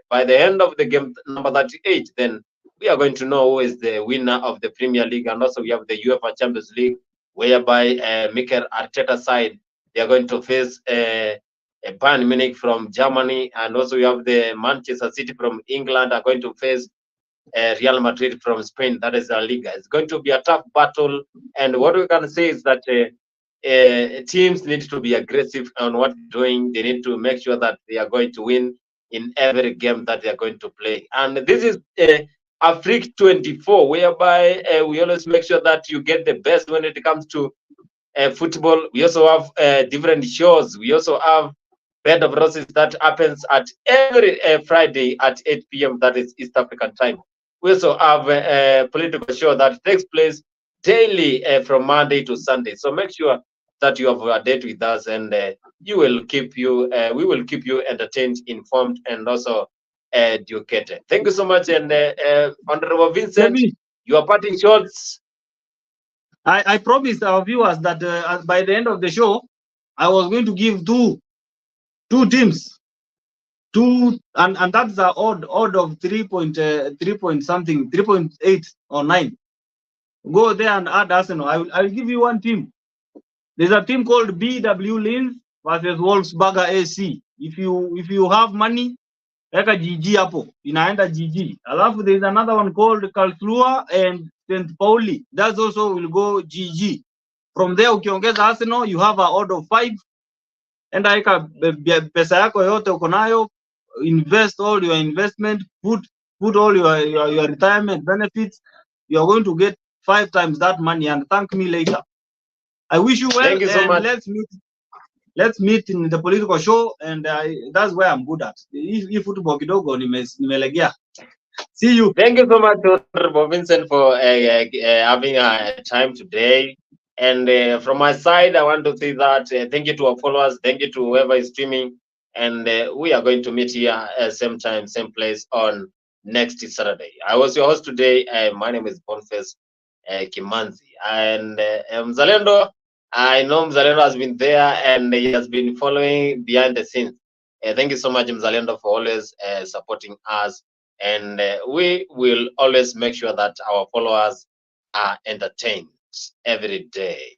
by the end of the game, number 38, then we are going to know who is the winner of the Premier League. And also we have the UEFA Champions League, whereby Mikel Arteta side, they are going to face Bayern Munich from Germany. And also we have the Manchester City from England are going to face Real Madrid from Spain. That is La Liga. It's going to be a tough battle. And what we can say is that teams need to be aggressive on what they're doing. They need to make sure that they are going to win in every game that they are going to play. And this is Afrique 24, whereby we always make sure that you get the best when it comes to football. We also have different shows. We also have Bed of Roses that happens at every Friday at 8 p.m. That is East African time. We also have a political show that takes place daily from Monday to Sunday. So make sure that you have a date with us, and we will keep you entertained, informed, and also educated. Thank you so much, and Honorable Vincent, Maybe your parting shots. I promised our viewers that by the end of the show, I was going to give two teams, and that's the odd of 3 point something, 3.8 or 9. Go there and add Arsenal. I will give you one team. There's a team called BW Linz versus Wolfsburger AC. If you have money, weka GG hapo, inaenda GG. Alafu there's another one called Karlsruhe and St. Pauli. That also will go GG. From there ukiongeza Arsenal, you have a odd of 5. Enda weka pesa yako yote uko nayo, invest all your investment, put all your retirement benefits. You are going to get 5 times that money, and thank me later. I wish you well. Thank you so and much. let's meet in the political show, and that's where I'm good at. If football kidogo nimelegea. See you. Thank you so much, Honorable Vincent, for having time today. And from my side, I want to say that thank you to our followers, thank you to whoever is streaming, and we are going to meet here at same time, same place on next Saturday. I was your host today. My name is Boniface Kimanzi, and Mzalendo. I know Mzalendo has been there and he has been following behind the scenes. Thank you so much, Mzalendo, for always supporting us. And we will always make sure that our followers are entertained every day.